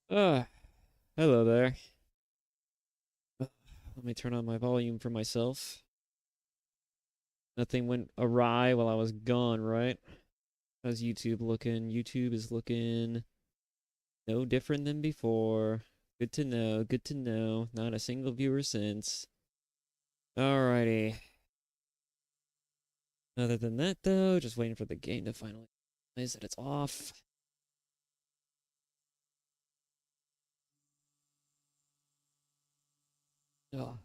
Uh, Hello there. Let me turn on my volume for myself. Nothing went awry while I was gone, right? How's YouTube looking? YouTube is looking no different than before. Good to know, good to know. Not a single viewer since. Alrighty. Other than that, though, just waiting for the game to finally realize that it's off. Oh.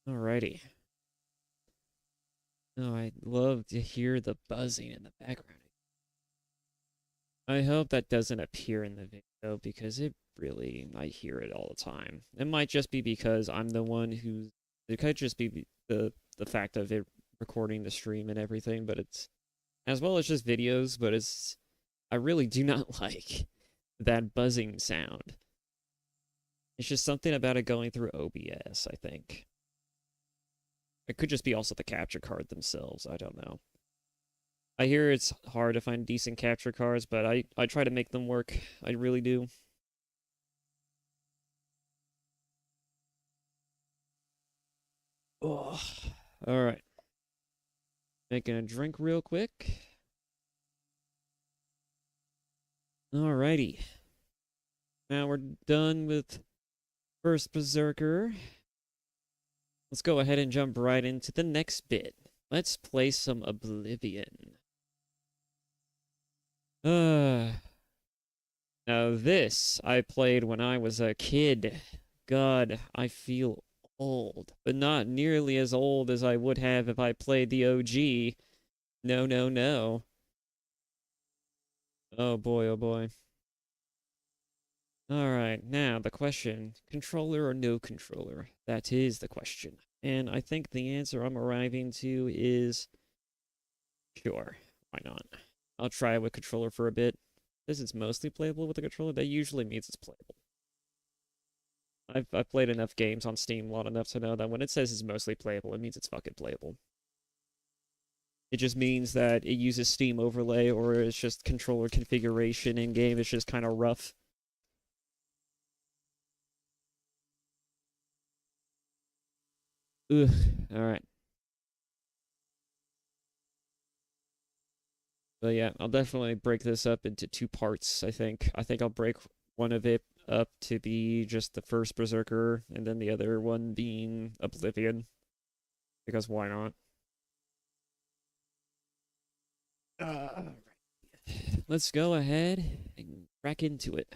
Alrighty. Oh, I love to hear the buzzing in the background. I hope that doesn't appear in the video because I hear it all the time. It might just be because I'm the one who's, it could just be the fact of it recording the stream and everything, but it's, as well as just videos, but I really do not like that buzzing sound. It's just something about it going through OBS, I think. It could just be also the capture card themselves, I don't know. I hear it's hard to find decent capture cards, but I try to make them work. I really do. Oh, all right. Making a drink real quick. Alrighty. Now we're done with first Berserker. Let's go ahead and jump right into the next bit. Let's play some Oblivion. Uh, Now this I played when I was a kid. God, I feel old, but not nearly as old as I would have if I played the OG. No, no, no. Oh boy, oh boy. Alright, now the question, controller or no controller? That is the question. And I think the answer I'm arriving to is sure, why not? I'll try it with controller for a bit. This is mostly playable with the controller, that usually means it's playable. I've played enough games on Steam long enough to know that when it says it's mostly playable, it means it's fucking playable. It just means that it uses Steam overlay or it's just controller configuration in game. It's just kind of rough. Ugh. All right. But yeah, I'll definitely break this up into two parts, I think. I think I'll break one of it up to be just the first Berserker, and then the other one being Oblivion. Because why not? Right. Let's go ahead and crack into it.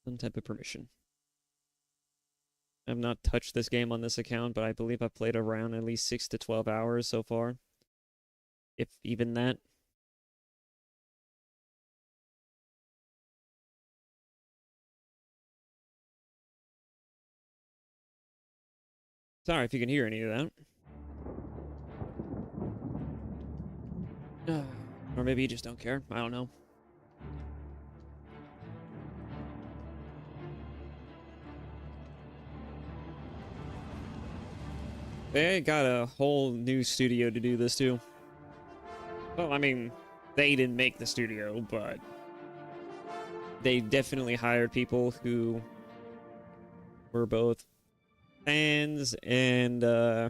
Some type of permission. I've not touched this game on this account, but I believe I've played around at least 6 to 12 hours so far. If even that. Sorry if you can hear any of that. Or maybe you just don't care. I don't know. They got a whole new studio to do this too. Well, I mean, they didn't make the studio, but they definitely hired people who were both fans and, well,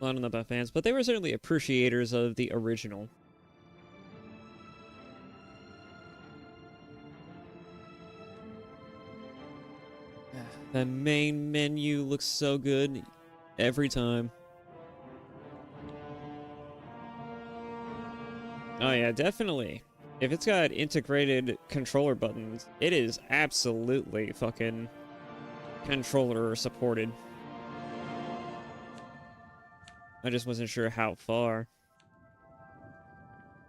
I don't know about fans, but they were certainly appreciators of the original. The main menu looks so good every time. Oh yeah, definitely. If it's got integrated controller buttons, it is absolutely fucking controller supported. I just wasn't sure how far.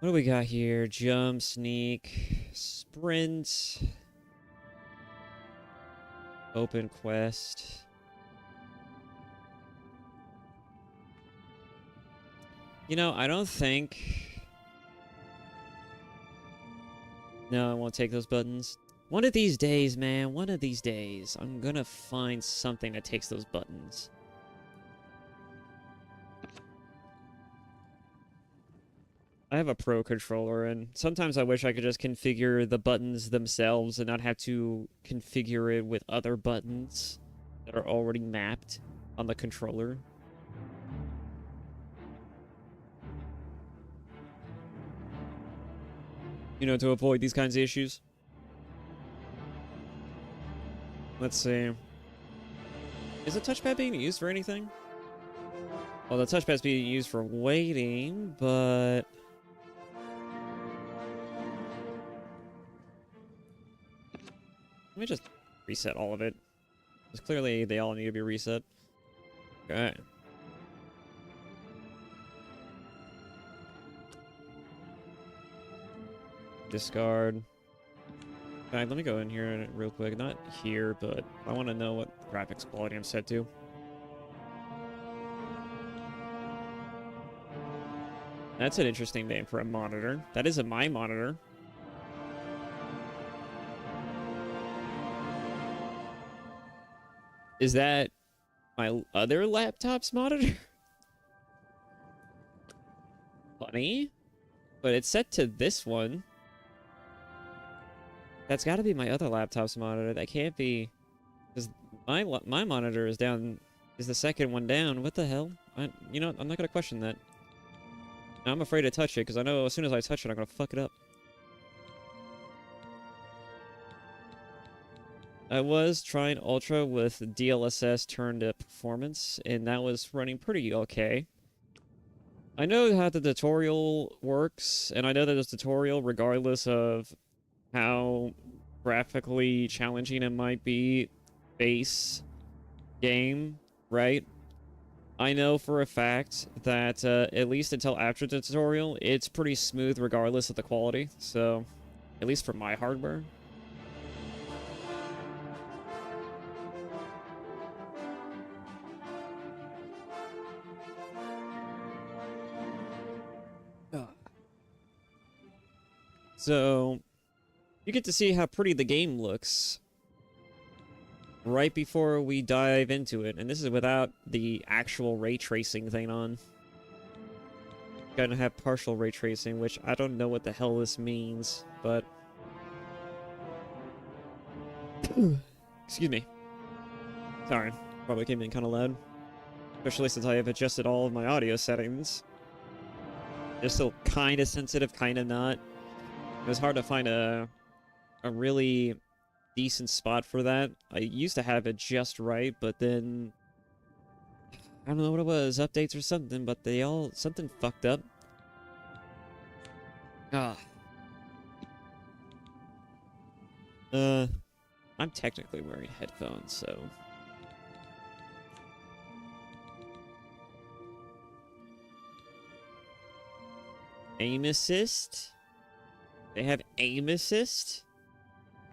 What do we got here? Jump, sneak, sprint, open quest. You know, I don't think No, I won't take those buttons. One of these days, man, one of these days, I'm gonna find something that takes those buttons. I have a Pro controller, and sometimes I wish I could just configure the buttons themselves and not have to configure it with other buttons that are already mapped on the controller. You know, to avoid these kinds of issues. Let's see. Is the touchpad being used for anything? Well, the touchpad's being used for waiting, but... Let me just reset all of it. Because clearly they all need to be reset. Okay. Discard. Okay, let me go in here real quick. Not here, but I want to know what graphics quality I'm set to. That's an interesting name for a monitor. That isn't my monitor. Is that my other laptop's monitor? Funny. But it's set to this one. That's got to be my other laptop's monitor. That can't be... Because my monitor is down... Is the second one down. What the hell? You know, I'm not going to question that. I'm afraid to touch it, because I know as soon as I touch it, I'm going to fuck it up. I was trying Ultra with DLSS turned to performance, and that was running pretty okay. I know how the tutorial works, and I know that this tutorial, regardless of how graphically challenging it might be, base game, right? I know for a fact that at least until after the tutorial, it's pretty smooth regardless of the quality, so at least for my hardware. So, you get to see how pretty the game looks right before we dive into it, and this is without the actual ray tracing thing on. Gonna have partial ray tracing, which I don't know what the hell this means, but... Excuse me. Sorry, probably came in kind of loud. Especially since I have adjusted all of my audio settings. They're still kind of sensitive, kind of not. It was hard to find a really decent spot for that. I used to have it just right, but then... I don't know what it was, updates or something, but they all... something fucked up. Ah. I'm technically wearing headphones, so... Aim assist? They have aim assist?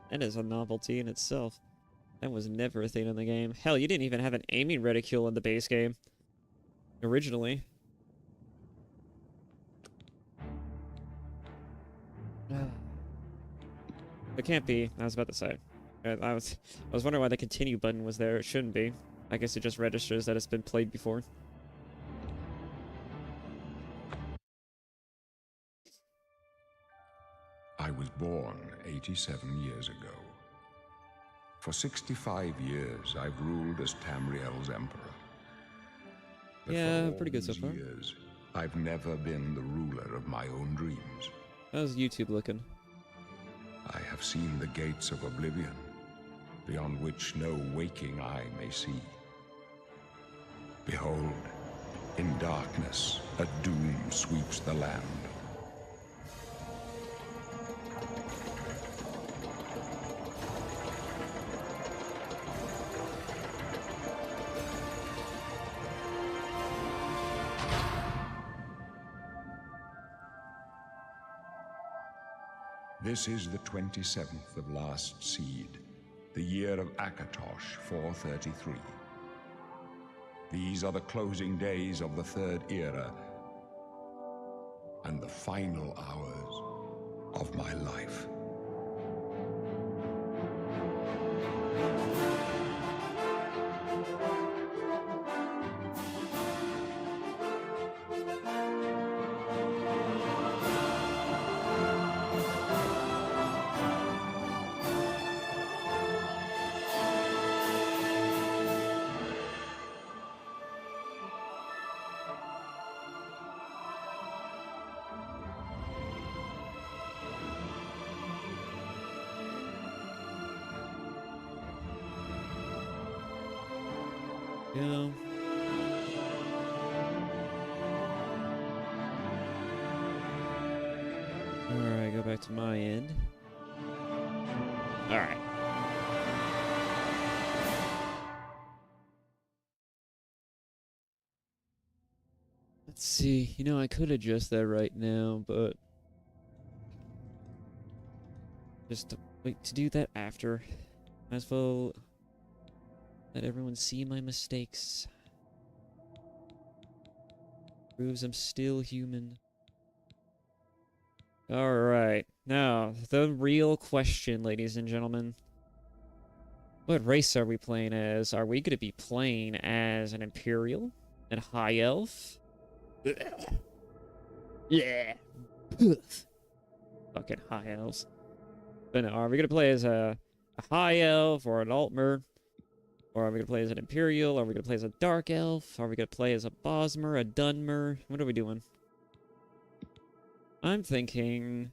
That is a novelty in itself. That was never a thing in the game. Hell, you didn't even have an aiming reticule in the base game. Originally. It can't be. I was about to say. I was wondering why the continue button was there. It shouldn't be. I guess it just registers that it's been played before. I was born 87 years ago. For 65 years, I've ruled as Tamriel's emperor. But yeah, for pretty good so far. Years, I've never been the ruler of my own dreams. How's YouTube looking? I have seen the gates of Oblivion, beyond which no waking eye may see. Behold, in darkness, a doom sweeps the land. This is the 27th of last seed, the year of Akatosh 433. These are the closing days of the Third Era and the final hours of my life. Go. Alright, go back to my end. Alright. Let's see. You know, I could adjust that right now, but just wait to do that after. Might as well let everyone see my mistakes. Proves I'm still human. Alright. Now, the real question, ladies and gentlemen. What race are we playing as? Are we going to be playing as an Imperial? And High Elf? Yeah. Fucking High Elves. But no, are we going to play as a High Elf or an Altmer? Or are we going to play as an Imperial? Are we going to play as a Dark Elf? Are we going to play as a Bosmer, a Dunmer? What are we doing? I'm thinking...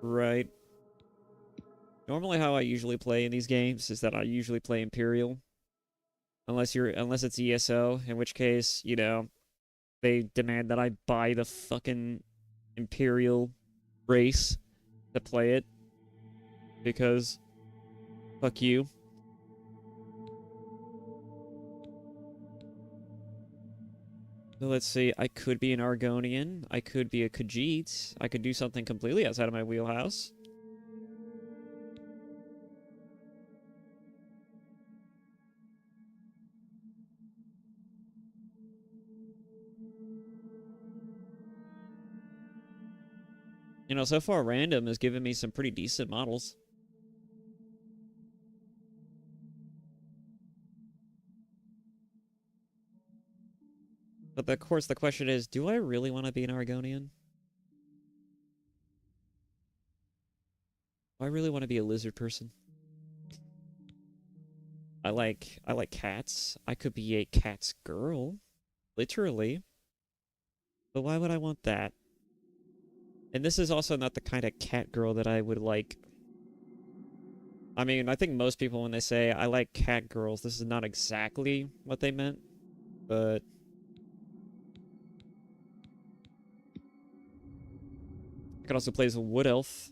Right. Normally how I usually play in these games is that I usually play Imperial. Unless it's ESO, in which case, you know, they demand that I buy the fucking Imperial race to play it. Because fuck you. So let's see, I could be an Argonian, I could be a Khajiit, I could do something completely outside of my wheelhouse. You know, so far random has given me some pretty decent models. But of course the question is, do I really want to be an Argonian? Do I really want to be a lizard person? I like cats. I could be a cat's girl. Literally. But why would I want that? And this is also not the kind of cat girl that I would like. I mean, I think most people when they say I like cat girls, this is not exactly what they meant. But I could also play as a wood elf.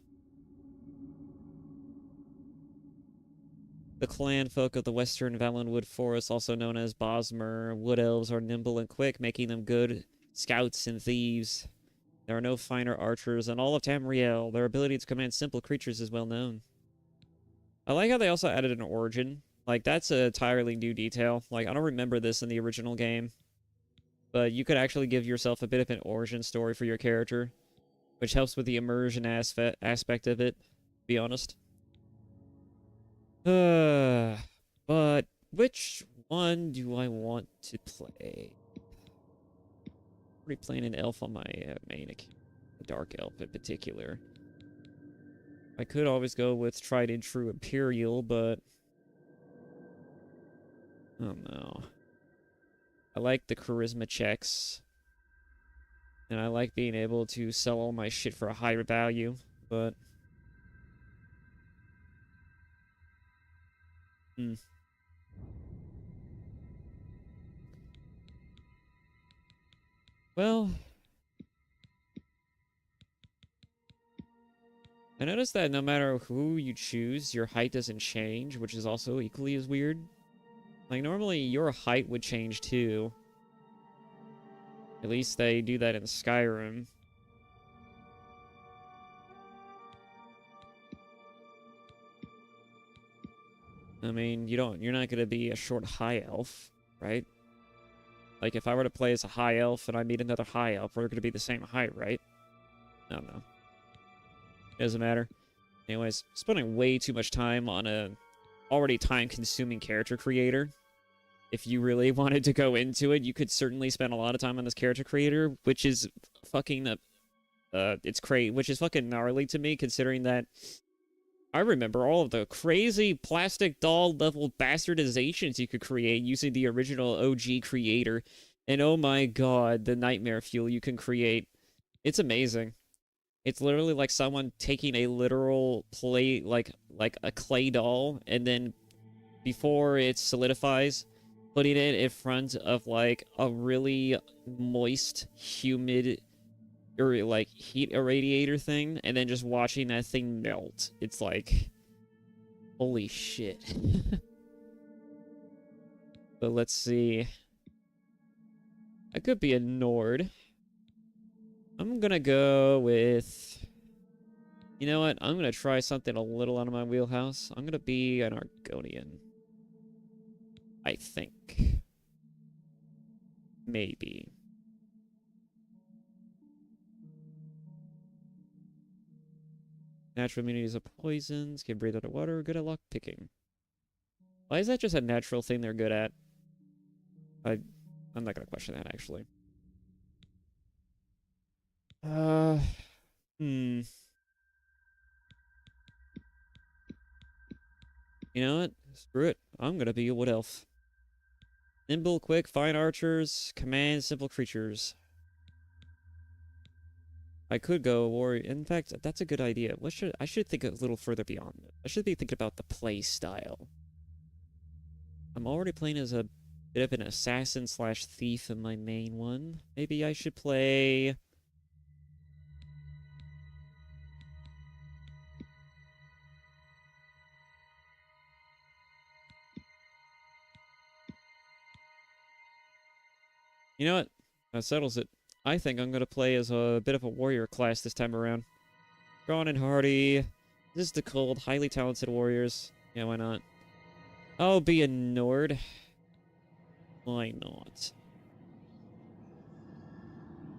The clan folk of the western Valenwood Forest, also known as Bosmer, wood elves are nimble and quick, making them good scouts and thieves. There are no finer archers in all of Tamriel. Their ability to command simple creatures is well known. I like how they also added an origin. Like, that's a entirely new detail. Like, I don't remember this in the original game. But you could actually give yourself a bit of an origin story for your character, which helps with the immersion aspect of it, to be honest. But which one do I want to play? I'm already playing an elf on my main account, a dark elf in particular. I could always go with tried and true Imperial, but I don't know. I like the charisma checks, and I like being able to sell all my shit for a higher value, but well, I noticed that no matter who you choose, your height doesn't change, which is also equally as weird. Like, normally your height would change too. At least they do that in Skyrim. I mean, you're not gonna be a short high elf, right? Like, if I were to play as a high elf and I meet another high elf, we're gonna be the same height, right? No, no. It doesn't matter. Anyways, spending way too much time on a already time-consuming character creator. If you really wanted to go into it, you could certainly spend a lot of time on this character creator, which is fucking which is fucking gnarly to me, considering that I remember all of the crazy plastic doll level bastardizations you could create using the original OG creator. And oh my god, the nightmare fuel you can create. It's amazing. It's literally like someone taking a literal like a clay doll and then before it solidifies, putting it in front of like a really moist, humid, or like heat irradiator thing, and then just watching that thing melt. It's like, holy shit. But let's see. I could be a Nord. I'm gonna go with... You know what? I'm gonna try something a little out of my wheelhouse. I'm gonna be an Argonian. I think. Maybe. Natural immunities of poisons. Can breathe underwater. Good at lock picking. Why is that just a natural thing they're good at? I'm not gonna question that, actually. Hmm. You know what? Screw it. I'm gonna be a wood elf. Nimble, quick, fine archers, command simple creatures. I could go warrior. In fact, that's a good idea. I should think a little further beyond it. I should be thinking about the play style. I'm already playing as a bit of an assassin slash thief in my main one. Maybe I should play... You know what? That settles it. I think I'm going to play as a bit of a warrior class this time around. Strong and hardy. This is the cold, highly talented warriors. Yeah, why not? I'll be a Nord. Why not?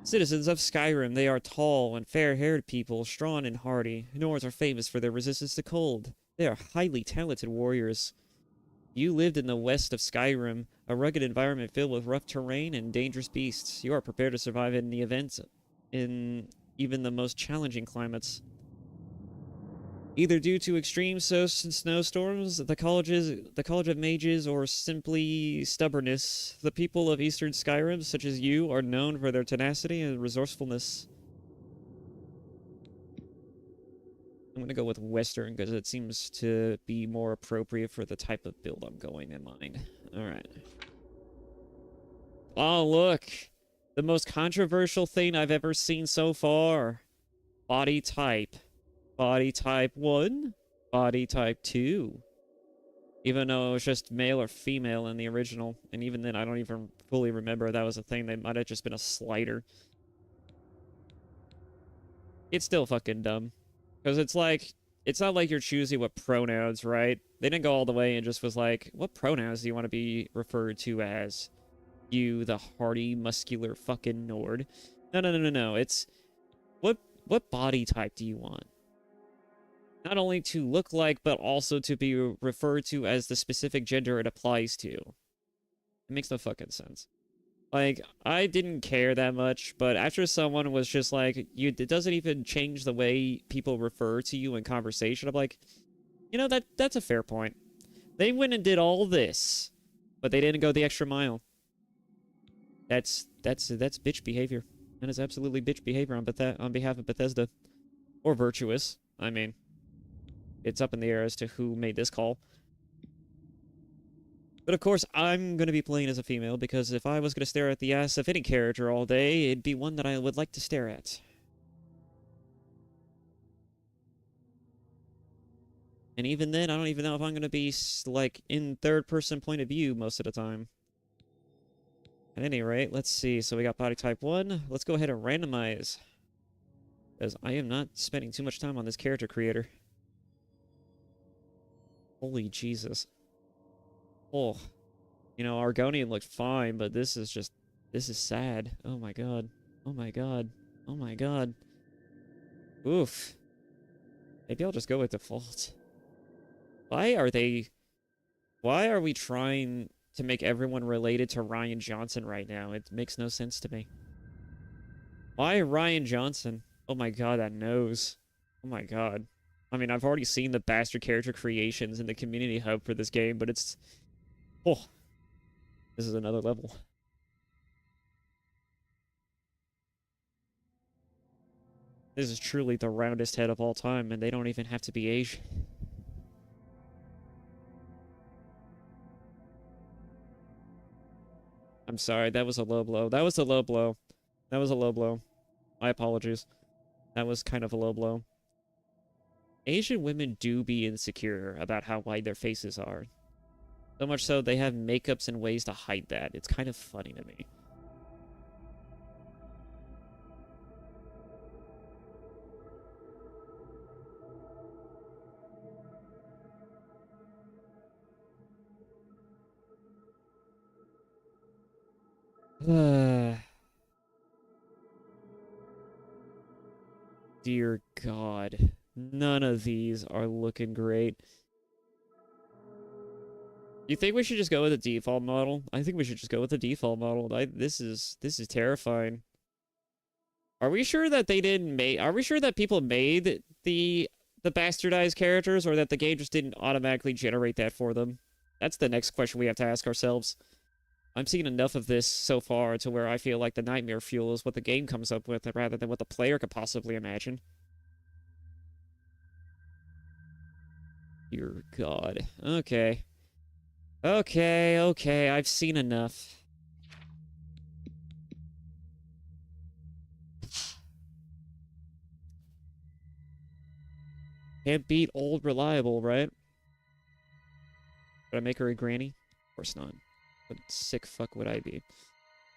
Citizens of Skyrim, they are tall and fair-haired people, strong and hardy. Nords are famous for their resistance to cold. They are highly talented warriors. You lived in the west of Skyrim, a rugged environment filled with rough terrain and dangerous beasts. You are prepared to survive in the events in even the most challenging climates. Either due to extreme snowstorms, the College of Mages, or simply stubbornness, the people of Eastern Skyrim, such as you, are known for their tenacity and resourcefulness. I'm gonna go with Western because it seems to be more appropriate for the type of build I'm going in mind. Alright. Oh, look! The most controversial thing I've ever seen so far. Body type. Body type 1, body type 2. Even though it was just male or female in the original. And even then, I don't even fully remember that was a thing. They might have just been a slider. It's still fucking dumb. Because it's like, it's not like you're choosing what pronouns, right? They didn't go all the way and just was like, what pronouns do you want to be referred to as? You, the hardy, muscular fucking Nord. No, no, no, no, no. It's, what body type do you want? Not only to look like, but also to be referred to as the specific gender it applies to. It makes no fucking sense. Like, I didn't care that much, but after someone was just like, it doesn't even change the way people refer to you in conversation, I'm like, you know, that's a fair point. They went and did all this, but they didn't go the extra mile. That's bitch behavior. That is absolutely bitch behavior on behalf of Bethesda. Or virtuous, I mean. It's up in the air as to who made this call. But of course, I'm going to be playing as a female, because if I was going to stare at the ass of any character all day, it'd be one that I would like to stare at. And even then, I don't even know if I'm going to be, like, in third-person point of view most of the time. At any rate, let's see. So we got body type 1. Let's go ahead and randomize. Because I am not spending too much time on this character creator. Holy Jesus. Oh. You know, Argonian looked fine, but this is sad. Oh my god. Oh my god. Oh my god. Oof. Maybe I'll just go with default. Why are we trying to make everyone related to Ryan Johnson right now? It makes no sense to me. Why Ryan Johnson? Oh my god, that nose. Oh my god. I mean, I've already seen the bastard character creations in the community hub for this game, but it's... Oh. This is another level. This is truly the roundest head of all time, and they don't even have to be Asian. I'm sorry. That was a low blow. That was a low blow. That was a low blow. My apologies. That was kind of a low blow. Asian women do be insecure about how wide their faces are. So much so they have makeups and ways to hide that. It's kind of funny to me. Dear God. None of these are looking great. You think we should just go with the default model? I think we should just go with the default model. This is terrifying. Are we sure that they didn't make... Are we sure that people made the bastardized characters, or that the game just didn't automatically generate that for them? That's the next question we have to ask ourselves. I'm seeing enough of this so far to where I feel like the nightmare fuel is what the game comes up with, rather than what the player could possibly imagine. Dear God. Okay. Okay, I've seen enough. Can't beat old reliable, right? Would I make her a granny? Of course not. What sick fuck would I be?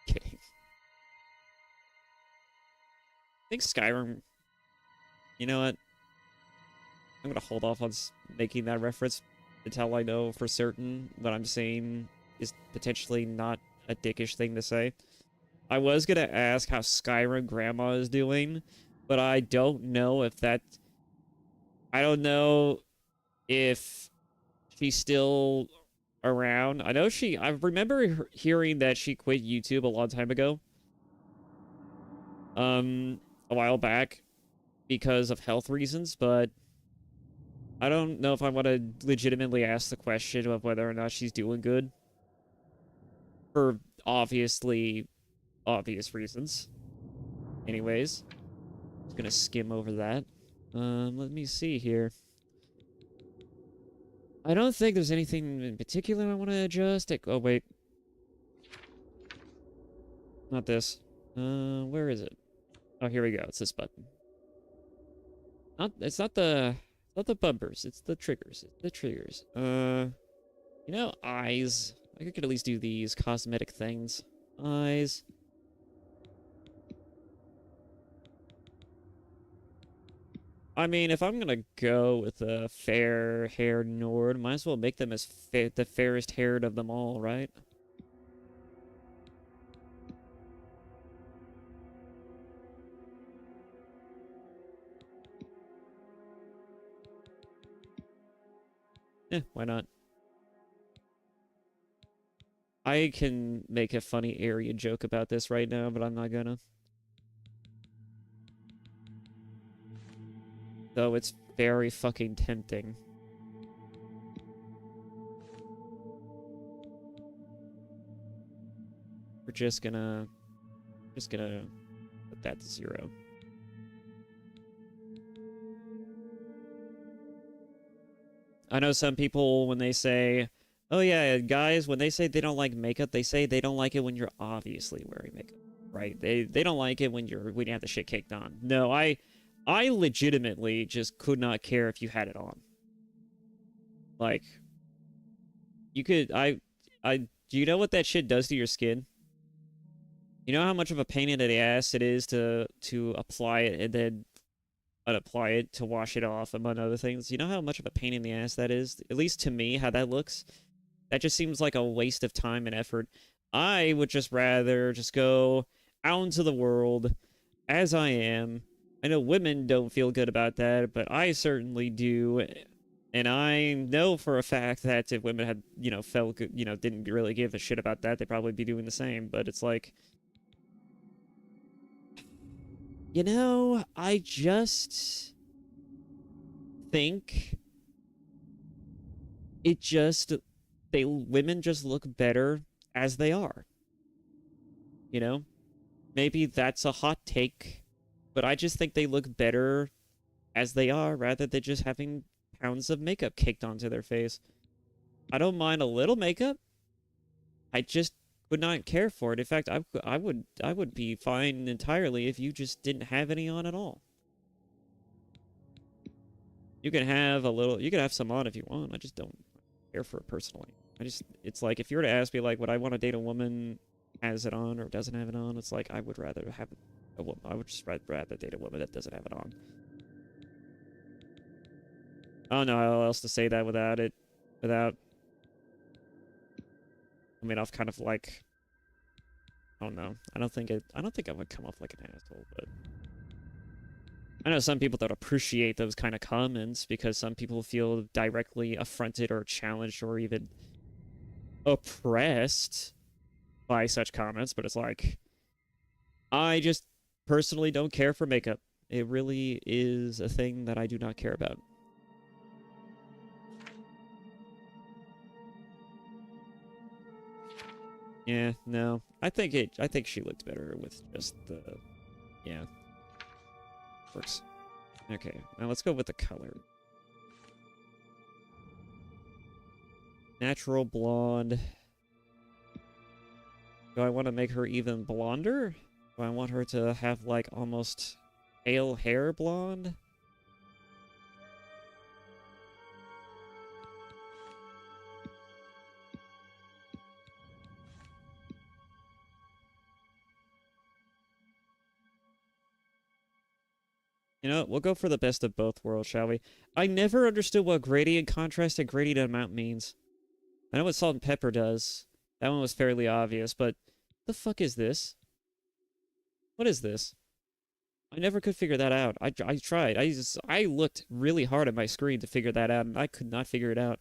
Kidding. I think Skyrim... You know what? I'm gonna hold off on making that reference until I know for certain what I'm saying is potentially not a dickish thing to say. I was gonna ask how Skyrim Grandma is doing, but I don't know if that... I don't know if she's still around. I know I remember hearing that she quit YouTube a long time ago. A while back because of health reasons, but I don't know if I want to legitimately ask the question of whether or not she's doing good. For obviously obvious reasons. Anyways, just gonna skim over that. Let me see here. I don't think there's anything in particular I want to adjust. Oh, wait. Not this. Where is it? Oh, here we go. It's this button. It's not the bumpers. It's the triggers. It's the triggers. You know, eyes. I could at least do these cosmetic things. Eyes. I mean, if I'm gonna go with a fair-haired Nord, might as well make them as the fairest-haired of them all, right? Why not? I can make a funny area joke about this right now, but I'm not gonna. Though it's very fucking tempting. We're just gonna put that to 0. I know some people, when they say, oh yeah, guys, when they say they don't like makeup, they say they don't like it when you're obviously wearing makeup, right? They don't like it when you have the shit caked on. No, I legitimately just could not care if you had it on. Like, you could, do you know what that shit does to your skin? You know how much of a pain in the ass it is to apply it and then unapply it to wash it off, among other things? You know how much of a pain in the ass that is? At least to me, how that looks? That just seems like a waste of time and effort. I would just rather just go out into the world as I am. I know women don't feel good about that, but I certainly do. And I know for a fact that if women had, felt good, didn't really give a shit about that, they'd probably be doing the same. But it's like, I just think women just look better as they are. Maybe that's a hot take, but I just think they look better as they are rather than just having pounds of makeup caked onto their face. I don't mind a little makeup. I just would not care for it. In fact, I would be fine entirely if you just didn't have any on at all. You can have a little, you can have some on if you want. I just don't care for it personally. It's like if you were to ask me like, would I want to date a woman has it on or doesn't have it on? It's like I would rather have a woman. I would just rather date a woman that doesn't have it on. I don't know how else to say that without coming off kind of like, I don't know. I don't think I would come off like an asshole, but I know some people don't appreciate those kind of comments because some people feel directly affronted or challenged or even oppressed by such comments, but it's like, I just personally don't care for makeup. It really is a thing that I do not care about. Yeah, no. I think she looked better with just the, yeah, works. Okay, now let's go with the color. Natural blonde. Do I want to make her even blonder? Do I want her to have like almost pale hair blonde? You know, we'll go for the best of both worlds, shall we? I never understood what gradient contrast and gradient amount means. I know what salt and pepper does. That one was fairly obvious, but the fuck is this? What is this? I never could figure that out. I tried. I looked really hard at my screen to figure that out, and I could not figure it out.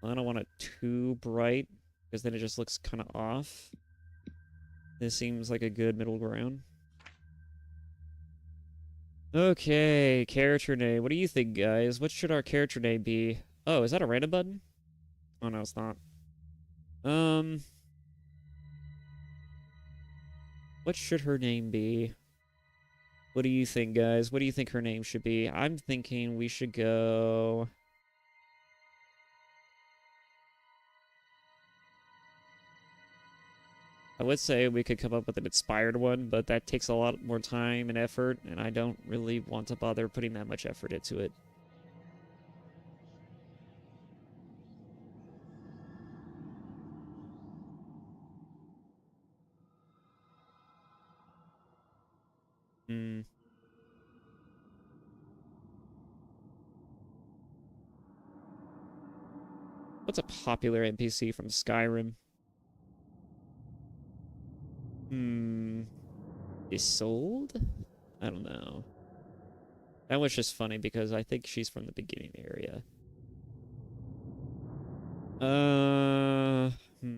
I don't want it too bright, because then it just looks kind of off. This seems like a good middle ground. Okay, character name. What do you think, guys? What should our character name be? Oh, is that a random button? Oh, no, it's not. Um, what should her name be? What do you think, guys? What do you think her name should be? I'm thinking we should go... I would say we could come up with an inspired one, but that takes a lot more time and effort, and I don't really want to bother putting that much effort into it. Hmm. What's a popular NPC from Skyrim? Hmm. Isolde? I don't know. That was just funny because I think she's from the beginning area. Uh, hmm.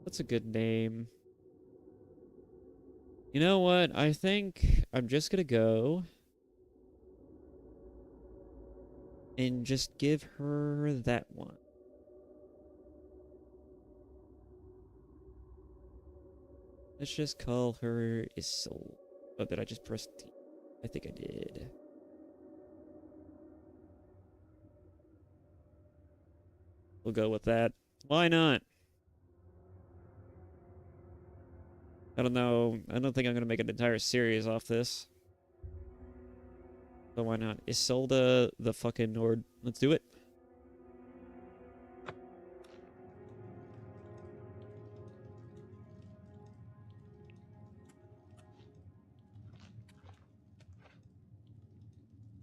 What's a good name? You know what? I think I'm just gonna go and just give her that one. Let's just call her Isolde. Oh, did I just press T? I think I did. We'll go with that. Why not? I don't know. I don't think I'm gonna make an entire series off this. But why not? Isolde the fucking Nord. Let's do it.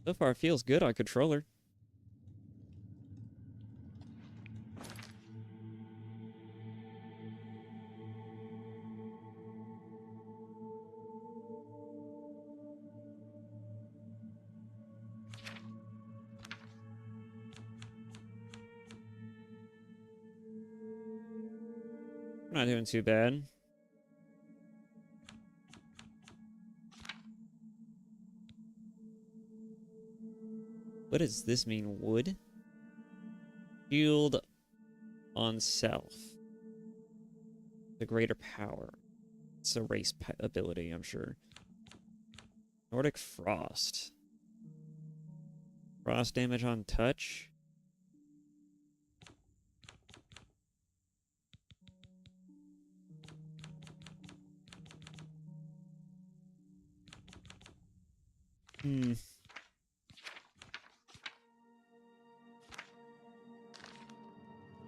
So far, it feels good on controller. We're not doing too bad. What does this mean? Wood? Shield on self. The greater power. It's a race ability, I'm sure. Nordic Frost. Cross damage on touch.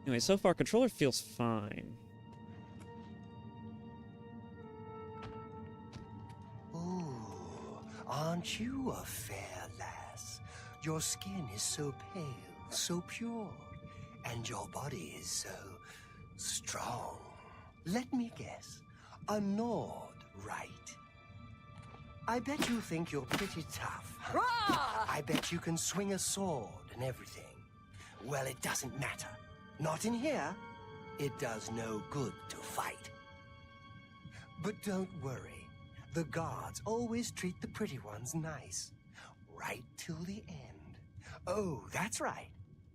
Anyway, so far controller feels fine. Ooh, aren't you a fair lass? Your skin is so pale, so pure, and your body is so strong. Let me guess, a Nord, right? I bet you think you're pretty tough. Huh? I bet you can swing a sword and everything. Well, it doesn't matter. Not in here. It does no good to fight. But don't worry. The gods always treat the pretty ones nice. Right till the end. Oh, that's right.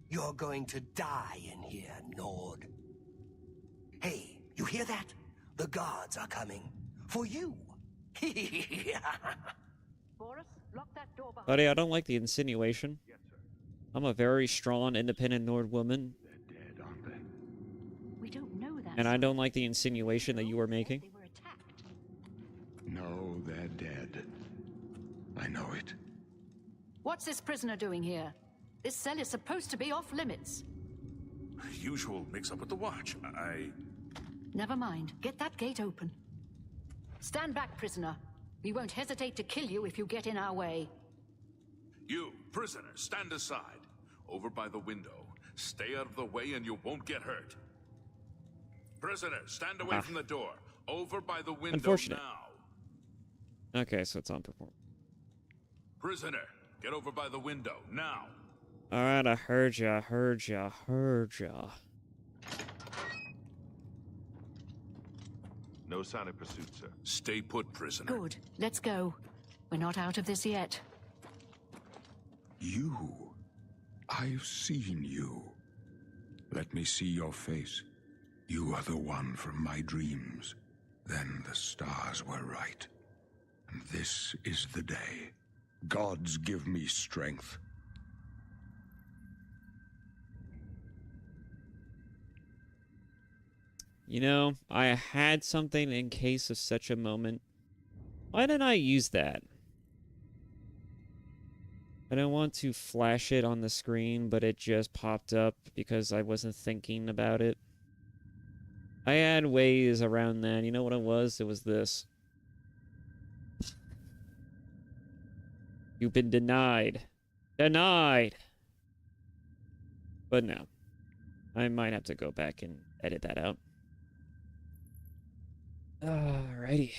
You're going to die in here, Nord. Hey, you hear that? The gods are coming. For you. Boris, lock that door behind. Buddy, I don't like the insinuation. Yes, sir. I'm a very strong, independent Nord woman, They're dead, aren't they? We don't know that. and I sir. don't like the insinuation that you were making. They were attacked. No, they're dead. I know it. What's this prisoner doing here? This cell is supposed to be off limits. Usual mix-up with the watch. Never mind. Get that gate open. Stand back, prisoner. We won't hesitate to kill you if you get in our way. You, prisoner, stand aside. Over by the window. Stay out of the way and you won't get hurt. Prisoner, stand away from the door. Over by the window Unfortunate. now. Okay, so it's on performance. Prisoner, get over by the window, now. Alright, I heard ya, heard ya, heard ya. No sign of pursuit, sir. Stay put, prisoner. Good. Let's go. We're not out of this yet. You. I've seen you. Let me see your face. You are the one from my dreams. Then the stars were right. And this is the day. Gods give me strength. You know, I had something in case of such a moment. Why didn't I use that? I don't want to flash it on the screen, but it just popped up because I wasn't thinking about it. I had ways around that. You know what it was? It was this. You've been denied. Denied! But no. I might have to go back and edit that out. Alrighty.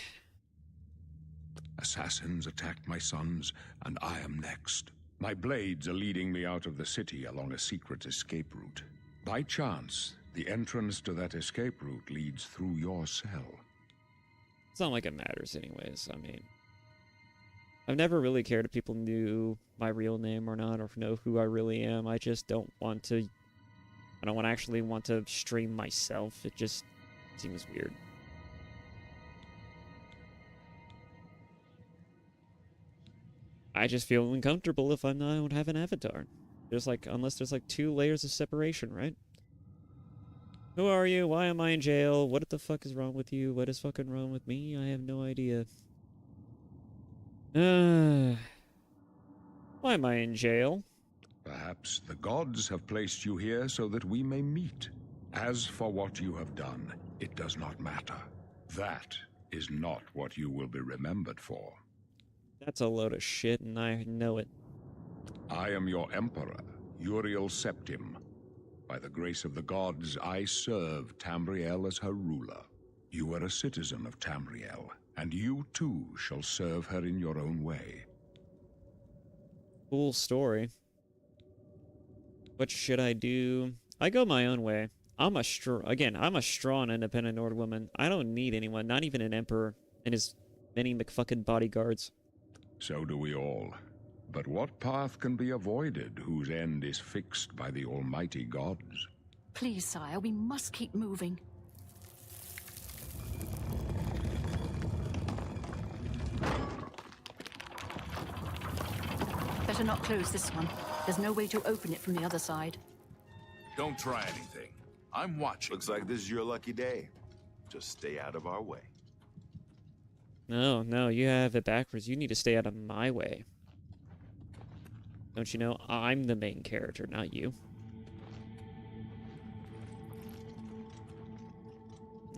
Assassins attacked my sons, and I am next. My blades are leading me out of the city along a secret escape route. By chance, the entrance to that escape route leads through your cell. It's not like it matters anyways. I mean, I've never really cared if people knew my real name or not, or know who I really am. I just don't want to... I don't actually want to stream myself. It just seems weird. I just feel uncomfortable if I don't have an avatar. There's like, unless there's like 2 layers of separation, right? Who are you? Why am I in jail? What the fuck is wrong with you? What is fucking wrong with me? I have no idea. Why am I in jail? Perhaps the gods have placed you here so that we may meet. As for what you have done, it does not matter. That is not what you will be remembered for. That's a load of shit, and I know it. I am your emperor, Uriel Septim. By the grace of the gods, I serve Tamriel as her ruler. You are a citizen of Tamriel, and you too shall serve her in your own way. Cool story. What should I do? I go my own way. I'm a strong, independent Nord woman. I don't need anyone, not even an emperor and his many McFucking bodyguards. So do we all. But what path can be avoided whose end is fixed by the almighty gods? Please, sire, we must keep moving. Better not close this one. There's no way to open it from the other side. Don't try anything. I'm watching. Looks like this is your lucky day. Just stay out of our way. No, no, you have it backwards. You need to stay out of my way. Don't you know I'm the main character, not you?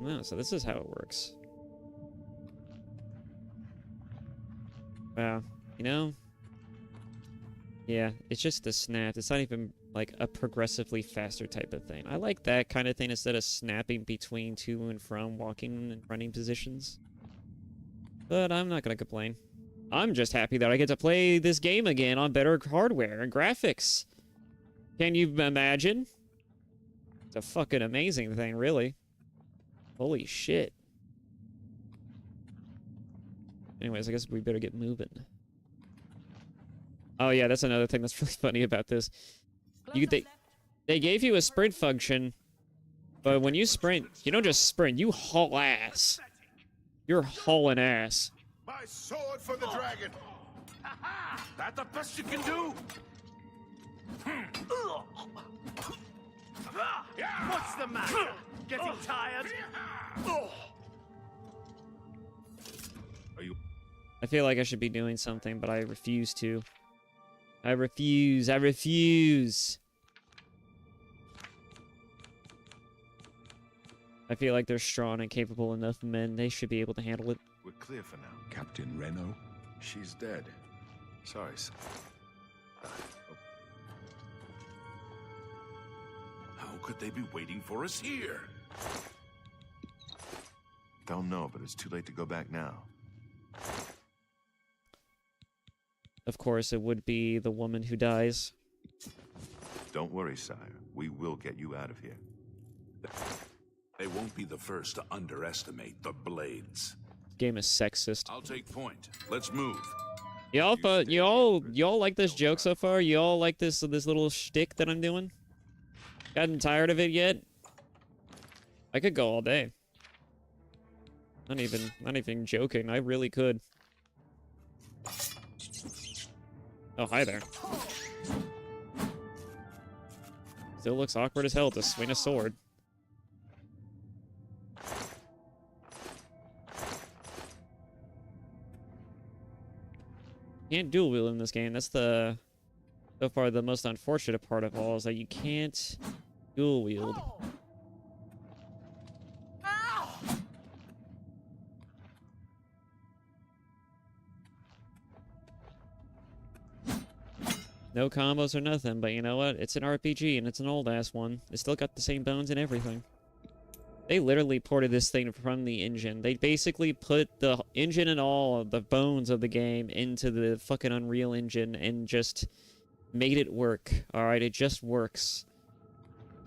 No, so this is how it works. Wow, you know? Yeah, it's just a snap. It's not even like a progressively faster type of thing. I like that kind of thing instead of snapping between to and from walking and running positions. But I'm not gonna complain. I'm just happy that I get to play this game again on better hardware and graphics. Can you imagine? It's a fucking amazing thing, really. Holy shit. Anyways, I guess we better get moving. Oh yeah, that's another thing that's really funny about this. They gave you a sprint function, but when you sprint, you don't just sprint, you haul ass. You're hauling ass. My sword for the dragon! That the best you can do? What's the matter? Getting tired? Are you? I feel like I should be doing something, but I refuse to. I refuse. I refuse. I feel like they're strong and capable enough men. They should be able to handle it. We're clear for now. Captain Reno? She's dead. Sorry, son. How could they be waiting for us here? Don't know, but it's too late to go back now. Of course, it would be the woman who dies. Don't worry, sire. We will get you out of here. They won't be the first to underestimate the blades. Game is sexist. I'll take point. Let's move. Y'all like this joke so far? Y'all like this little shtick that I'm doing? Gotten tired of it yet? I could go all day. Not even joking. I really could. Oh, hi there. Still looks awkward as hell to swing a sword. Can't dual wield in this game. That's so far the most unfortunate part of all is that you can't dual wield. No combos or nothing, but you know what? It's an RPG and it's an old ass one. It's still got the same bones and everything. They literally ported this thing from the engine. They basically put the engine and all of the bones of the game into the fucking Unreal Engine and just made it work. Alright, it just works.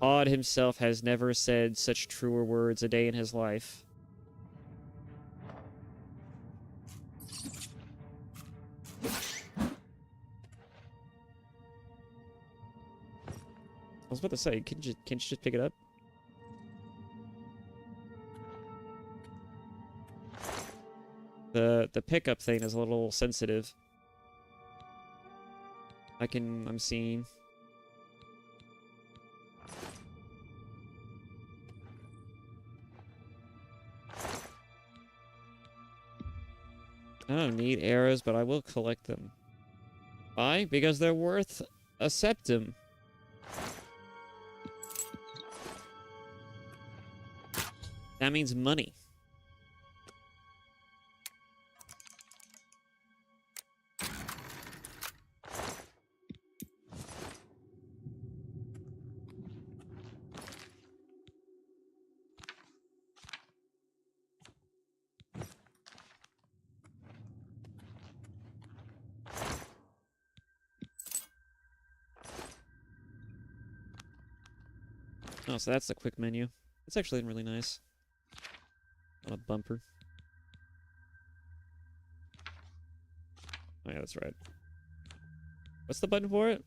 Odd himself has never said such truer words a day in his life. I was about to say, can't you just pick it up? The pickup thing is a little sensitive. I'm seeing. I don't need arrows, but I will collect them. Why? Because they're worth a septum. That means money. Oh, so that's the quick menu. It's actually really nice. On a bumper. Oh yeah, that's right. What's the button for it?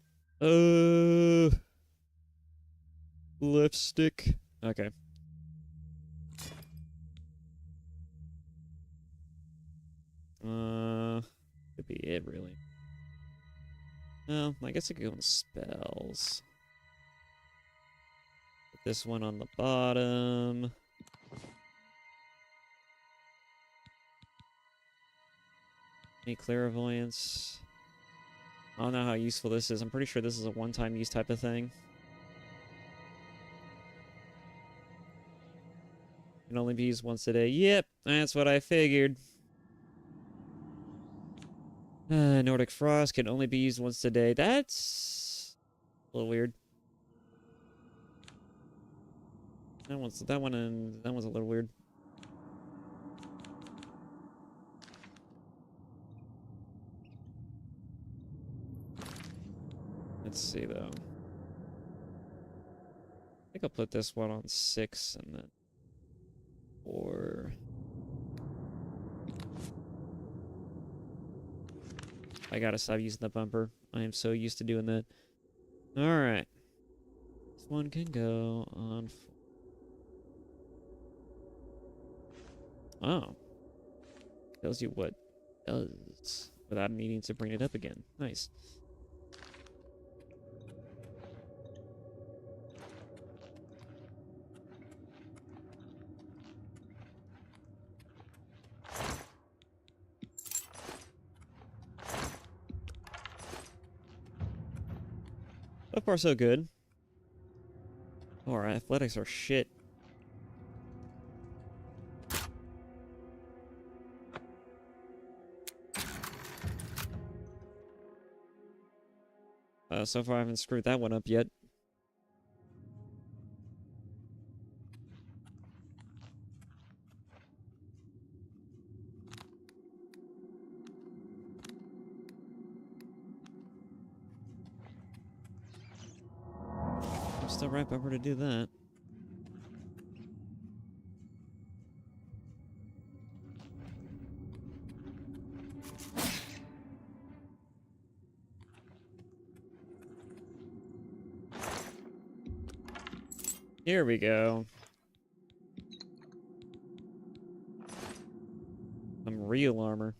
Left stick. Okay. Could be it, really. No, I guess I could go in spells. Put this one on the bottom. Any clairvoyance? I don't know how useful this is. I'm pretty sure this is a one-time use type of thing. Can only be used once a day. Yep, that's what I figured. Nordic Frost can only be used once a day. That's a little weird. That one's a little weird. Let's see though. I think I'll put this one on 6 and then 4. I gotta stop using the bumper. I am so used to doing that. Alright. This one can go on 4. Oh. Tells you what it does without needing to bring it up again. Nice. So far, so good. Oh, our athletics are shit. So far, I haven't screwed that one up yet. I'm still right bumper to do that. Here we go. Some real armor.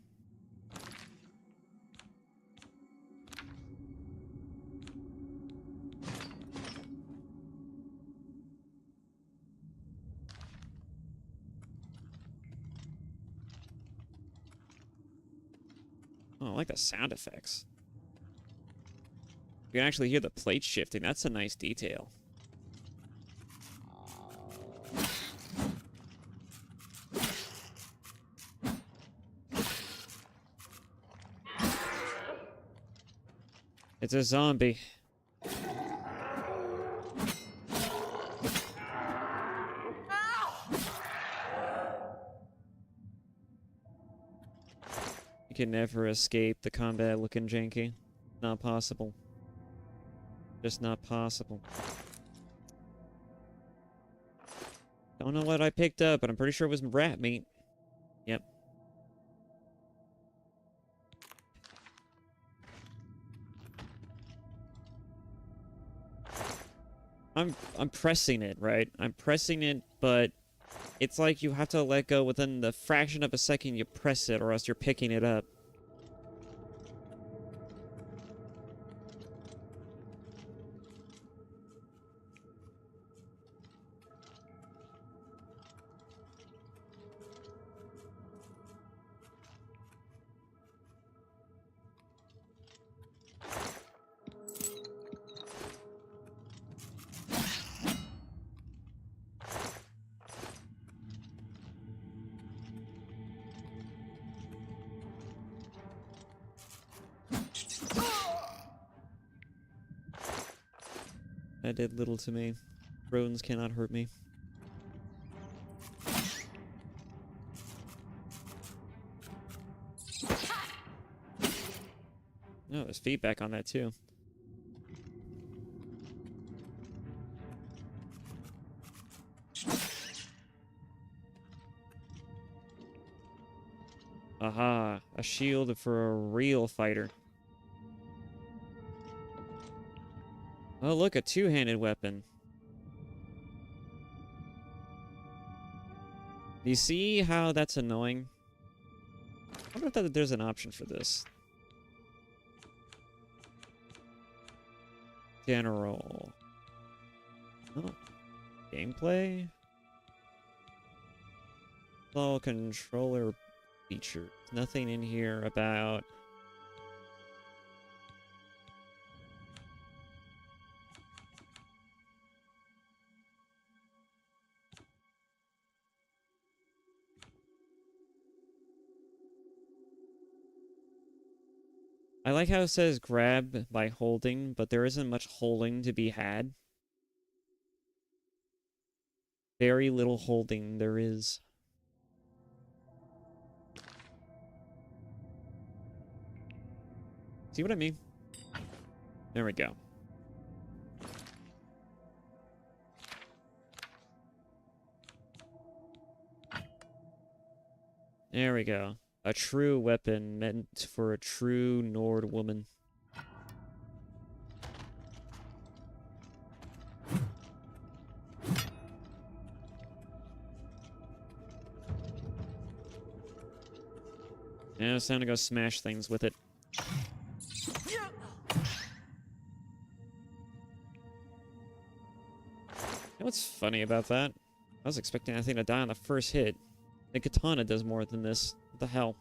Oh, I like the sound effects. You can actually hear the plate shifting. That's a nice detail. It's a zombie. You can never escape the combat looking janky. Not possible. Just not possible. Don't know what I picked up, but I'm pretty sure it was rat meat. Yep. I'm pressing it, right? I'm pressing it, but it's like you have to let go within the fraction of a second you press it, or else you're picking it up. That did little to me. Rodents cannot hurt me. Oh, there's feedback on that too. Aha, a shield for a real fighter. Oh, look, a two-handed weapon. Do you see how that's annoying? I wonder if there's an option for this. General. Oh. Gameplay? All controller features. Nothing in here about... I like how it says grab by holding, but there isn't much holding to be had. Very little holding there is. See what I mean? There we go. There we go. A true weapon meant for a true Nord woman. Now it's time to go smash things with it. You know what's funny about that? I was expecting that thing to die on the first hit. The katana does more than this. What the hell?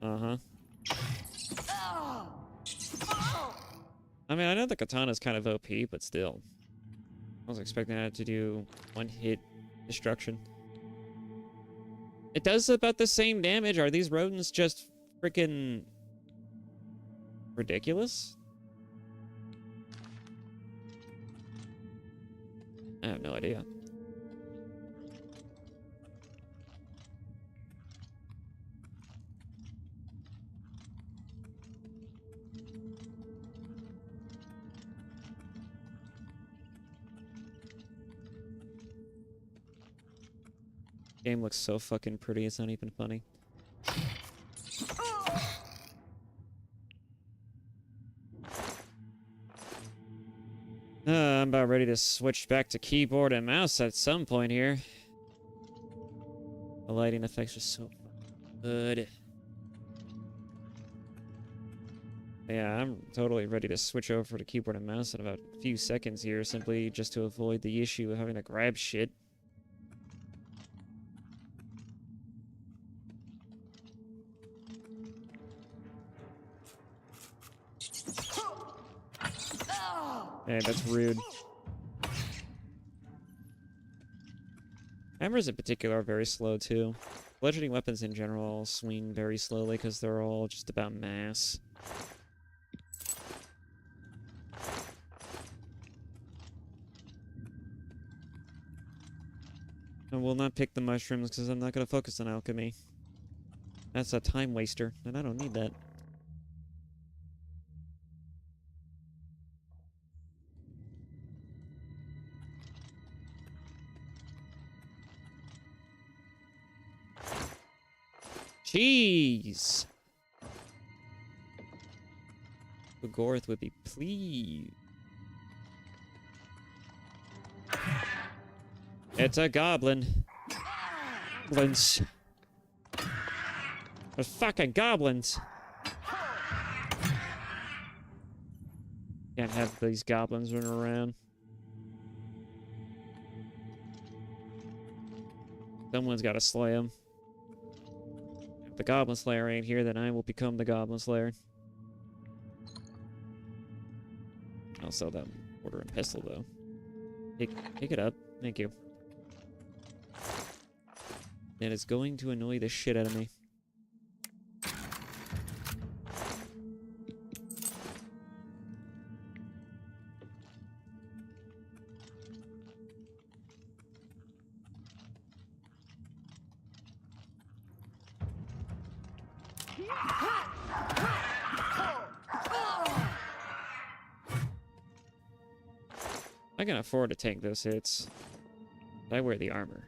Uh-huh. I mean, I know the katana's kind of OP, but still. I was expecting that to do one-hit destruction. It does about the same damage. Are these rodents just freaking ridiculous? I have no idea. Game looks so fucking pretty, it's not even funny. I'm about ready to switch back to keyboard and mouse at some point here. The lighting effects are so good. Yeah, I'm totally ready to switch over to keyboard and mouse in about a few seconds here, simply just to avoid the issue of having to grab shit. Hey, that's rude. Hammers in particular are very slow too. Bludgeoning weapons in general swing very slowly because they're all just about mass. I will not pick the mushrooms because I'm not going to focus on alchemy. That's a time waster, and I don't need that. Jeez! Gorth would be pleased. It's a goblin. Goblins. There's fucking goblins. Can't have these goblins running around. Someone's got to slay them. If the Goblin Slayer ain't here, then I will become the Goblin Slayer. I'll sell that mortar and pestle, though. Pick it up. Thank you. And it's going to annoy the shit out of me. I can afford to take those hits. But I wear the armor.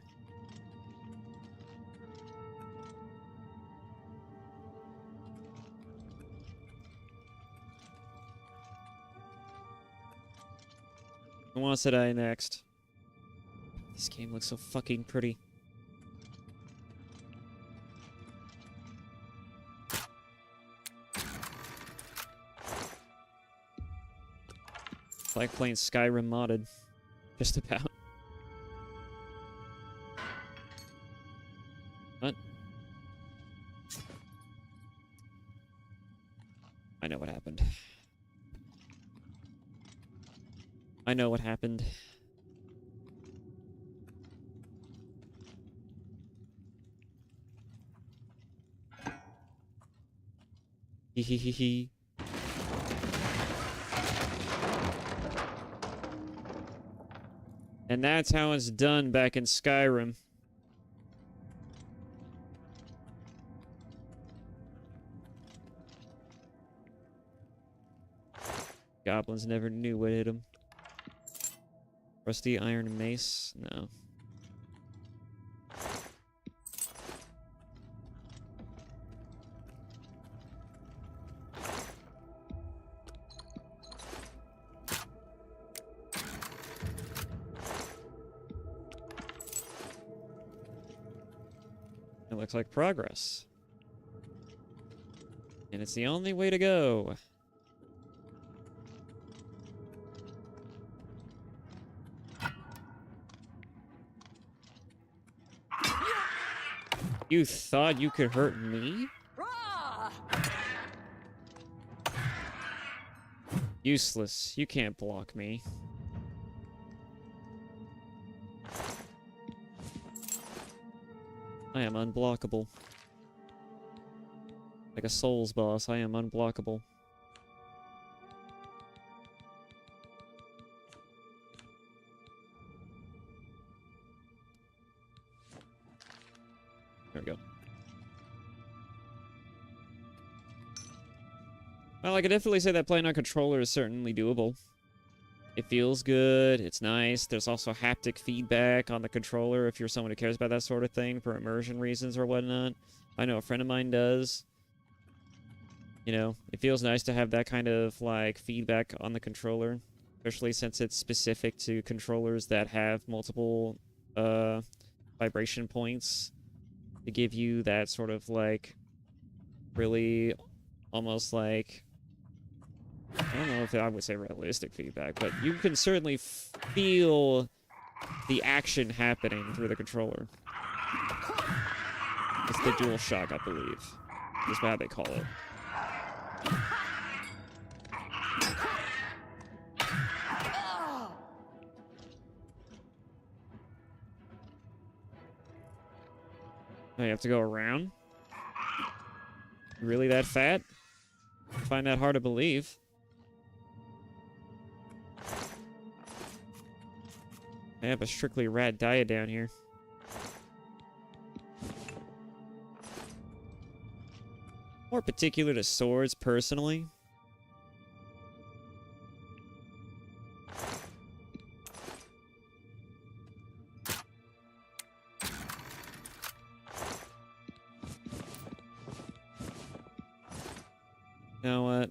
Who wants to die next? This game looks so fucking pretty. It's like playing Skyrim modded. Just about. What? I know what happened. I know what happened. Hee hee hee hee. And that's how it's done back in Skyrim. Goblins never knew what hit them. Rusty iron mace? No. It looks like progress. And it's the only way to go. You thought you could hurt me? Useless. You can't block me. I am unblockable. Like a Souls boss, I am unblockable. There we go. Well, I could definitely say that playing on controller is certainly doable. It feels good, it's nice. There's also haptic feedback on the controller if you're someone who cares about that sort of thing for immersion reasons or whatnot. I know a friend of mine does. You know, it feels nice to have that kind of, like, feedback on the controller. Especially since it's specific to controllers that have multiple, vibration points. To give you that sort of, like, really almost like... I don't know if I would say realistic feedback, but you can certainly feel the action happening through the controller. It's the DualShock, I believe. Is how they call it. Oh, you have to go around? Really that fat? I find that hard to believe. I have a strictly rat diet down here. More particular to swords, personally. You know what?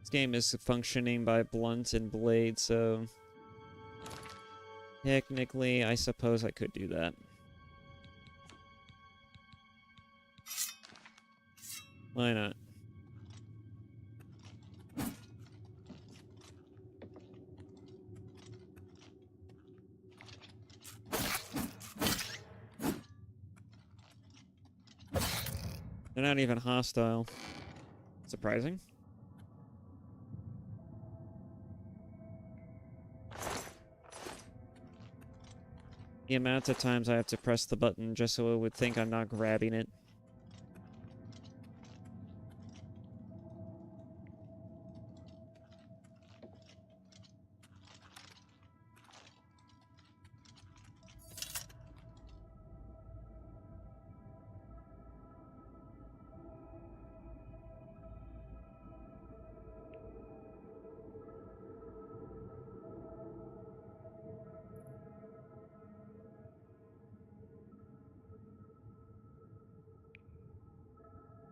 This game is functioning by blunt and blade, so... technically, I suppose I could do that. Why not? They're not even hostile. Surprising. The amount of times I have to press the button just so it would think I'm not grabbing it.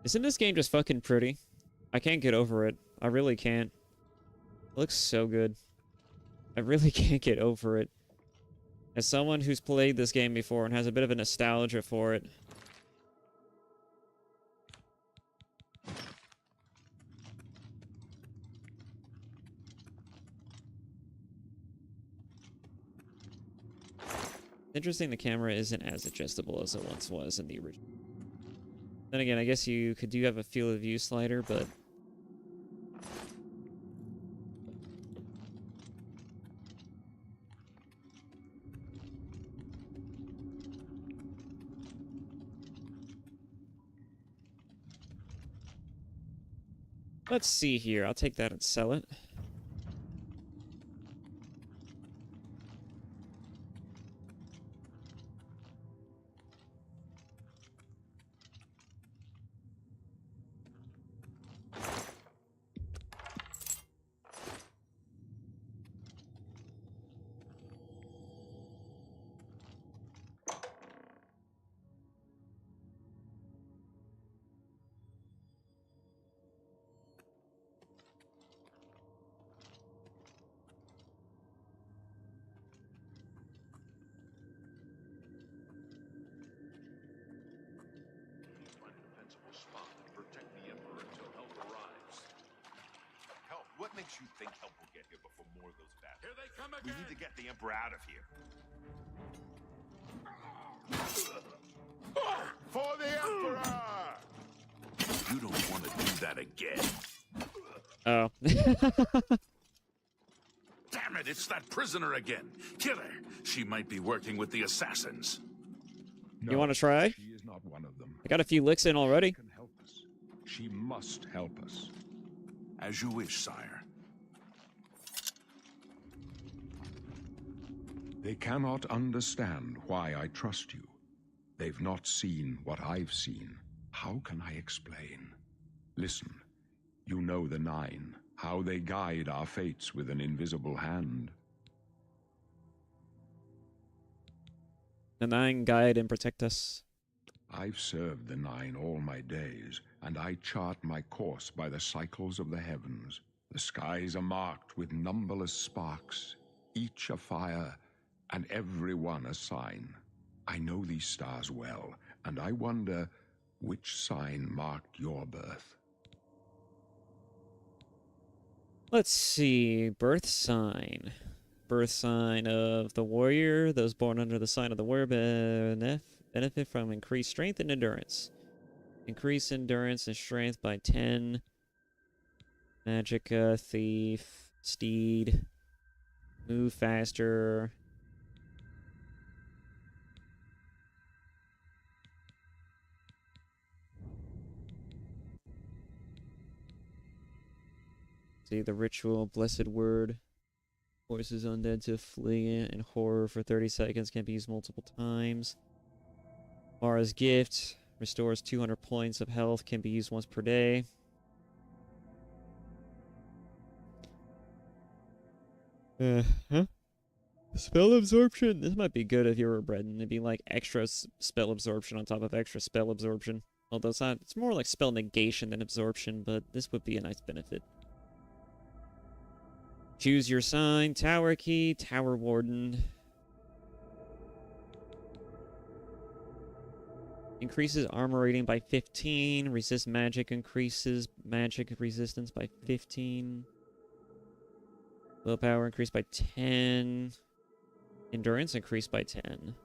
Isn't this game just fucking pretty? I can't get over it. I really can't. It looks so good. I really can't get over it. As someone who's played this game before and has a bit of a nostalgia for it. Interesting the camera isn't as adjustable as it once was in the original. Then again, I guess you do have a field of view slider, but... Let's see here. I'll take that and sell it. Find a defensible spot and protect the Emperor until help arrives. Help? What makes you think help will get here before more of those battles? Here they come We again! need to get the Emperor out of here. For the Emperor! You don't want to do that again. Oh. Damn it, it's that prisoner again. Kill her. She might be working with the assassins. You want to try? She is not one of them. I got a few licks in already. She can help us. She must help us. As you wish, sire. They cannot understand why I trust you. They've not seen what I've seen. How can I explain? Listen, you know the Nine, how they guide our fates with an invisible hand. The Nine guide and protect us. I've served the Nine all my days, and I chart my course by the cycles of the heavens. The skies are marked with numberless sparks, each a fire, and every one a sign. I know these stars well, and I wonder which sign marked your birth. Let's see. Birth sign. Birth sign of the warrior. Those born under the sign of the warrior benefit from increased strength and endurance. Increase endurance and strength by 10. Magicka, thief, steed. Move faster. See the ritual, blessed word. Forces undead to flee in horror for 30 seconds, can be used multiple times. Mara's gift restores 200 points of health, can be used once per day. Spell absorption. This might be good if you were Breton. It'd be like extra spell absorption on top of extra spell absorption. Although it's more like spell negation than absorption, but this would be a nice benefit. Choose your sign, tower key, tower warden. Increases armor rating by 15. Resist magic increases magic resistance by 15. Willpower increased by 10. Endurance increased by 10.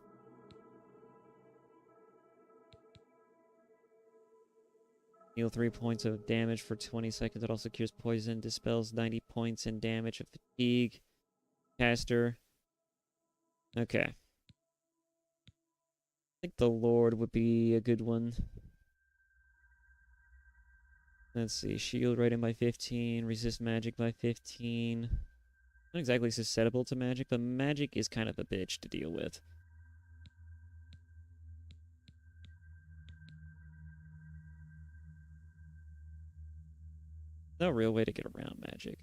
Heal 3 points of damage for 20 seconds. It also cures poison. Dispels 90 points in damage of fatigue. Caster. Okay. I think the Lord would be a good one. Let's see. Shield rating by 15. Resist magic by 15. Not exactly susceptible to magic, but magic is kind of a bitch to deal with. No real way to get around magic.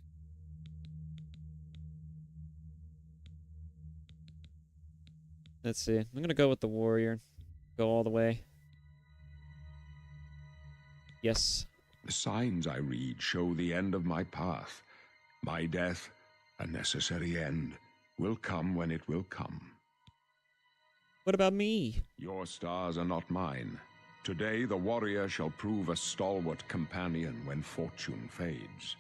Let's see. I'm gonna go with the warrior. Go all the way. Yes. The signs I read show the end of my path. My death, a necessary end, will come when it will come. What about me? Your stars are not mine. Today the warrior shall prove a stalwart companion when fortune fades.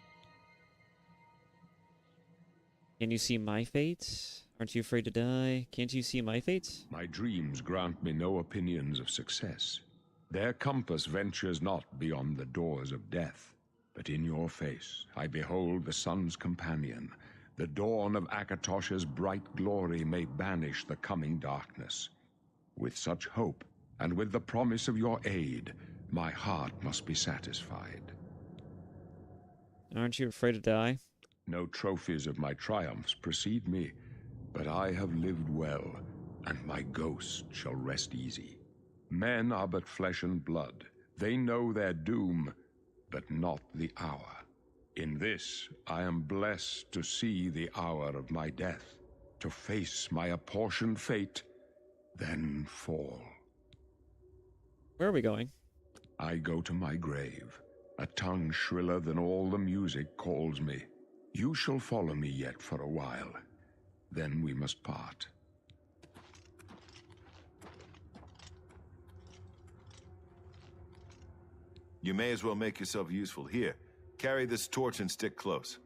Can you see my fate? Aren't you afraid to die? Can't you see my fate? My dreams grant me no opinions of success. Their compass ventures not beyond the doors of death. But in your face I behold the sun's companion. The dawn of Akatosh's bright glory may banish the coming darkness. With such hope, and with the promise of your aid, my heart must be satisfied. Aren't you afraid to die? No trophies of my triumphs precede me, but I have lived well, and my ghost shall rest easy. Men are but flesh and blood. They know their doom, but not the hour. In this, I am blessed to see the hour of my death, to face my apportioned fate, then fall. Where are we going? I go to my grave. A tongue shriller than all the music calls me. You shall follow me yet for a while. Then we must part. You may as well make yourself useful. Here, carry this torch and stick close.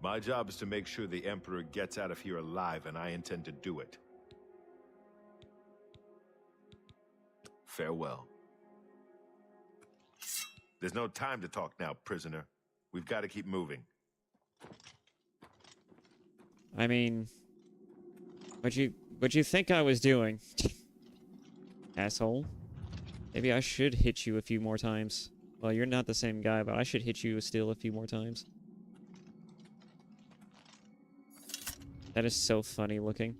My job is to make sure the Emperor gets out of here alive, and I intend to do it. Farewell. There's no time to talk now, prisoner. We've got to keep moving. I mean, what'd you think I was doing? Asshole. Maybe I should hit you a few more times. Well, you're not the same guy, but I should hit you still a few more times. That is so funny looking.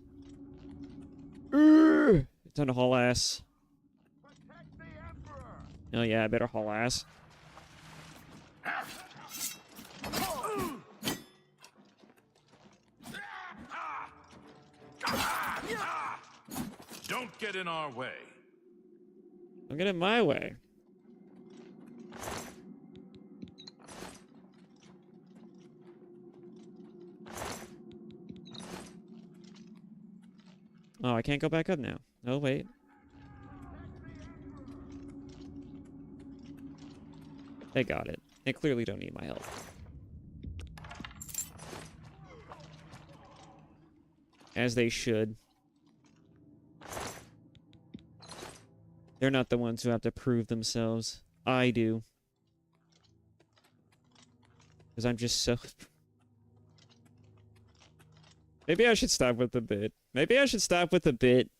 Time to haul ass. Oh yeah, I better haul ass. Don't get in our way. Don't get in my way. Oh, I can't go back up now. Oh, wait. They got it. They clearly don't need my help. As they should. They're not the ones who have to prove themselves. I do. Because I'm just so... Maybe I should stop with the bit. Maybe I should stop with the bit.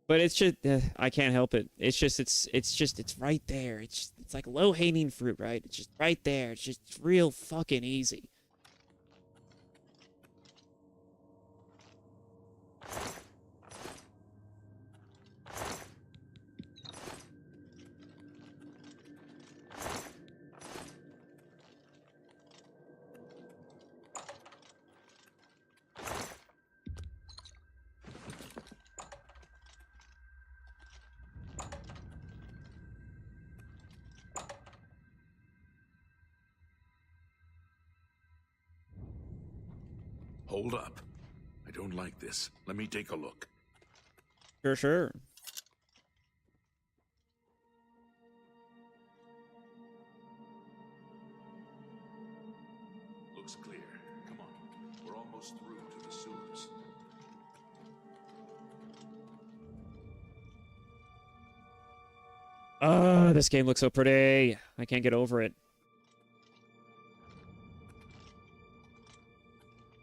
But it's just... I can't help it. It's just, it's right there. It's like low-hanging fruit, right? It's just right there. It's just real fucking easy. Hold up. I don't like this. Let me take a look. Sure. Looks clear. Come on. We're almost through to the sewers. Oh, this game looks so pretty. I can't get over it.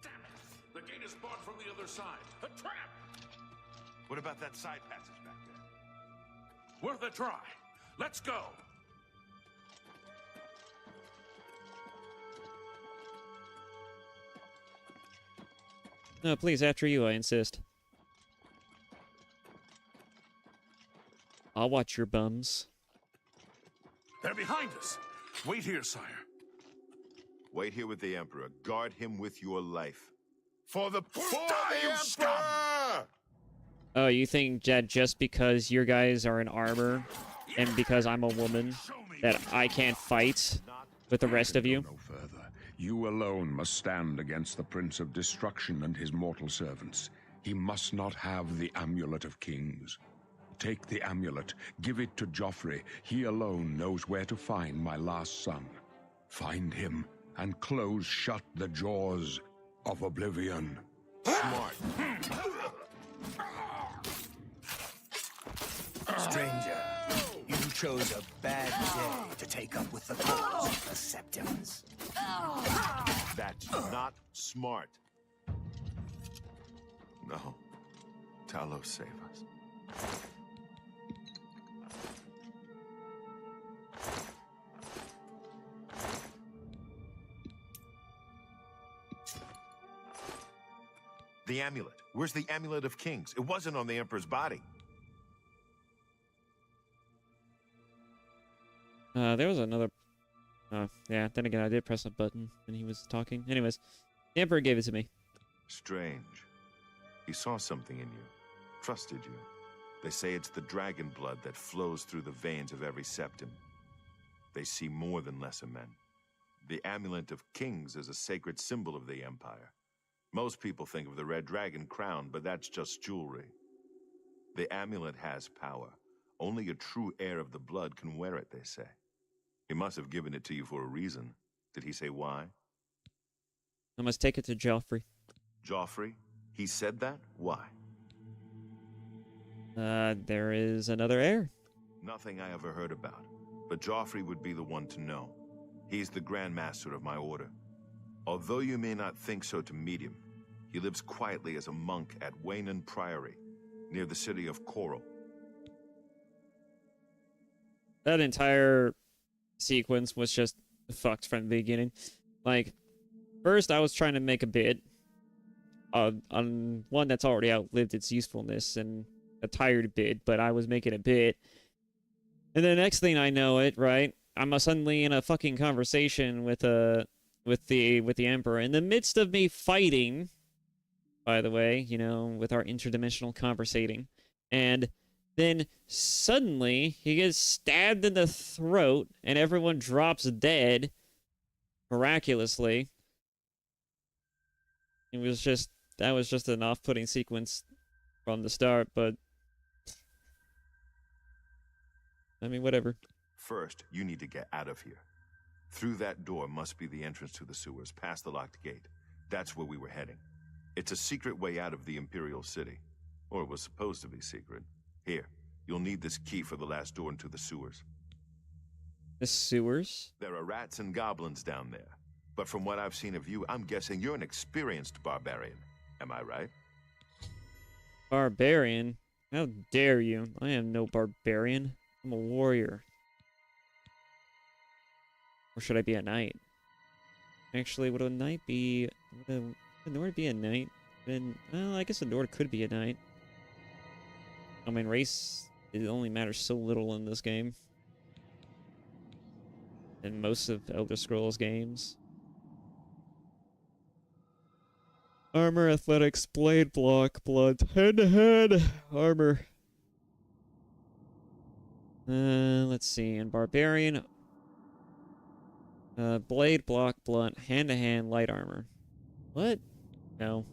Damn it! The gate is barred from the other side. A trap! What about that side passage back there? Worth a try. Let's go! No, please, after you, I insist. I'll watch your bums. They're behind us. Wait here, sire. Wait here with the Emperor. Guard him with your life. For the Die, you scum! Emperor! Oh, you think that just because your guys are in armor and because I'm a woman that I can't fight with the rest of you? No further. You alone must stand against the Prince of Destruction and his mortal servants. He must not have the Amulet of Kings. Take the amulet, give it to Joffrey. He alone knows where to find my last son. Find him and close shut the jaws of Oblivion. Smart. Stranger, you chose a bad day to take up with the cause of the Septims. That's not smart. No. Talos, save us. The amulet. Where's the amulet of kings? It wasn't on the Emperor's body. There was another... yeah, then again, I did press a button when he was talking. Anyways, the Emperor gave it to me. Strange. He saw something in you. Trusted you. They say it's the dragon blood that flows through the veins of every septim. They see more than lesser men. The amulet of kings is a sacred symbol of the Empire. Most people think of the red dragon crown, but that's just jewelry. The amulet has power. Only a true heir of the blood can wear it, they say. He must have given it to you for a reason. Did he say why? I must take it to Joffrey. Joffrey? He said that? Why? There is another heir. Nothing I ever heard about. But Joffrey would be the one to know. He's the Grand Master of my order. Although you may not think so to meet him, he lives quietly as a monk at Waynon Priory, near the city of Coral. That entire sequence was just fucked from the beginning. Like, first I was trying to make a bit on one that's already outlived its usefulness and a tired bit, but I was making a bit. And the next thing I know it, right, I'm suddenly in a fucking conversation with the Emperor in the midst of me fighting, by the way, you know, with our interdimensional conversating. And then suddenly he gets stabbed in the throat and everyone drops dead miraculously. That was just an off-putting sequence from the start, but I mean, whatever. First, you need to get out of here. Through that door must be the entrance to the sewers, past the locked gate. That's where we were heading. It's a secret way out of the Imperial City. Or it was supposed to be secret. Here, you'll need this key for the last door into the sewers. The sewers? There are rats and goblins down there. But from what I've seen of you, I'm guessing you're an experienced barbarian. Am I right? Barbarian? How dare you? I am no barbarian. I'm a warrior. Or should I be a knight? Actually, would a knight be... Would a Nord be a knight? Then, well, I guess a Nord could be a knight. I mean, race, it only matters so little in this game. In most of Elder Scrolls games. Armor, athletics, blade, block, blood, head-to-head, armor. Let's see, in Barbarian... blade, block, blunt, hand-to-hand, light armor. What? No.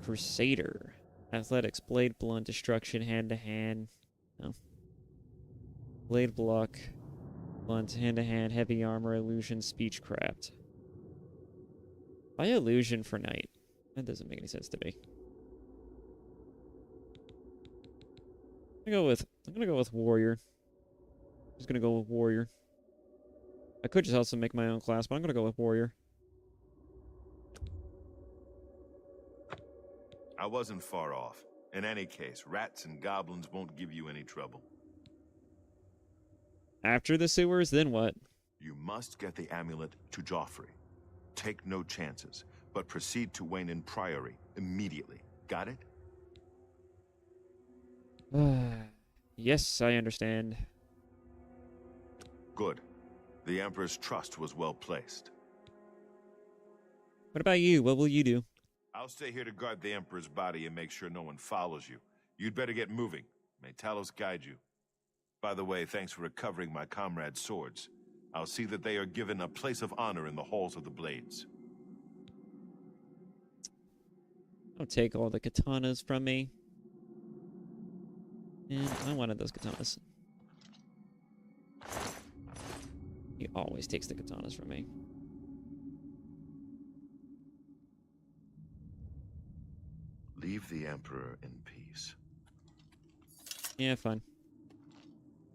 Crusader. Athletics, blade, blunt, destruction, hand-to-hand. No. Blade, block, blunt, hand-to-hand, heavy armor, illusion, speechcraft. Why illusion for knight? That doesn't make any sense to me. I'm gonna go with warrior. I'm just gonna go with warrior. I could just also make my own class, but I'm gonna go with warrior. I wasn't far off. In any case, rats and goblins won't give you any trouble. After the sewers, then what? You must get the amulet to Joffrey. Take no chances, but proceed to Waynon Priory immediately. Got it? Yes, I understand. Good. The Emperor's trust was well placed. What about you? What will you do? I'll stay here to guard the Emperor's body and make sure no one follows you. You'd better get moving. May Talos guide you. By the way, thanks for recovering my comrades' swords. I'll see that they are given a place of honor in the halls of the Blades. Don't take all the katanas from me. And I wanted those katanas. He always takes the katanas from me. Leave the Emperor in peace. Yeah, fine.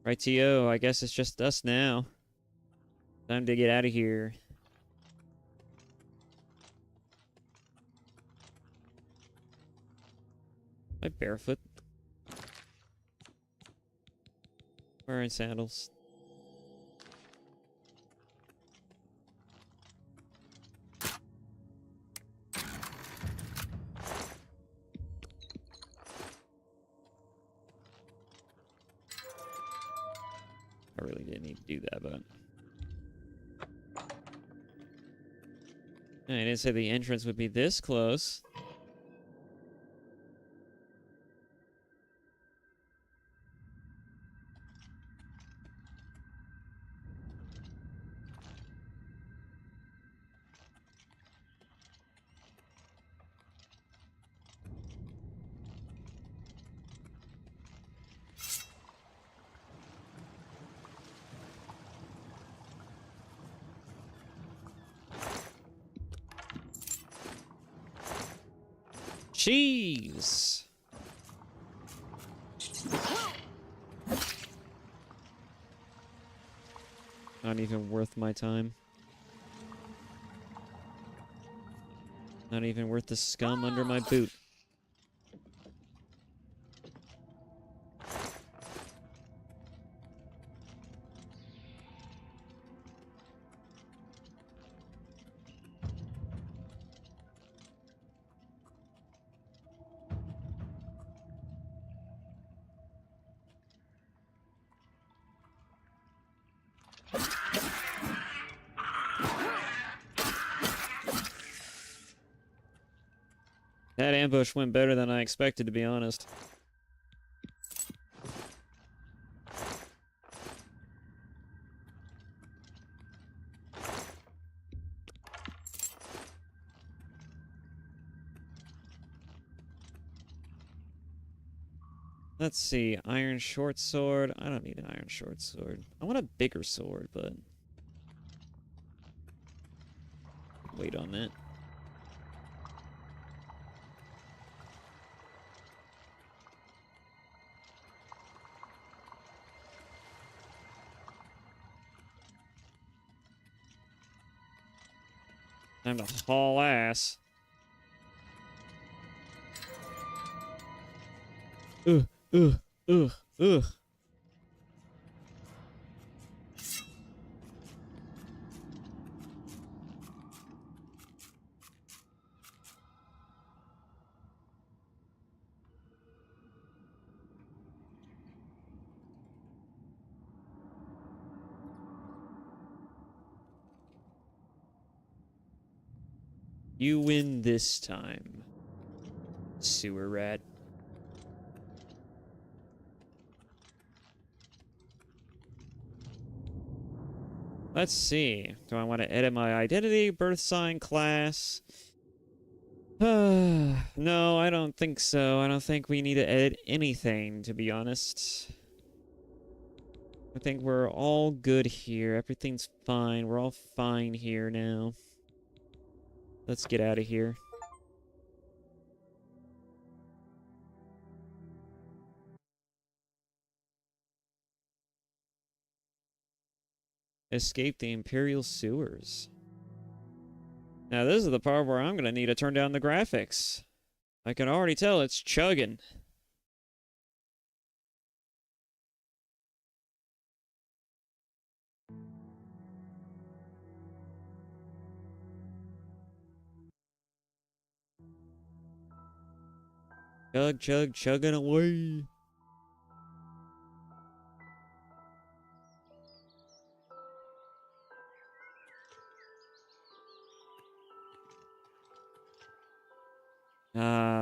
Rightio, I guess it's just us now. Time to get out of here. Am I barefoot? Wearing sandals. I really didn't need to do that, but... I didn't say the entrance would be this close. Cheese! Not even worth my time. Not even worth the scum under my boot. That ambush went better than I expected, to be honest. Let's see, iron short sword. I don't need an iron short sword. I want a bigger sword, but... wait on that. Time to haul ass. Ugh, ugh, ugh, ugh. You win this time, sewer rat. Let's see. Do I want to edit my identity, birth sign, class? No, I don't think so. I don't think we need to edit anything, to be honest. I think we're all good here. Everything's fine. We're all fine here now. Let's get out of here. Escape the Imperial sewers. Now this is the part where I'm gonna need to turn down the graphics. I can already tell it's chugging. Chug, chug, chugging away.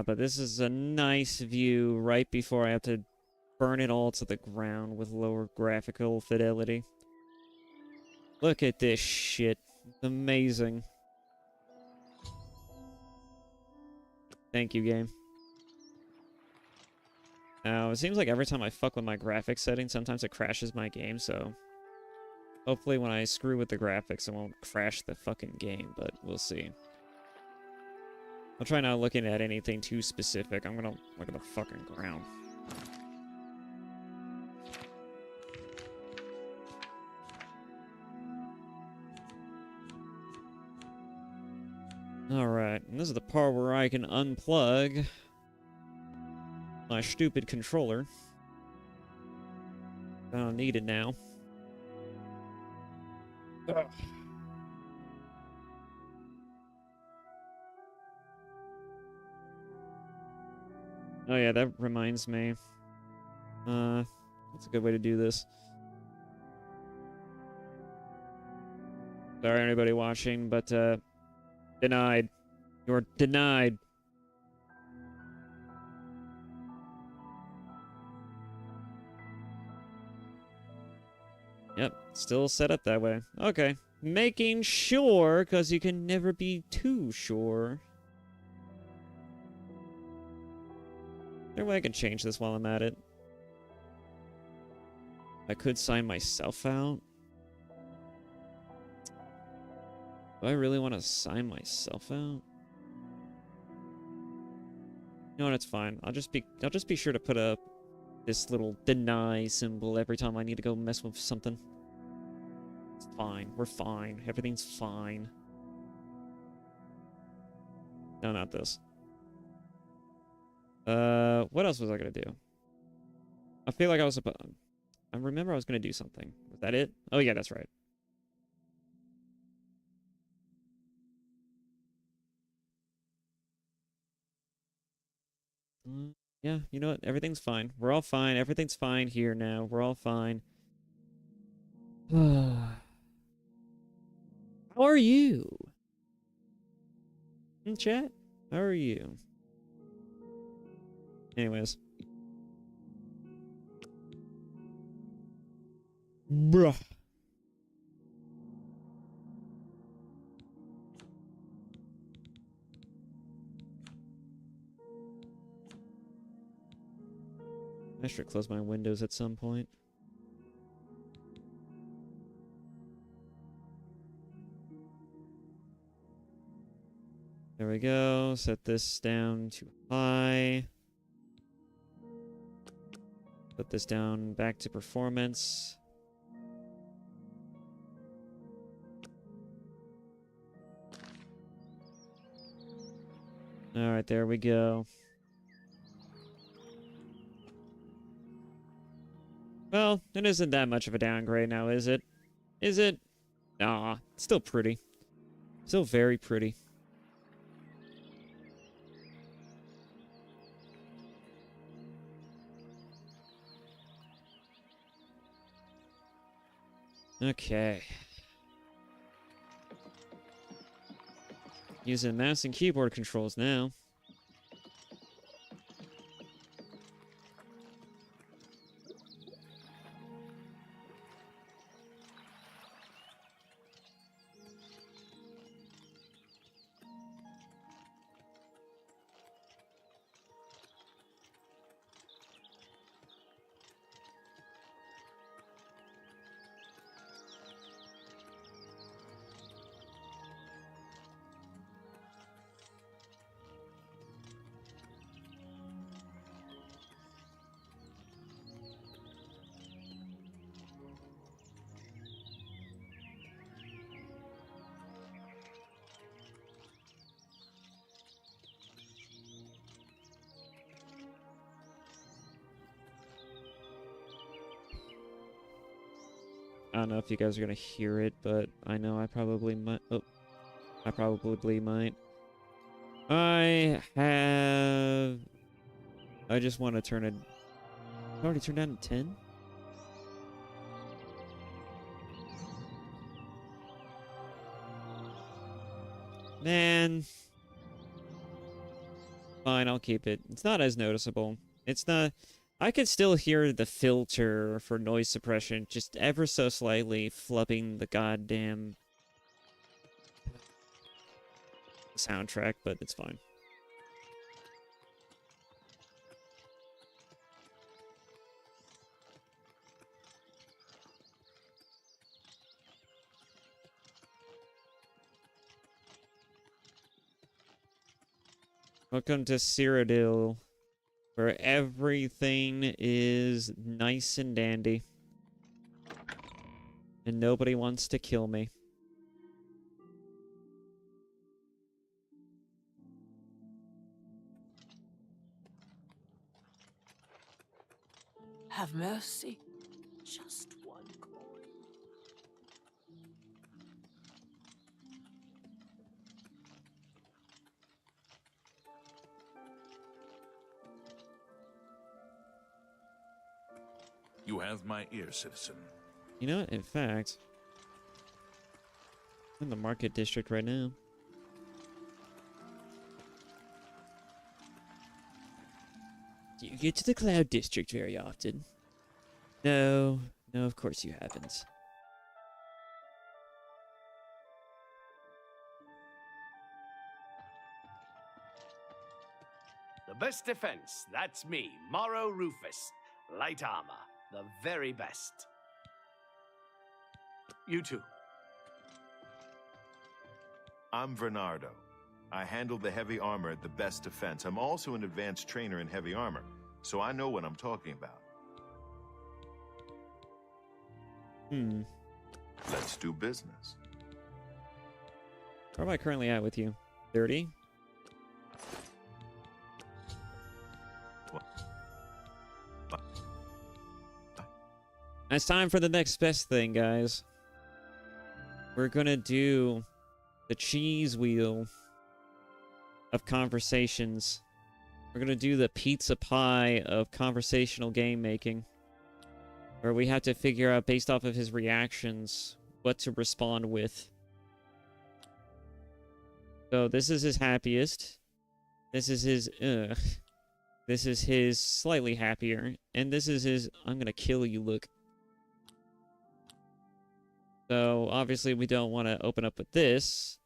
But this is a nice view right before I have to burn it all to the ground with lower graphical fidelity. Look at this shit. It's amazing. Thank you, game. Now, it seems like every time I fuck with my graphics settings, sometimes it crashes my game, so... hopefully when I screw with the graphics, it won't crash the fucking game, but we'll see. I'll try not looking at anything too specific. I'm gonna look at the fucking ground. Alright, and this is the part where I can unplug my stupid controller. I don't need it now. Ugh. Oh yeah, that reminds me. That's a good way to do this. Sorry, anybody watching, but, denied. You're denied. Yep, still set up that way. Okay. Making sure, because you can never be too sure. Is there a way I can change this while I'm at it? I could sign myself out. Do I really want to sign myself out? No, that's fine. I'll just be sure to put up this little deny symbol every time I need to go mess with something. It's fine. We're fine. Everything's fine. No, not this. What else was I gonna do? I feel like I was about... I remember I was gonna do something. Was that it? Oh yeah, that's right. Yeah, you know what? Everything's fine. We're all fine. Everything's fine here now. We're all fine. How are you? In chat? How are you? Anyways. Bruh. I should close my windows at some point. There we go. Set this down to high. Put this down back to performance. Alright, there we go. Well, it isn't that much of a downgrade now, is it? Is it? Nah, it's still pretty. Still very pretty. Okay. Using mouse and keyboard controls now. I don't know if you guys are gonna hear it, but I know I probably might. Oh, I probably might. I just want to turn it. I already turned down to 10. Man. Fine, I'll keep it. It's not as noticeable. It's not... I could still hear the filter for noise suppression just ever so slightly flubbing the goddamn soundtrack, but it's fine. Welcome to Cyrodiil, where everything is nice and dandy. And nobody wants to kill me. Have mercy. Just one coin. You have my ear, citizen. You know what? In fact, I'm in the market district right now. Do you get to the cloud district very often? No, no, of course you haven't. The best defense, that's me, Morrow Rufus. Light armor, the very best. You too. I'm Bernardo. I handle the heavy armor at the best defense. I'm also an advanced trainer in heavy armor, so I know what I'm talking about. Let's do business. Where am I currently at with you? 30? It's time for the next best thing, guys. We're gonna do the cheese wheel of conversations. We're gonna do the pizza pie of conversational game making, where we have to figure out, based off of his reactions, what to respond with. So this is his happiest. This is his ugh. This is his slightly happier. And this is his I'm gonna kill you look. So obviously we don't want to open up with this.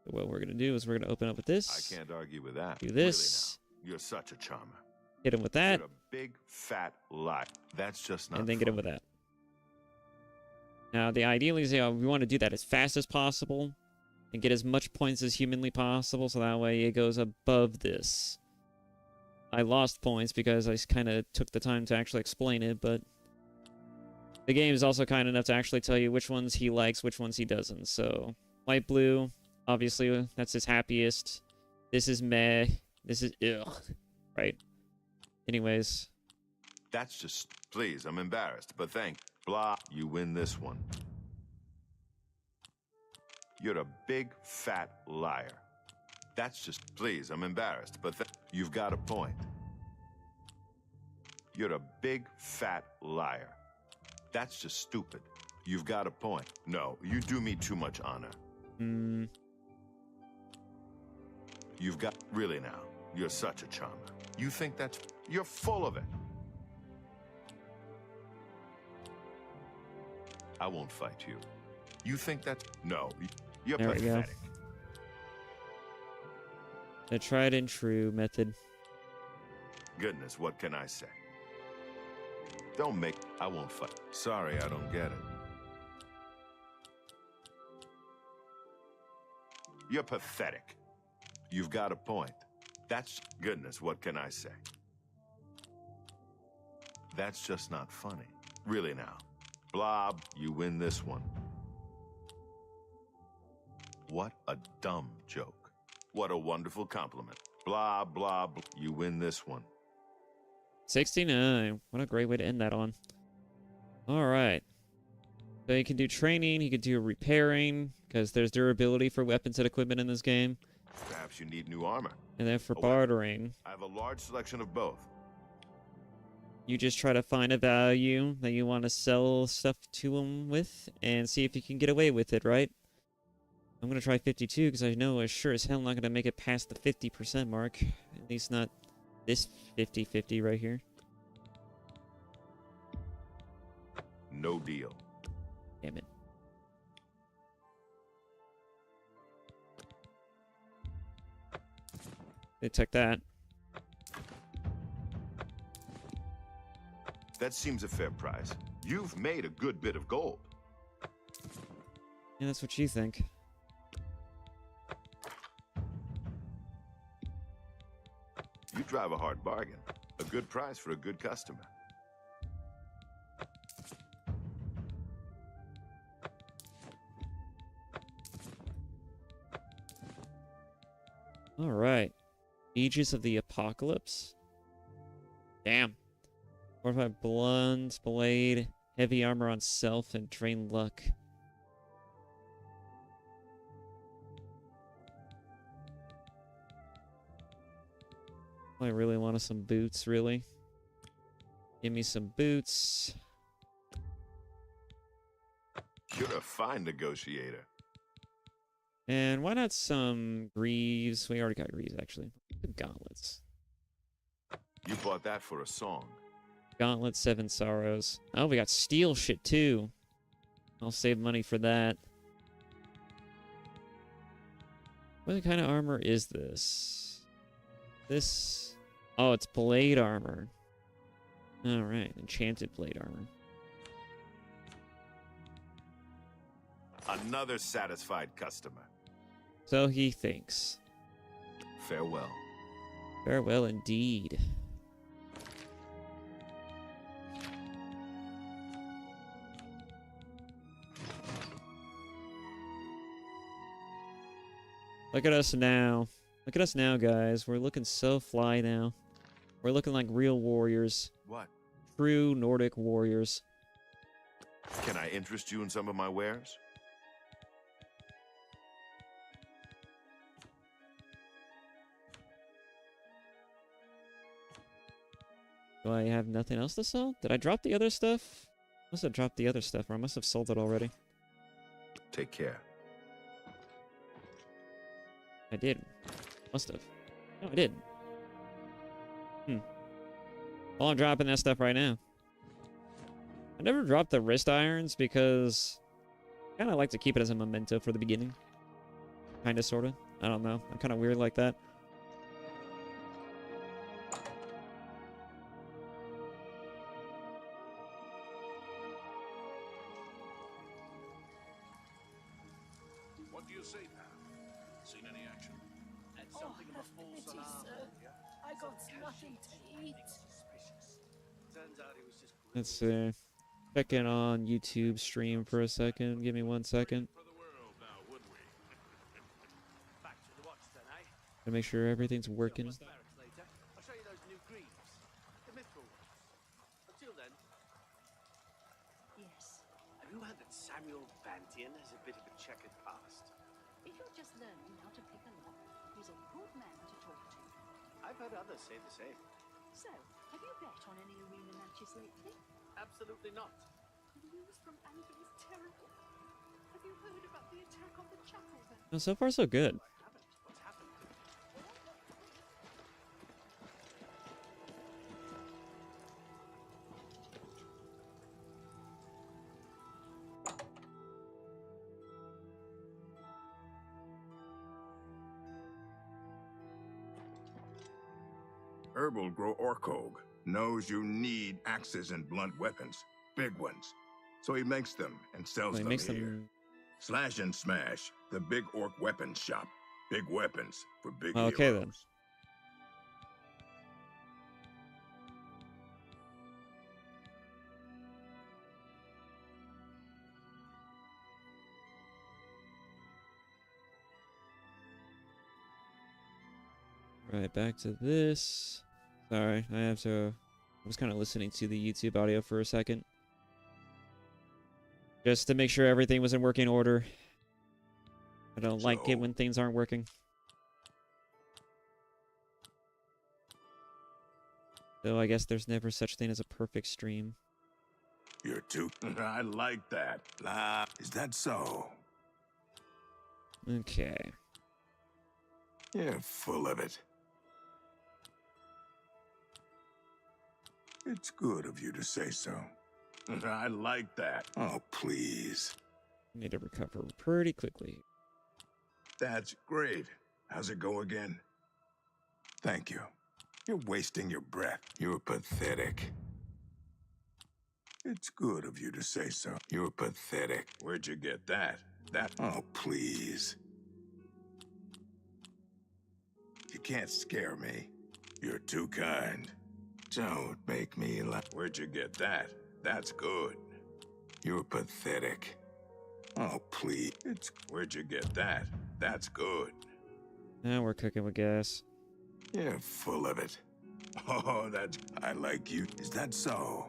So what we're gonna do is we're gonna open up with this. I can't argue with that. Do this. Really now, you're such a charmer. Hit him with that. You're a big, fat lie. That's just not And then get him with funny. that. Now, the ideally is, we want to do that as fast as possible and get as much points as humanly possible, so that way it goes above this. I lost points because I kind of took the time to actually explain it, but the game is also kind enough to actually tell you which ones he likes, which ones he doesn't. So, light blue, obviously, that's his happiest. This is meh. This is ugh. Right? Anyways. That's just... Please, I'm embarrassed, but thank... Blah. You win this one. You're a big, fat liar. That's just... Please, I'm embarrassed, but you've got a point. You're a big, fat liar. That's just stupid. You've got a point. No, you do me too much honor. You've got... Really now, you're such a charmer. You think that's... You're full of it. I won't fight you. You think that's... No, you're There we go. pathetic. The tried and true method. Goodness, what can I say? Don't make... I won't fight. Sorry, I don't get it. You're pathetic. You've got a point. That's... Goodness, what can I say? That's just not funny. Really now. Blob, you win this one. What a dumb joke. What a wonderful compliment. Blah, blah, blah. You win this one. 69. What a great way to end that on. Alright. So you can do training, you can do repairing, because there's durability for weapons and equipment in this game. Perhaps you need new armor. And then for Oh, bartering, I have a large selection of both. you just try to find a value that you want to sell stuff to them with, and see if you can get away with it, right? I'm going to try 52, because I know as sure as hell I'm not going to make it past the 50% mark. At least not this 50-50 right here. No deal. Damn it. They took that. That seems a fair price. You've made a good bit of gold. Yeah, that's what you think. drive a hard bargain. A good price for a good customer. All right. Aegis of the Apocalypse. Damn. Fortified blunt blade, heavy armor on self, and drain luck. I really wanted some boots, really. Give me some boots. You're a fine negotiator. And why not some greaves? We already got greaves, actually. Gauntlets. You bought that for a song. Gauntlet, 7 Sorrows. Oh, we got steel shit, too. I'll save money for that. What kind of armor is this? This... Oh, it's blade armor. Alright, enchanted blade armor. Another satisfied customer. So he thinks. Farewell. Farewell indeed. Look at us now. Look at us now, guys. We're looking so fly now. We're looking like real warriors. What? True Nordic warriors. Can I interest you in some of my wares? Do I have nothing else to sell? Did I drop the other stuff? Must have dropped the other stuff, or I must have sold it already. Take care. I did. Must have. No, I didn't. Well, I'm dropping that stuff right now. I never dropped the wrist irons because I kind of like to keep it as a memento for the beginning. Kind of, sort of. I don't know. I'm kind of weird like that. What do you say, pal? Seen any action? And Oh, something of a have false pity, alarm. sir. Yeah? I got nothing to eat. Suspicious. Turns out it was just Let's see. Checking on YouTube stream for a second. Give me 1 second. For the world now, would we? back to the watch then, eh? To make sure everything's working. Barracks later. I'll show you those new greaves. The mithril ones. Until then, Yes. have you heard that Samuel Bantian has a bit of a checkered past? If you're just learning how to pick a lock, he's a good man to talk to. I've heard others say the same. So, have you bet on any arena matches lately? Absolutely not. The news from Anvil is terrible. Have you heard about the attack on the chapel then? No, so far so good. I haven't. What's happened? Herbal grow Orkog knows you need axes and blunt weapons, big ones. So he makes them and sells He them makes here. them. Slash and Smash, the Big Orc Weapons Shop. Big weapons for big Okay, heroes. then. Right, back to this. Sorry, I was kind of listening to the YouTube audio for a second. Just to make sure everything was in working order. I don't like it So- when things aren't working. Though I guess there's never such thing as a perfect stream. You're too. I like that. La. Is that so? Okay. You're full of it. It's good of you to say so. I like that. Oh, please. Need to recover pretty quickly. That's great. How's it go again? Thank you. You're wasting your breath. You're pathetic. It's good of you to say so. You're pathetic. Where'd you get that? Oh, please. You can't scare me. You're too kind. Don't make me laugh. Where'd you get that? That's good. You're pathetic. Oh, please. Where'd you get that? That's good. Now we're cooking with gas. You're full of it. Oh, I like you. Is that so?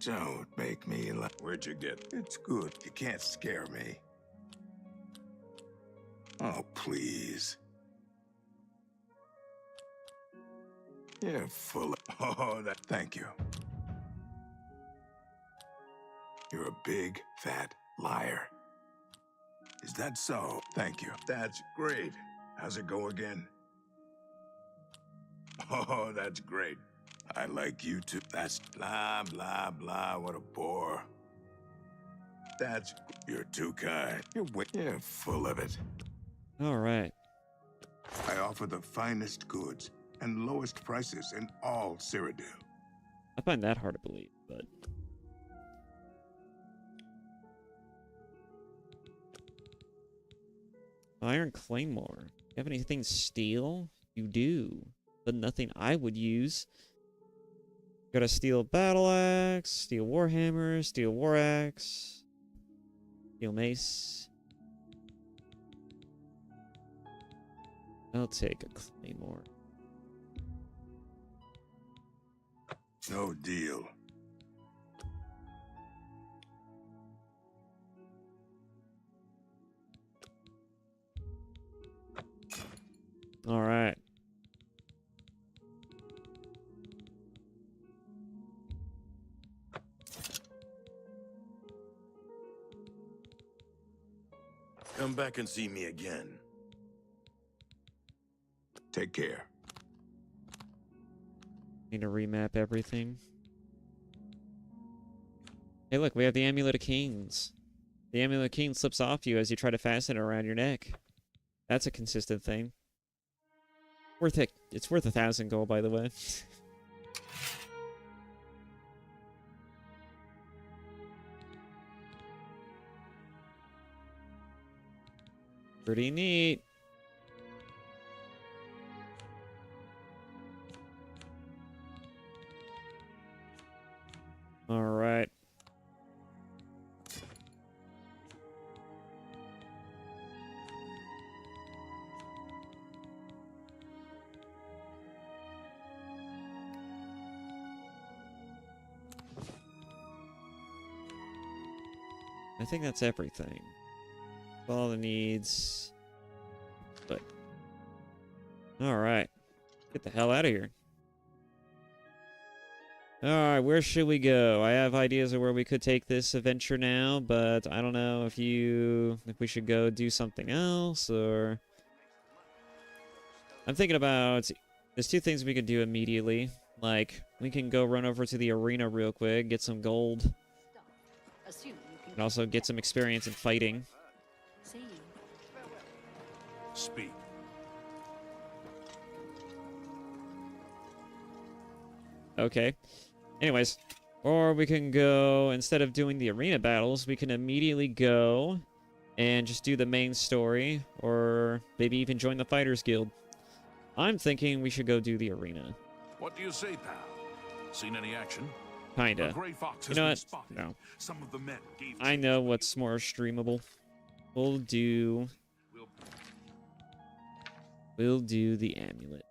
Don't make me laugh. Where'd you get? It's good. You can't scare me. Oh, please. You're full of... Oh, thank you. You're a big, fat liar. Is that so? Thank you. That's great. How's it go again? Oh, that's great. I like you too. That's blah, blah, blah. What a bore. You're too kind. You're full of it. All right. I offer the finest goods and lowest prices in all Cyrodiil. I find that hard to believe, but... Iron Claymore. You have anything steel? You do, but nothing I would use. Got a steel battle axe, steel warhammer, steel war axe, steel mace. I'll take a claymore. No deal. All right. Come back and see me again. Take care. Need to remap everything. Hey, look, we have the Amulet of Kings. The Amulet of Kings slips off you as you try to fasten it around your neck. That's a consistent thing. Worth it. It's worth 1,000 gold, by the way. Pretty neat. All right. I think that's everything. All the needs. But all right, get the hell out of here. All right, where should we go? I have ideas of where we could take this adventure now, but I don't know if we should go do something else, or I'm thinking about, there's two things we could do immediately. Like, we can go run over to the arena real quick, get some gold, and also get some experience in fighting. Speak. Okay. Anyways, or we can go, instead of doing the arena battles, we can immediately go and just do the main story, or maybe even join the Fighters Guild. I'm thinking we should go do the arena. What do you say, pal? Seen any action? Kinda. A gray fox You has know been what? spotted. No. Some of the men gave I know what's more streamable. We'll do the amulet.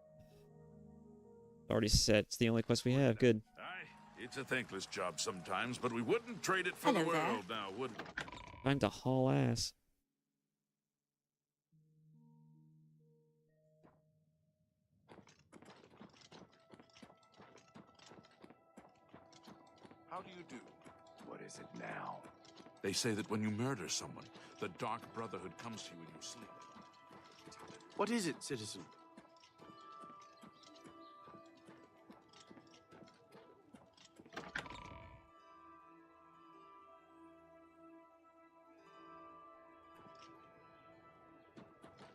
Already set. It's the only quest we have. Good. Aye, it's a thankless job sometimes, but we wouldn't trade it for the Hello there. world now, would we? Time to haul ass. How do you do? What is it now? They say that when you murder someone, the Dark Brotherhood comes to you in your sleep. What is it, citizen?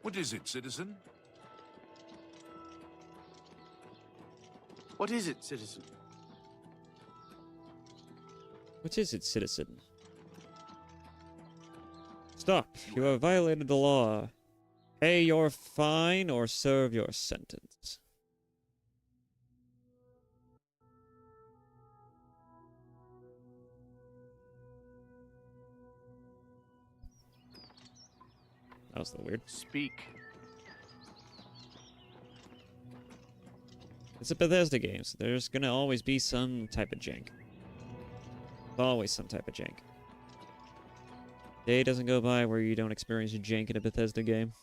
What is it, citizen? What is it, citizen? What is it, citizen? Stop. You have violated the law. Pay your fine or serve your sentence. That was a little weird. Speak. It's a Bethesda game, so there's gonna always be some type of jank. Always some type of jank. Day doesn't go by where you don't experience a jank in a Bethesda game.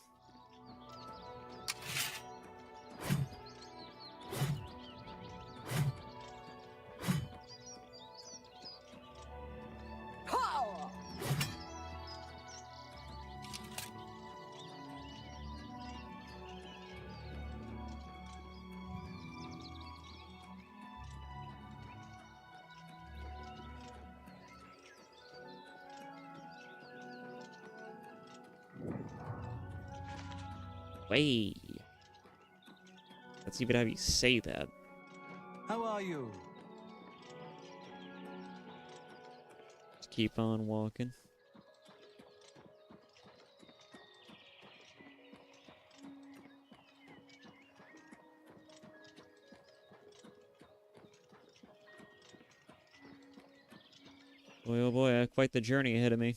Way. Let's even have you say that. How are you? Just keep on walking. Boy, oh boy, I have quite the journey ahead of me.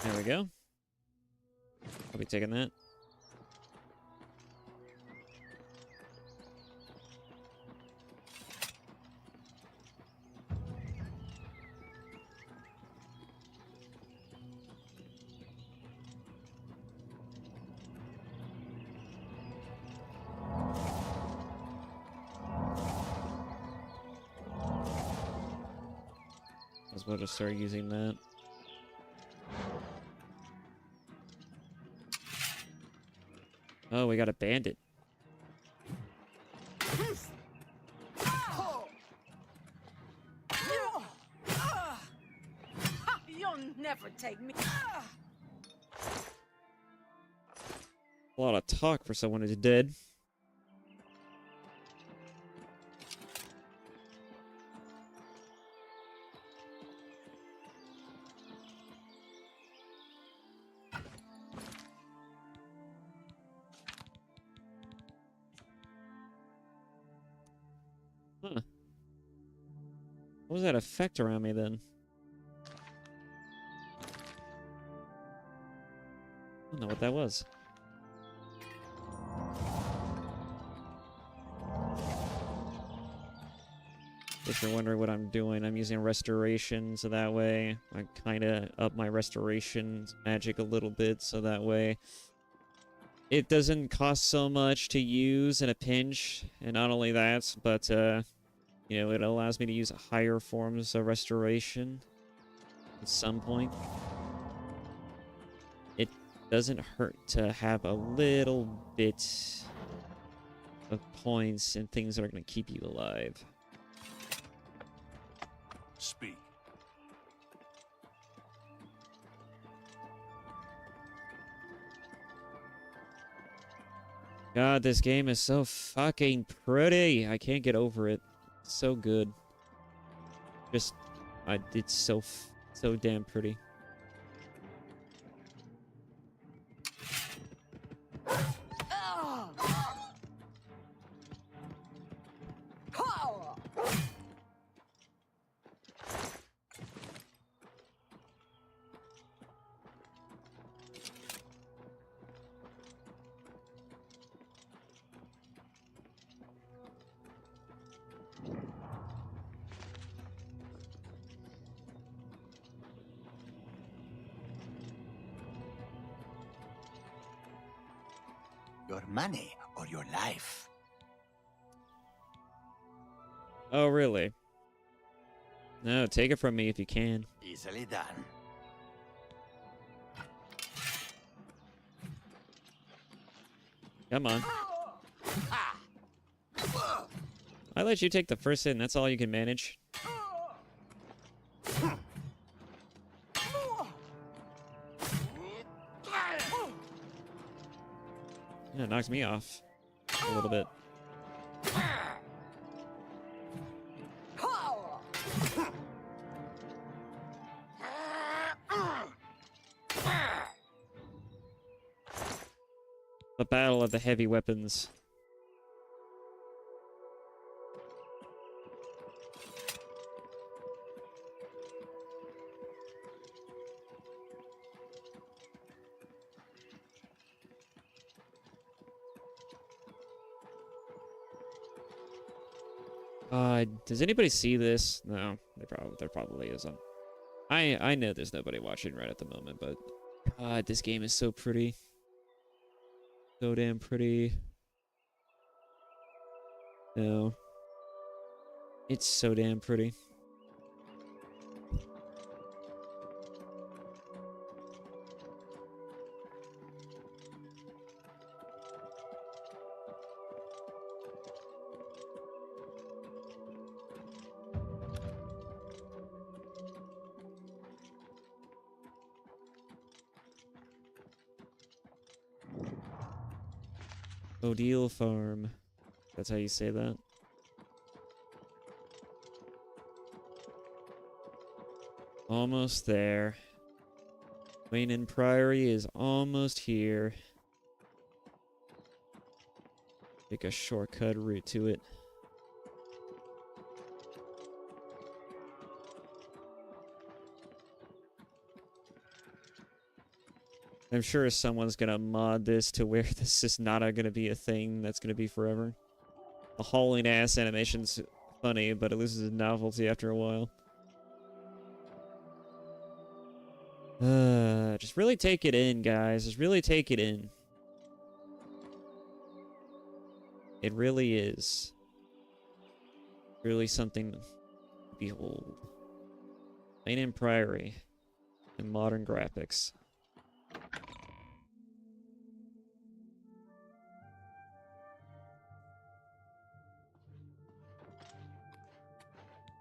There we go. I'll be taking that. Might as well just start using that. Oh, we got a bandit. You'll never take me. A lot of talk for someone who's dead. Huh. What was that effect around me then? I don't know what that was. If you're wondering what I'm doing, I'm using restoration, so that way I kind of up my restoration magic a little bit, so that way it doesn't cost so much to use in a pinch. And not only that, but you know, it allows me to use higher forms of restoration at some point. It doesn't hurt to have a little bit of points and things that are going to keep you alive. Speak. God, this game is so fucking pretty. I can't get over it. It's so good. Just, it's so damn pretty. Your money or your life. Oh, really? No, take it from me if you can. Easily done. Come on. I let you take the first hit and that's all you can manage. Yeah, it knocks me off a little bit. The battle of the heavy weapons. Does anybody see this? No, there probably isn't. I know there's nobody watching right at the moment, but God, this game is so pretty. So damn pretty. No. It's so damn pretty. Odile Farm. That's how you say that. Almost there. Wayne and Priory is almost here. Take a shortcut route to it. I'm sure someone's gonna mod this to where this is not gonna be a thing that's gonna be forever. The hauling ass animation's funny, but it loses its novelty after a while. Just really take it in, guys. Just really take it in. It really is. Really something to behold. Lane and Priory and modern graphics.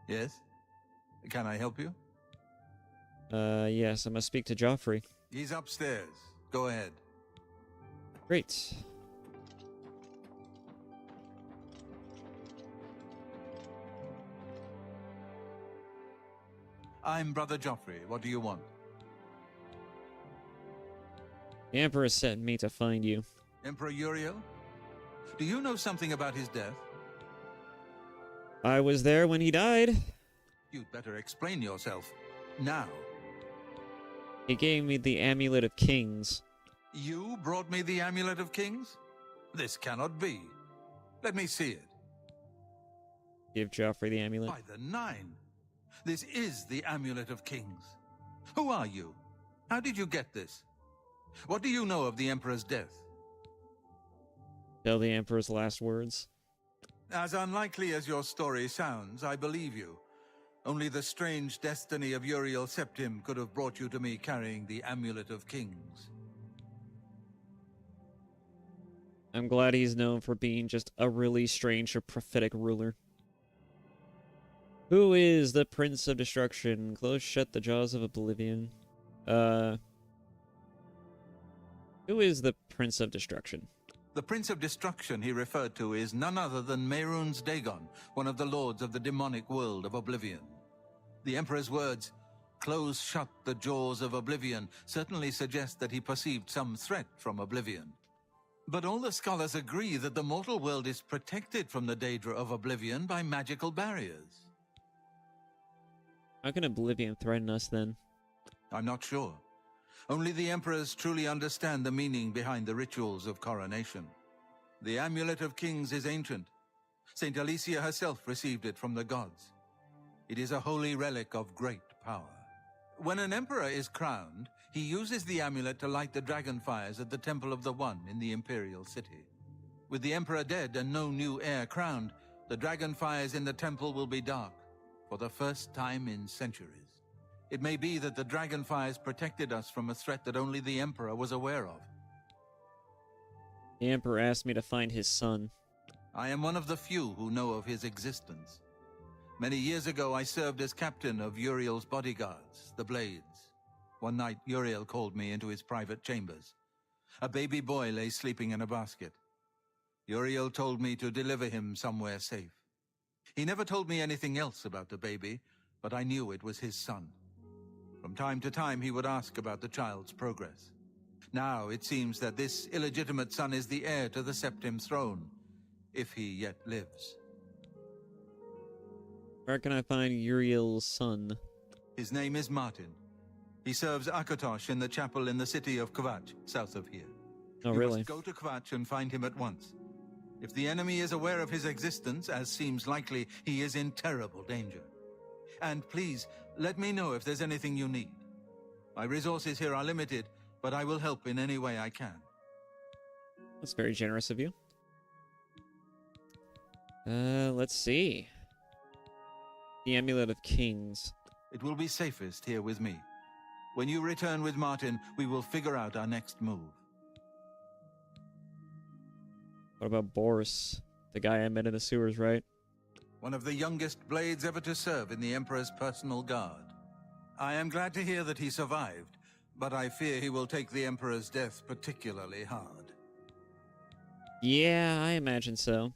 Yes? Can I help you? Yes, I must speak to Joffrey. He's upstairs. Go ahead. Great. I'm Brother Joffrey. What do you want? The Emperor sent me to find you. Emperor Uriel? Do you know something about his death? I was there when he died. You'd better explain yourself. Now. He gave me the Amulet of Kings. You brought me the Amulet of Kings? This cannot be. Let me see it. Give Joffrey the amulet. By the Nine! This is the Amulet of Kings. Who are you? How did you get this? What do you know of the Emperor's death? Tell the Emperor's last words. As unlikely as your story sounds, I believe you. Only the strange destiny of Uriel Septim could have brought you to me carrying the Amulet of Kings. I'm glad he's known for being just a really strange or prophetic ruler. Who is the Prince of Destruction? Close shut the jaws of Oblivion. Who is the Prince of Destruction? The Prince of Destruction he referred to is none other than Mehrunes Dagon, one of the lords of the demonic world of Oblivion. The Emperor's words, "Close shut the jaws of Oblivion," certainly suggest that he perceived some threat from Oblivion. But all the scholars agree that the mortal world is protected from the Daedra of Oblivion by magical barriers. How can Oblivion threaten us then? I'm not sure. Only the Emperors truly understand the meaning behind the rituals of coronation. The Amulet of Kings is ancient. Saint Alicia herself received it from the gods. It is a holy relic of great power. When an emperor is crowned, he uses the amulet to light the dragon fires at the Temple of the One in the Imperial City. With the emperor dead and no new heir crowned, the dragon fires in the temple will be dark, for the first time in centuries. It may be that the dragon fires protected us from a threat that only the emperor was aware of. The Emperor asked me to find his son. I am one of the few who know of his existence. Many years ago, I served as captain of Uriel's bodyguards, the Blades. One night, Uriel called me into his private chambers. A baby boy lay sleeping in a basket. Uriel told me to deliver him somewhere safe. He never told me anything else about the baby, but I knew it was his son. From time to time, he would ask about the child's progress. Now, it seems that this illegitimate son is the heir to the Septim throne, if he yet lives. Where can I find Uriel's son? His name is Martin. He serves Akatosh in the chapel in the city of Kvatch, south of here. Oh, You really? must go to Kvatch and find him at once. If the enemy is aware of his existence, as seems likely, he is in terrible danger. And please, let me know if there's anything you need. My resources here are limited, but I will help in any way I can. That's very generous of you. Let's see. The Amulet of Kings. It will be safest here with me. When you return with Martin, we will figure out our next move. What about Boris? The guy I met in the sewers, right? One of the youngest blades ever to serve in the Emperor's personal guard. I am glad to hear that he survived, but I fear he will take the Emperor's death particularly hard. Yeah, I imagine so.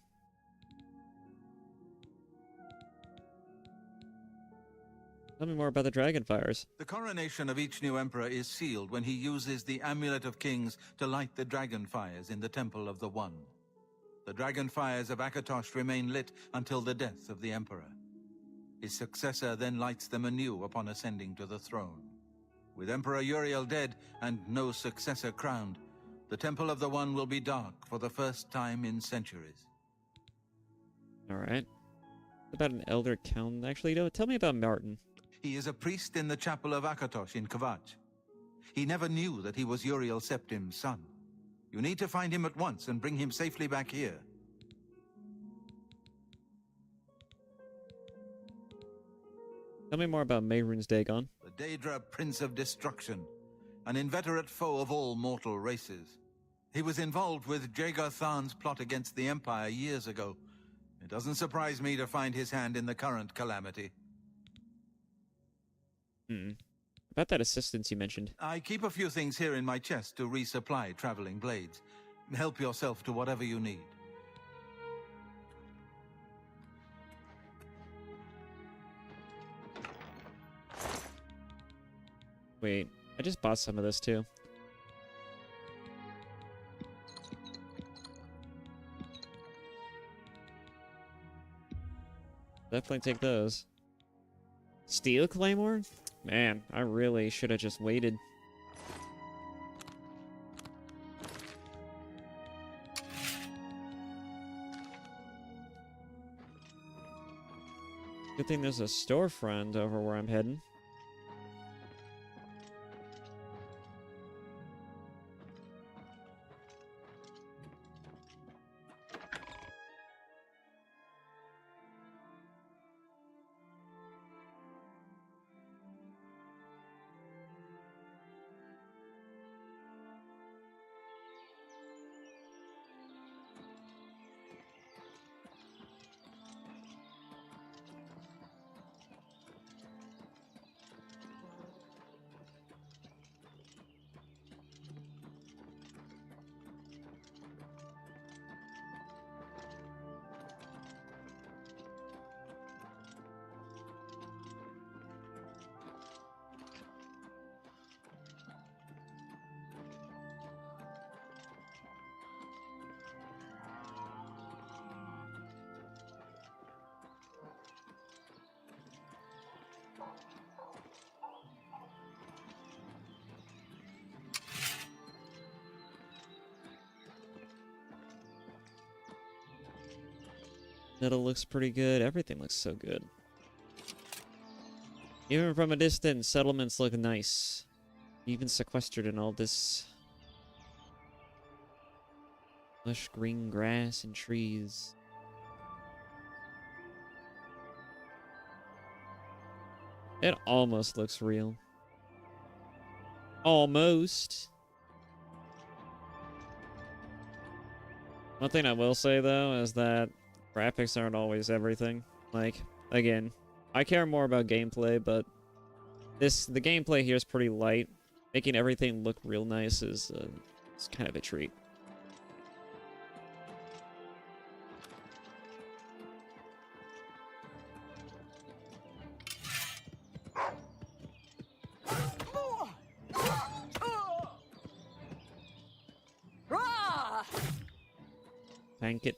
Tell me more about the Dragonfires. The coronation of each new emperor is sealed when he uses the Amulet of Kings to light the dragon fires in the Temple of the One. The dragon fires of Akatosh remain lit until the death of the emperor. His successor then lights them anew upon ascending to the throne. With Emperor Uriel dead and no successor crowned, the Temple of the One will be dark for the first time in centuries. Alright. About an Elder Count. Actually, no, tell me about Martin. He is a priest in the chapel of Akatosh in Kvatch. He never knew that he was Uriel Septim's son. You need to find him at once and bring him safely back here. Tell me more about Mehrun's Dagon. The Daedra Prince of Destruction, an inveterate foe of all mortal races. He was involved with Jagar Tharn's plot against the Empire years ago. It doesn't surprise me to find his hand in the current calamity. About that assistance you mentioned. I keep a few things here in my chest to resupply traveling blades. Help yourself to whatever you need. Wait, I just bought some of this too. Definitely take those. Steel Claymore? Man, I really should have just waited. Good thing there's a storefront over where I'm heading. Metal looks pretty good. Everything looks so good. Even from a distance, settlements look nice. Even sequestered in all this lush green grass and trees. It almost looks real. Almost. One thing I will say, though, is that graphics aren't always everything. Like, again, I care more about gameplay, but the gameplay here is pretty light. Making everything look real nice is kind of a treat. Tank it.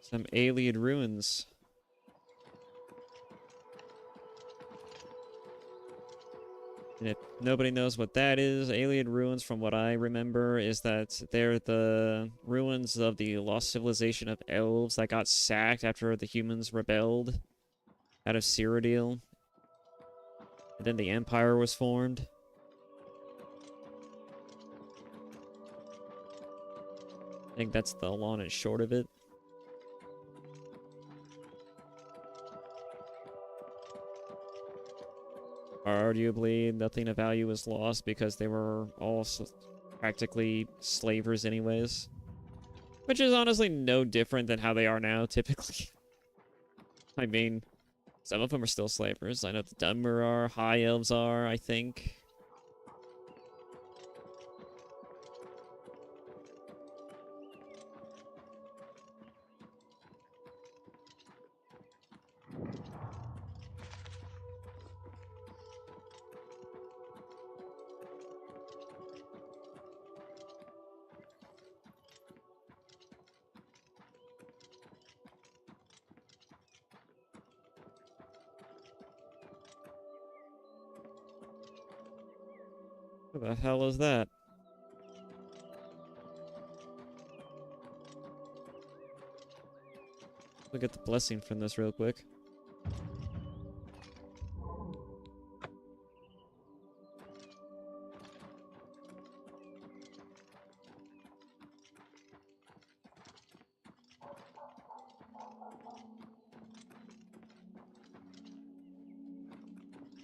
Some alien ruins. And if nobody knows what that is, alien ruins, from what I remember, is that they're the ruins of the lost civilization of elves that got sacked after the humans rebelled out of Cyrodiil. And then the Empire was formed. I think that's the long and short of it. Arguably, nothing of value was lost because they were all practically slavers anyways. Which is honestly no different than how they are now, typically. I mean, some of them are still slavers. I know the Dunmer are, High Elves are, I think. What the hell is that? Look at the blessing from this real quick.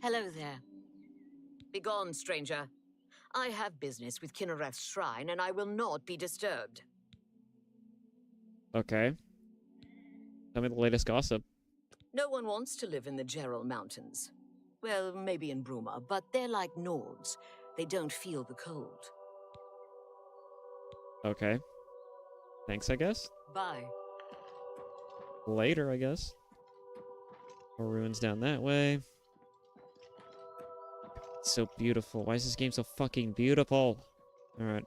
Hello there. Begone, stranger. I have business with Kinnereth's shrine, and I will not be disturbed. Okay. Tell me the latest gossip. No one wants to live in the Gerald Mountains. Well, maybe in Bruma, but they're like Nords. They don't feel the cold. Okay. Thanks, I guess? Bye. Later, I guess. More ruins down that way. It's so beautiful. Why is this game so fucking beautiful? Alright.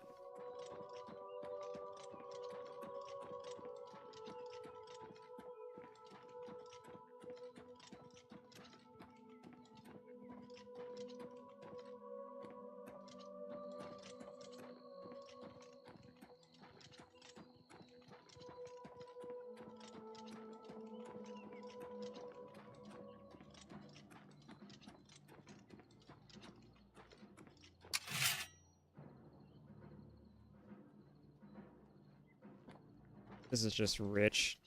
This is just rich.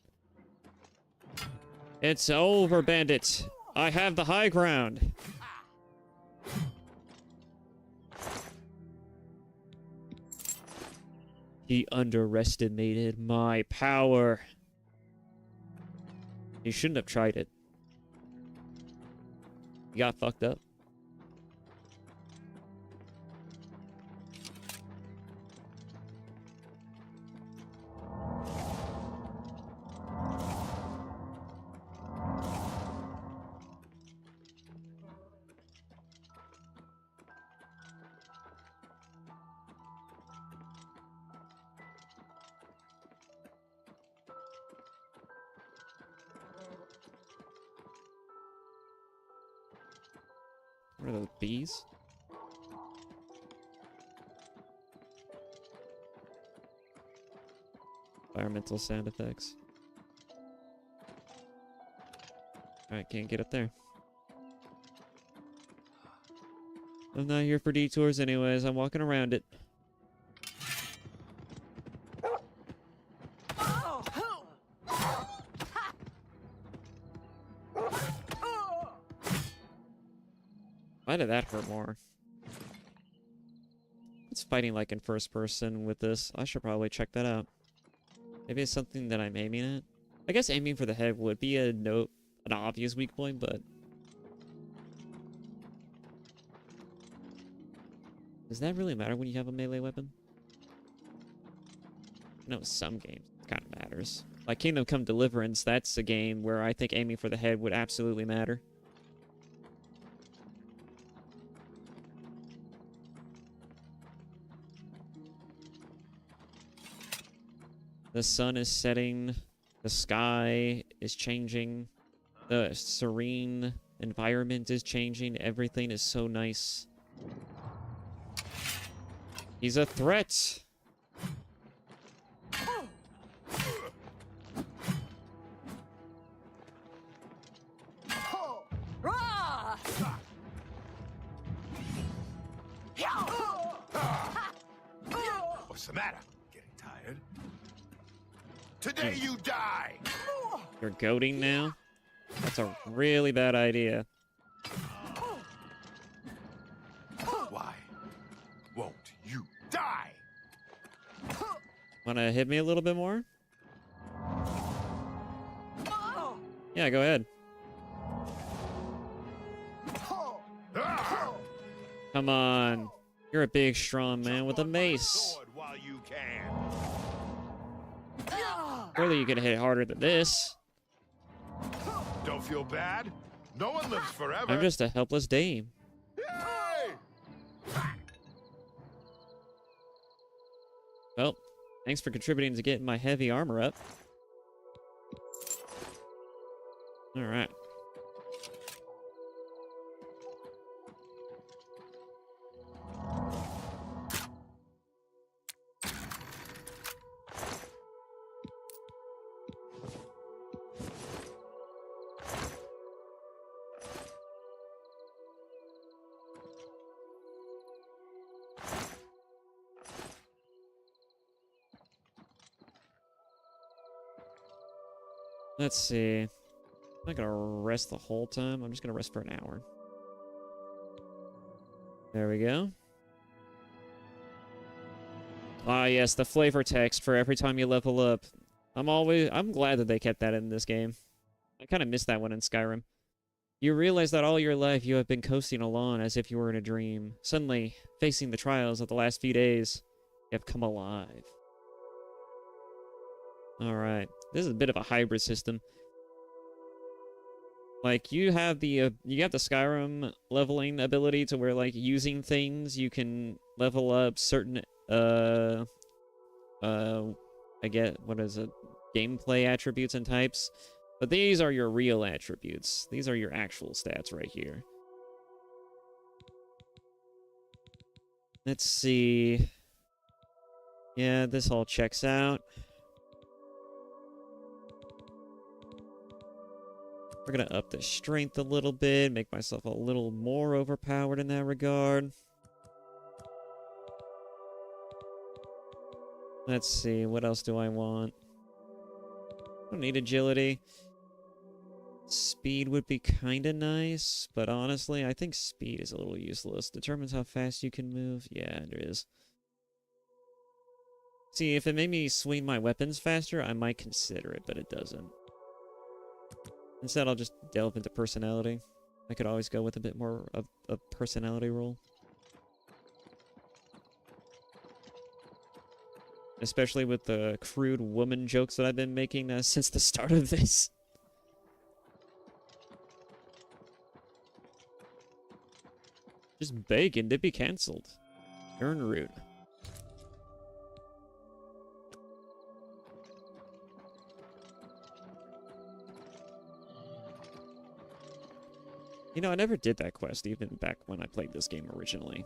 It's over, bandits. I have the high ground. He underestimated my power. He shouldn't have tried it. He got fucked up. What are those, bees? Environmental sound effects. Alright, can't get up there. I'm not here for detours anyways, I'm walking around it. Why did that hurt more? It's fighting like in first person with this. I should probably check that out. Maybe it's something that I'm aiming at. I guess aiming for the head would be an obvious weak point, but does that really matter when you have a melee weapon? I know some games it kind of matters. Like Kingdom Come Deliverance, that's a game where I think aiming for the head would absolutely matter. The sun is setting, the sky is changing, the serene environment is changing, everything is so nice. He's a threat! What's the matter? Getting tired? Today you die! You're goading now? That's a really bad idea. Why won't you die? Wanna hit me a little bit more? Yeah, go ahead. Come on. You're a big, strong man with a mace. While you can. Surely you can hit harder than this. Don't feel bad. No one lives forever. I'm just a helpless dame. Hey! Well, thanks for contributing to getting my heavy armor up. Alright. Let's see. I'm not gonna rest the whole time. I'm just gonna rest for an hour. There we go. Ah, yes, the flavor text for every time you level up. I'm glad that they kept that in this game. I kind of missed that one in Skyrim. You realize that all your life you have been coasting along as if you were in a dream. Suddenly, facing the trials of the last few days, you have come alive. Alright. This is a bit of a hybrid system. Like, you have the Skyrim leveling ability to where, like, using things, you can level up certain, I get, what is it? Gameplay attributes and types. But these are your real attributes. These are your actual stats right here. Let's see. Yeah, this all checks out. We're gonna up the strength a little bit, make myself a little more overpowered in that regard. Let's see, what else do I want? I don't need agility. Speed would be kinda nice, but honestly, I think speed is a little useless. Determines how fast you can move. Yeah, it is. See, if it made me swing my weapons faster, I might consider it, but it doesn't. Instead, I'll just delve into personality. I could always go with a bit more of a personality role. Especially with the crude woman jokes that I've been making since the start of this. Just begging to be cancelled. Earn root. You know, I never did that quest, even back when I played this game originally.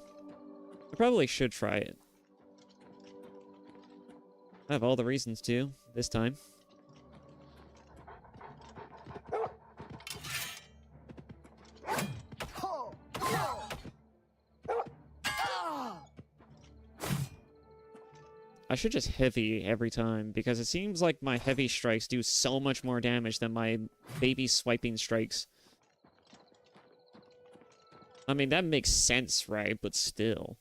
I probably should try it. I have all the reasons to, this time. I should just heavy every time, because it seems like my heavy strikes do so much more damage than my baby swiping strikes. I mean, that makes sense, right? But still.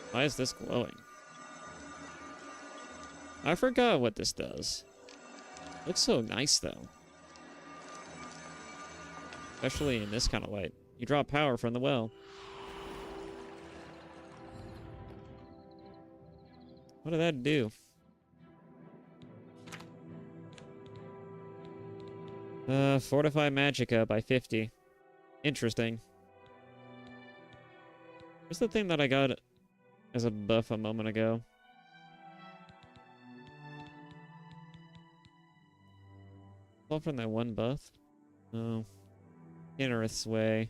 Why is this glowing? I forgot what this does. Looks so nice, though. Especially in this kind of light. You draw power from the well. What did that do? Fortify Magicka by 50. Interesting. Where's the thing that I got as a buff a moment ago? All from that one buff? Oh. Generous way.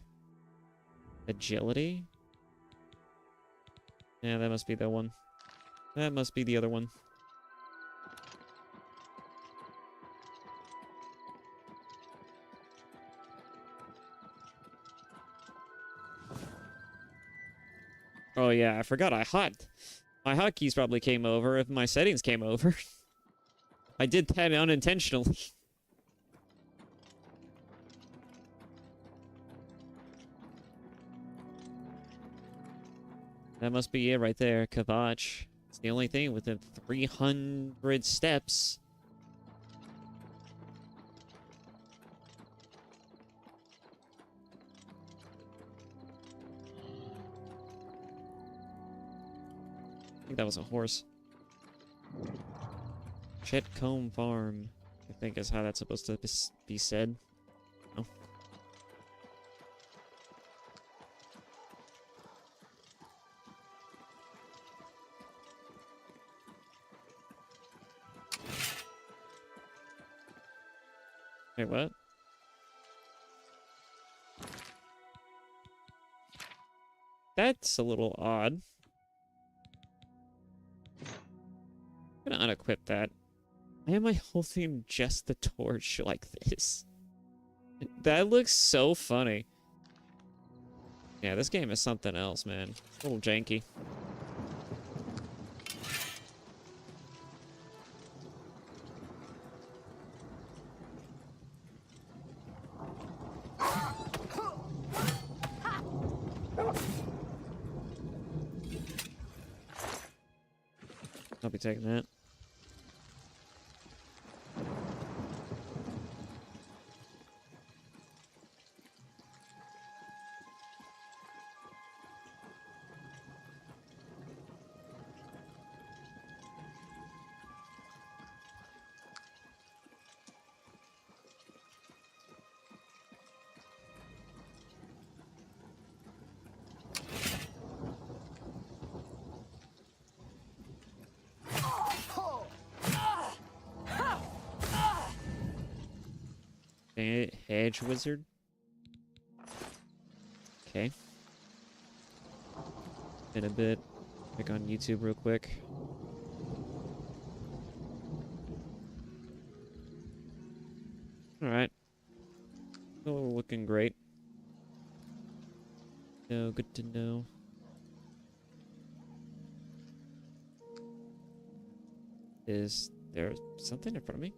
Agility? Yeah, that must be the one. That must be the other one. Oh yeah, I forgot my hotkeys probably came over if my settings came over. I did that unintentionally. That must be it right there, Kavach. It's the only thing within 300 steps. I think that was a horse. Chetcombe Farm, I think is how that's supposed to be said. Oh. Wait, what? That's a little odd. I'm gonna unequip that. Why am I holding just the torch like this? That looks so funny. Yeah, this game is something else, man. It's a little janky. I'll be taking that. Hedge wizard. Okay. In a bit. Click on YouTube real quick. Alright. Oh, looking great. No, good to know. Is there something in front of me?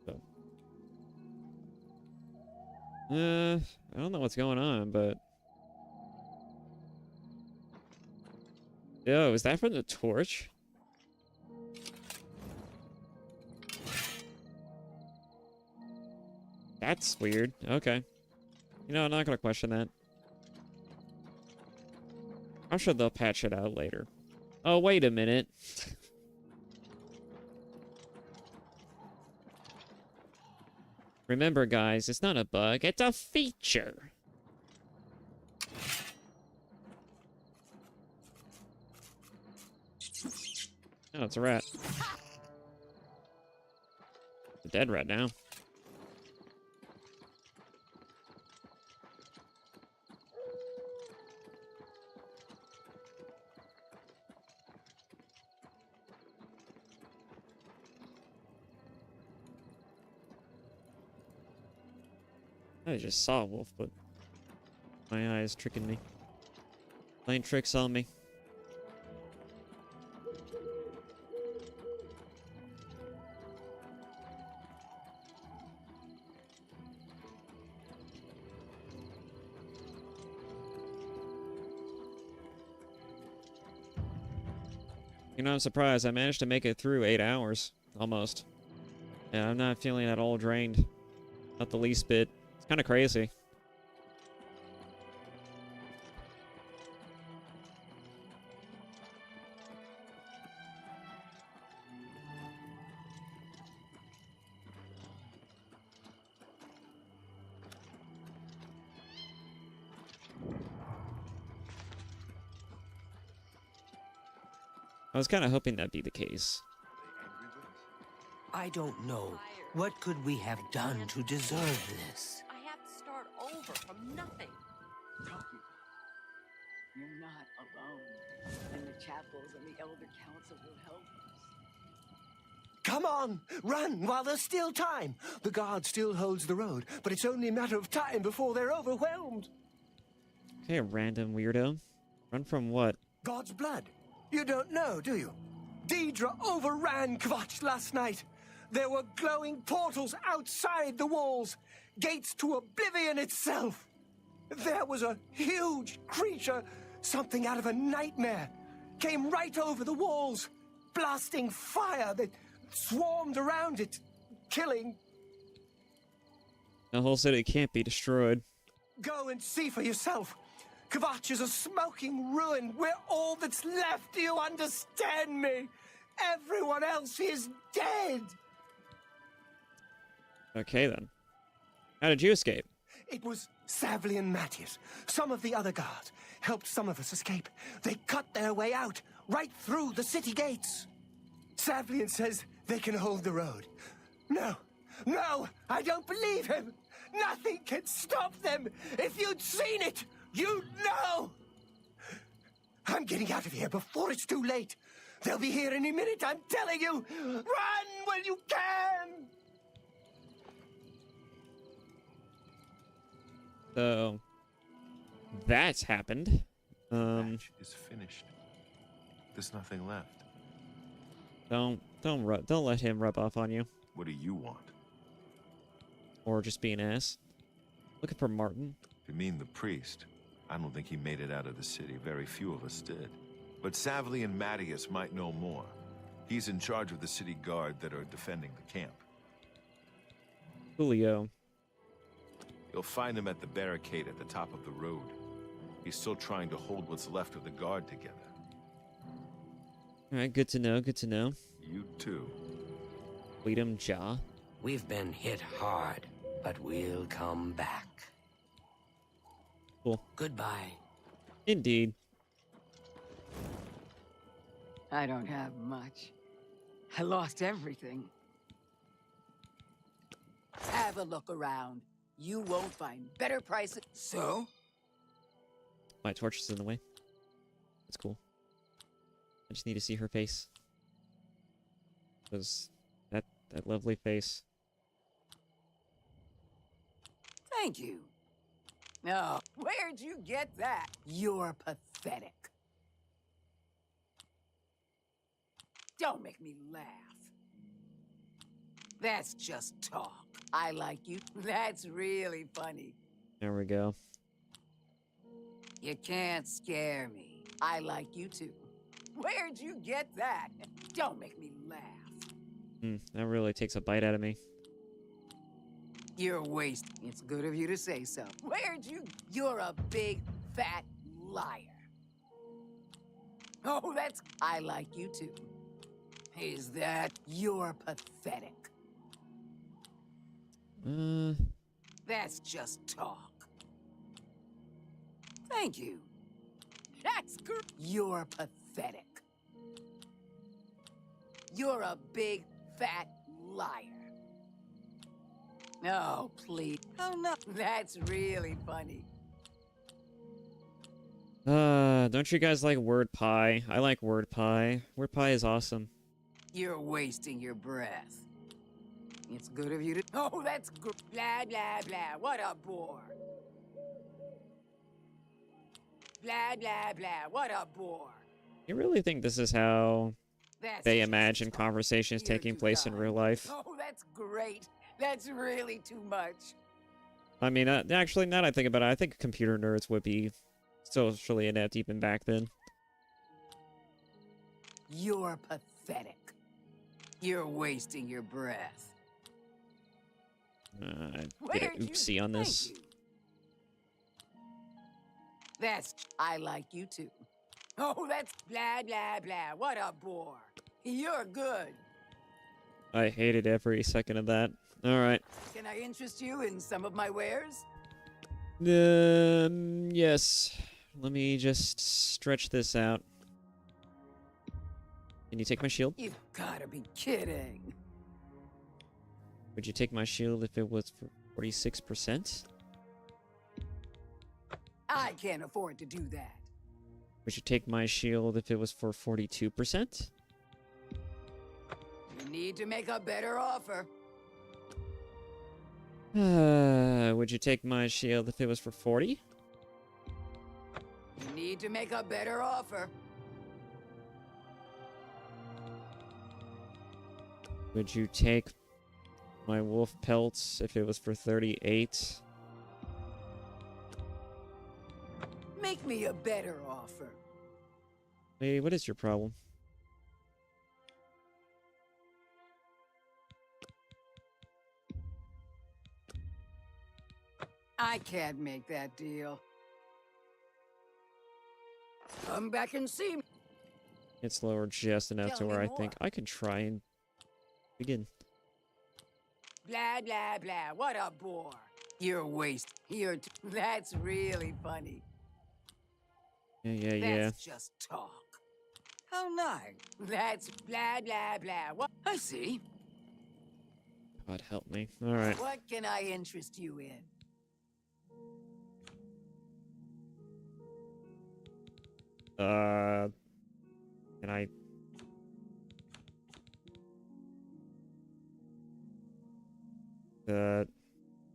Oh. I don't know what's going on, but... Yo, is that from the torch? That's weird. Okay. You know, I'm not gonna question that. I'm sure they'll patch it out later. Oh, wait a minute. Remember, guys, it's not a bug, it's a feature. Oh, it's a rat. It's a dead rat now. I just saw a wolf, but my eye is tricking me. Playing tricks on me. You know, I'm surprised. I managed to make it through 8 hours. Almost. And I'm not feeling at all drained. Not the least bit. It's kind of crazy. I was kind of hoping that'd be the case. I don't know. What could we have done to deserve this? I have to start over from nothing. You're not alone. And the chapels and the Elder Council will help us. Come on, run while there's still time. The guard still holds the road, but it's only a matter of time before they're overwhelmed. Okay, random weirdo. Run from what? God's blood. You don't know, do you? Deidre overran Kvatch last night. There were glowing portals outside the walls, gates to Oblivion itself. There was a huge creature, something out of a nightmare, came right over the walls, blasting fire that swarmed around it, killing. The whole city can't be destroyed. Go and see for yourself. Kvatch is a smoking ruin. We're all that's left. Do you understand me? Everyone else is dead. Okay, then. How did you escape? It was Savli and Matthias. Some of the other guards helped some of us escape. They cut their way out, right through the city gates. Savlian says they can hold the road. No, I don't believe him. Nothing can stop them. If you'd seen it, you'd know. I'm getting out of here before it's too late. They'll be here any minute, I'm telling you. Run when you can. So, that's happened. The match is finished. There's nothing left. Don't let him rub off on you. What do you want? Or just be an ass. Looking for Martin. If you mean the priest, I don't think he made it out of the city. Very few of us did. But Savli and Matthias might know more. He's in charge of the city guard that are defending the camp. Julio. You'll find him at the barricade at the top of the road. He's still trying to hold what's left of the guard together. Alright, good to know, good to know. You too. Freedom Jaw. We've been hit hard, but we'll come back. Cool. Goodbye. Indeed. I don't have much. I lost everything. Have a look around. You won't find better prices. So? My torch is in the way. That's cool. I just need to see her face. Because that lovely face. Thank you. No, where'd you get that? You're pathetic. Don't make me laugh. That's just talk. I like you. That's really funny. There we go. You can't scare me. I like you too. Where'd you get that? Don't make me laugh. That really takes a bite out of me. You're wasting. It's good of you to say so. Where'd you? You're a big, fat liar. Oh, that's... I like you too. Is that... You're pathetic. That's just talk. Thank you. That's good. You're pathetic. You're a big, fat liar. No, please. Oh, no. That's really funny. Don't you guys like word pie? I like word pie. Word pie is awesome. You're wasting your breath. It's good of you to... Oh, that's good. Blah, blah, blah. What a bore. blah, blah, blah. What a bore. You really think this is how That's they just imagine talk. conversations You're taking too place in kind. real life? Oh, that's great. That's really too much. I mean, actually, now that I think about it, I think computer nerds would be socially inept even back then. You're pathetic. You're wasting your breath. I did Where'd an you- oopsie on thank this. you. I like you too. Oh, that's blah, blah, blah. What a bore. You're good. I hated every second of that. Alright. Can I interest you in some of my wares? Yes. Let me just stretch this out. Can you take my shield? You've gotta be kidding. Would you take my shield if it was for 46%? I can't afford to do that. Would you take my shield if it was for 42%? You need to make a better offer. Would you take my shield if it was for 40? You need to make a better offer. Would you take my wolf pelts if it was for 38? Make me a better offer. Hey, what is your problem? I can't make that deal. Come back and see me. It's lower just enough Tell to me where I more. think I can try and begin. Blah, blah, blah. What a bore. You're That's really funny. Yeah. That's just talk. How nice. That's blah, blah, blah. What? I see. God help me. Alright. What can I interest you in? Can I...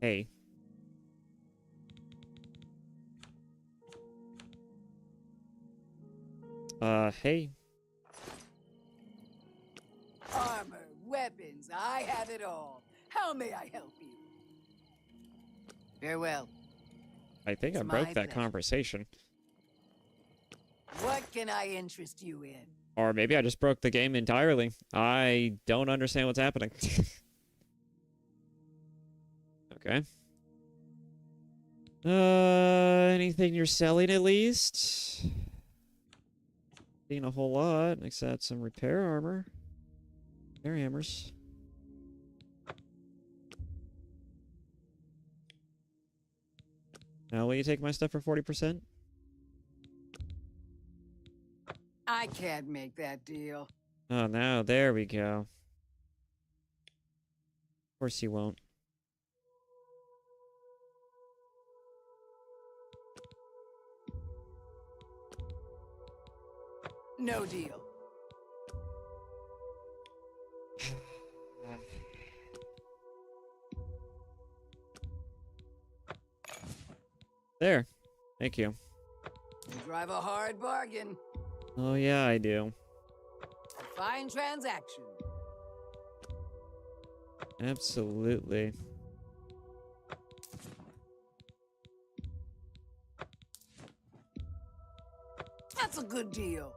Hey. Hey. Armor, weapons, I have it all. How may I help you? Farewell. I think I It's broke my that pleasure. conversation. What can I interest you in? Or maybe I just broke the game entirely. I don't understand what's happening. Okay. Anything you're selling at least? Seen a whole lot, except some repair armor. Repair hammers. Now will you take my stuff for 40%? I can't make that deal. Oh, now there we go. Of course you won't. No deal. There. Thank you. You drive a hard bargain. Oh yeah, I do. A fine transaction. Absolutely. That's a good deal.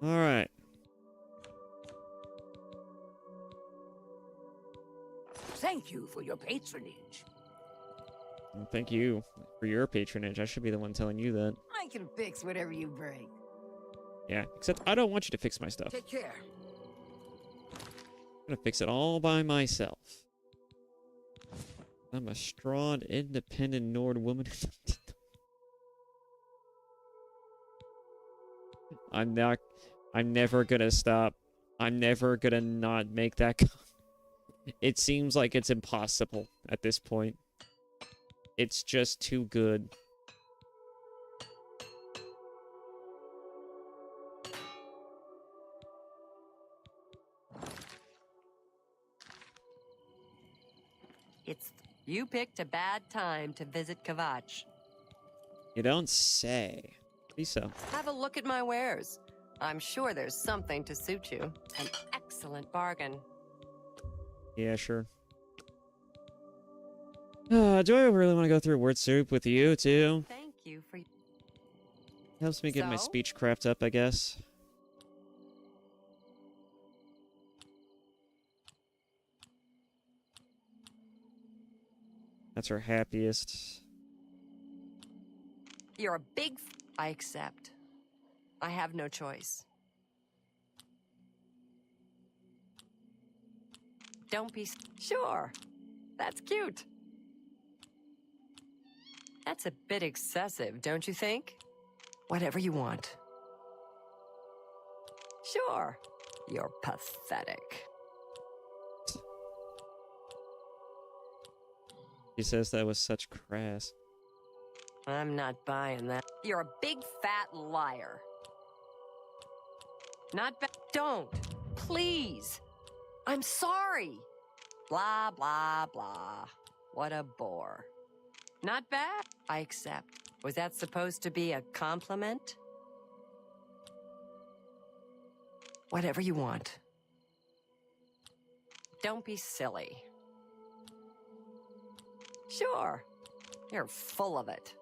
All right. Thank you for your patronage. Well, thank you for your patronage. I should be the one telling you that. I can fix whatever you break. Yeah, except I don't want you to fix my stuff. Take care. I'm gonna fix it all by myself. I'm a strong, independent Nord woman. I'm never gonna stop. I'm never gonna not make that. It seems like it's impossible at this point. It's just too good. You picked a bad time to visit Kavach. You don't say. Please so. Have a look at my wares. I'm sure there's something to suit you. An excellent bargain. Yeah, sure. Do I really want to go through word soup with you, too? Thank you for... Helps me get my So? speechcraft up, I guess. That's her happiest. You're a big... I accept. I have no choice. Don't be... Sure. That's cute. That's a bit excessive, don't you think? Whatever you want. Sure. You're pathetic. She says that with such crass. I'm not buying that. You're a big fat liar. Not bad. Don't. Please. I'm sorry. Blah, blah, blah. What a bore. Not bad. I accept. Was that supposed to be a compliment? Whatever you want. Don't be silly. Sure. You're full of it.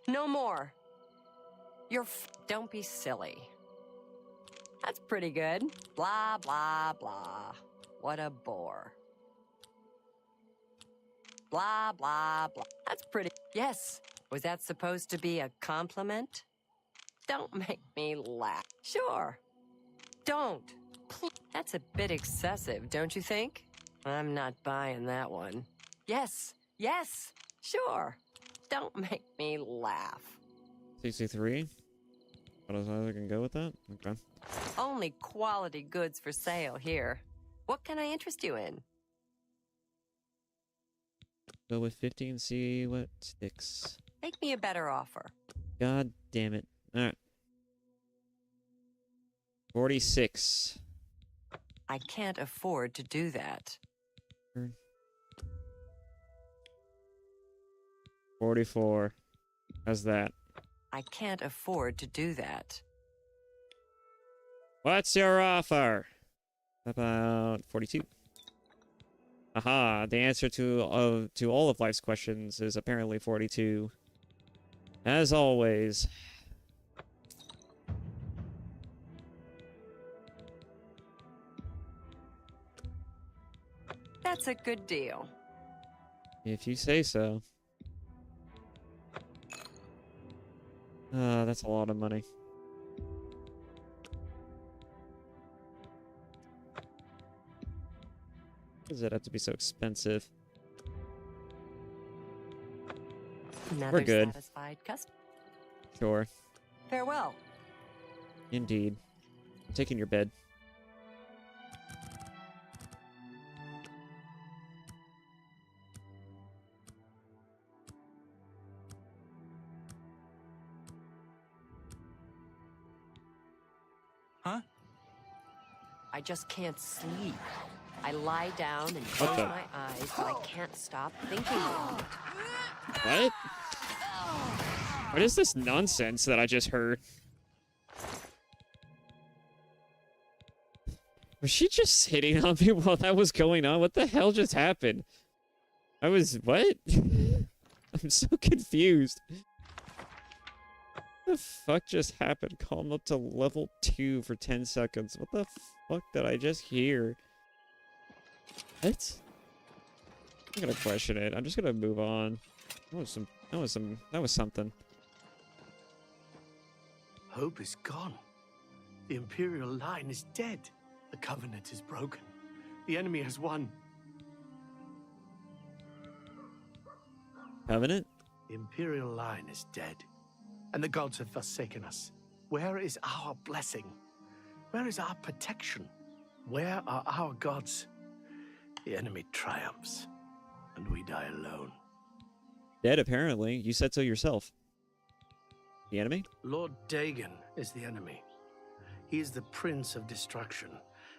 No more. Don't be silly. That's pretty good. Blah, blah, blah. What a bore. Blah, blah, blah. That's pretty... Yes. Was that supposed to be a compliment? Don't make me laugh. Sure. Don't. That's a bit excessive, don't you think? I'm not buying that one. Yes. Yes. Sure. Don't make me laugh. 63? What else I can go with that? Okay. Only quality goods for sale here. What can I interest you in? Go with 50 and see what sticks. Make me a better offer. God damn it. Alright. 46. I can't afford to do that. 44. How's that? I can't afford to do that. What's your offer? About 42. Aha, the answer to all of life's questions is apparently 42. As always. That's a good deal. If you say so. That's a lot of money. Why does it have to be so expensive? Another We're good. Satisfied customer. Sure. Farewell. Indeed. I'm taking your bed. Huh? I just can't sleep. I lie down and close my eyes, but I can't stop thinking about it. What? What is this nonsense that I just heard? Was she just hitting on me while that was going on? What the hell just happened? I was... what? I'm so confused. What the fuck just happened? Calm up to level 2 for 10 seconds. What the fuck did I just hear? What? I'm gonna question it. I'm just gonna move on. That was something. Hope is gone. The Imperial line is dead. The Covenant is broken. The enemy has won. Covenant? The Imperial line is dead. And the gods have forsaken us. Where is our blessing? Where is our protection? Where are our gods? The enemy triumphs, and we die alone. Dead, apparently. You said so yourself. The enemy? Lord Dagon is the enemy. He is the Prince of Destruction,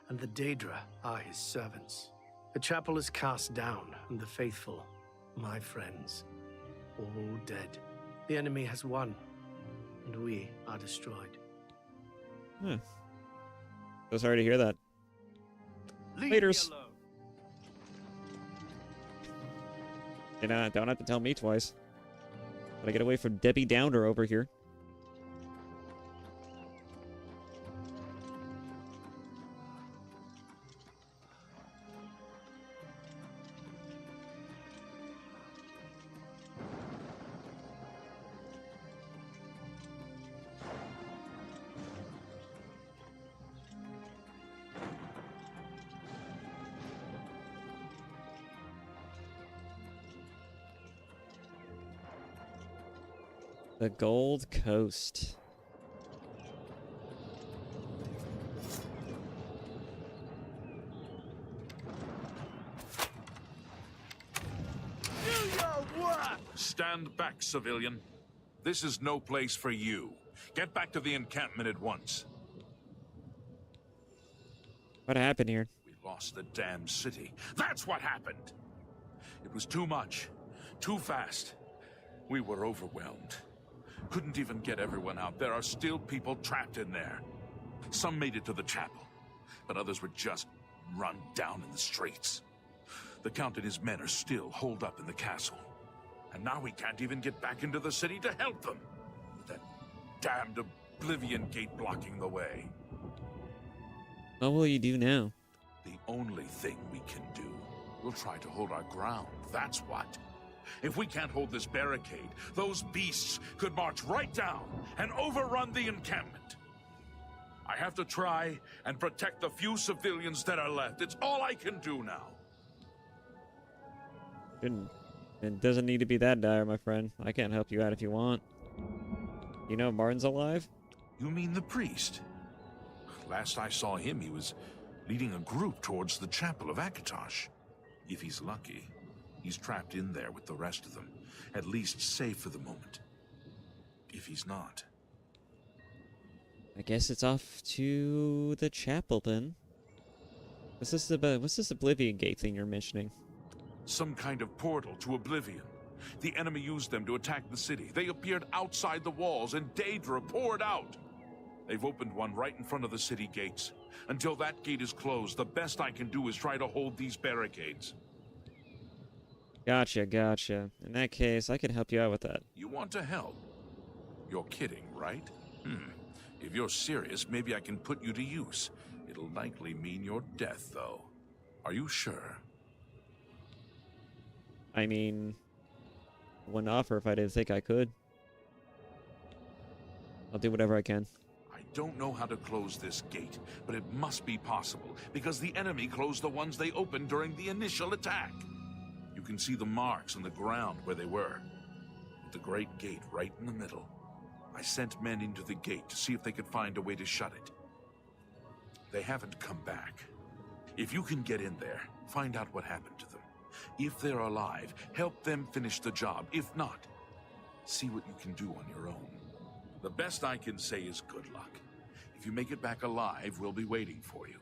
and the Daedra are his servants. The chapel is cast down, and the faithful my friends, all dead. The enemy has won, and we are destroyed. So sorry to hear that. Laters. You know, don't have to tell me twice. Gotta get away from Debbie Downer over here. The Gold Coast. Stand back, civilian. This is no place for you. Get back to the encampment at once. What happened here? We lost the damn city. That's what happened! It was too much. Too fast. We were overwhelmed. Couldn't even get everyone out. There are still people trapped in there. Some made it to the chapel, but others were just run down in the streets. The Count and his men are still holed up in the castle. And now we can't even get back into the city to help them. With that damned Oblivion gate blocking the way. What will you do now? The only thing we can do. We'll try to hold our ground, that's what. If we can't hold this barricade, those beasts could march right down and overrun the encampment. I have to try and protect the few civilians that are left. It's all I can do now. It doesn't need to be that dire, my friend. I can't help you out if you want. You know Martin's alive? You mean the priest? Last I saw him, he was leading a group towards the chapel of Akatosh. If he's lucky, he's trapped in there with the rest of them, at least safe for the moment. If he's not... I guess it's off to the chapel then. What's this Oblivion gate thing you're mentioning? Some kind of portal to Oblivion. The enemy used them to attack the city. They appeared outside the walls, and Daedra poured out. They've opened one right in front of the city gates. Until that gate is closed, the best I can do is try to hold these barricades. Gotcha. In that case, I can help you out with that. You want to help? You're kidding, right? If you're serious, maybe I can put you to use. It'll likely mean your death, though. Are you sure? I mean, I wouldn't offer if I didn't think I could. I'll do whatever I can. I don't know how to close this gate, but it must be possible, because the enemy closed the ones they opened during the initial attack. You can see the marks on the ground where they were, with the great gate right in the middle. I sent men into the gate to see if they could find a way to shut it. They haven't come back. If you can get in there, find out what happened to them. If they're alive, help them finish the job. If not, see what you can do on your own. The best I can say is good luck. If you make it back alive, we'll be waiting for you.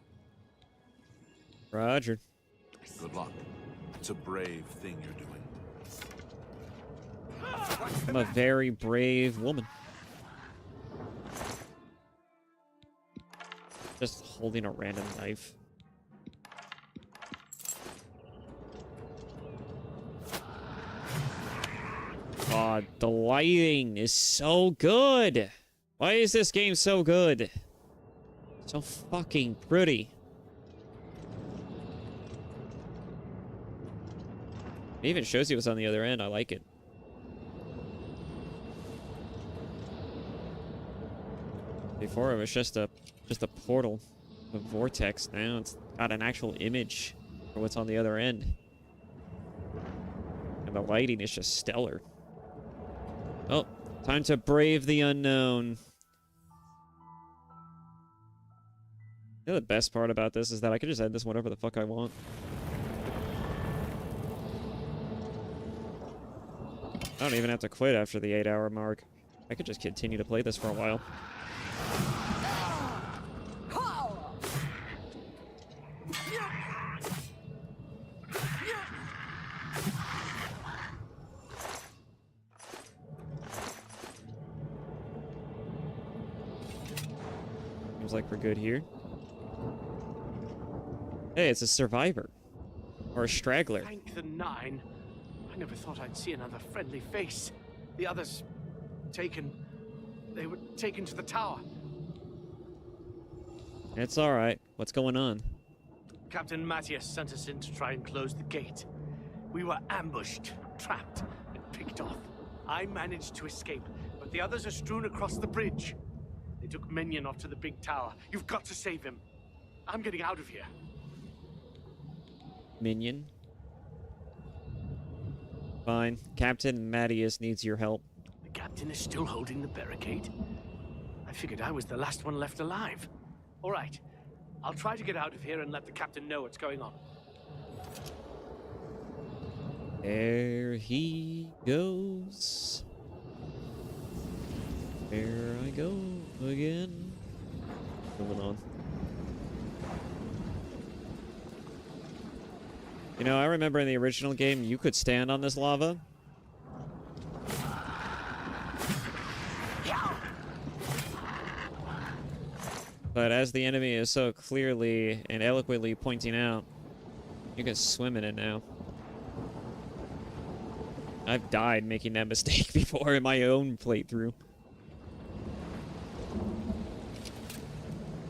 Roger. Good luck. It's a brave thing you're doing. I'm a very brave woman. Just holding a random knife. God, the lighting is so good. Why is this game so good? So fucking pretty. It even shows you what's on the other end. I like it. Before it was just a portal, a vortex. Now it's got an actual image for what's on the other end. And the lighting is just stellar. Oh, time to brave the unknown. You know the best part about this is that I can just end this whenever the fuck I want. I don't even have to quit after the 8-hour mark. I could just continue to play this for a while. seems like we're good here. Hey, it's a survivor. Or a straggler. Thank the Nine. I never thought I'd see another friendly face. The others... taken... They were taken to the tower. It's alright. What's going on? Captain Matthias sent us in to try and close the gate. We were ambushed, trapped, and picked off. I managed to escape, but the others are strewn across the bridge. They took Minion off to the big tower. You've got to save him. I'm getting out of here. Minion? Fine. Captain Matthias needs your help. The captain is still holding the barricade. I figured I was the last one left alive. All right. I'll try to get out of here and let the captain know what's going on. There he goes. There I go again. Moving on. You know, I remember in the original game, you could stand on this lava. But as the enemy is so clearly and eloquently pointing out, you can swim in it now. I've died making that mistake before in my own playthrough.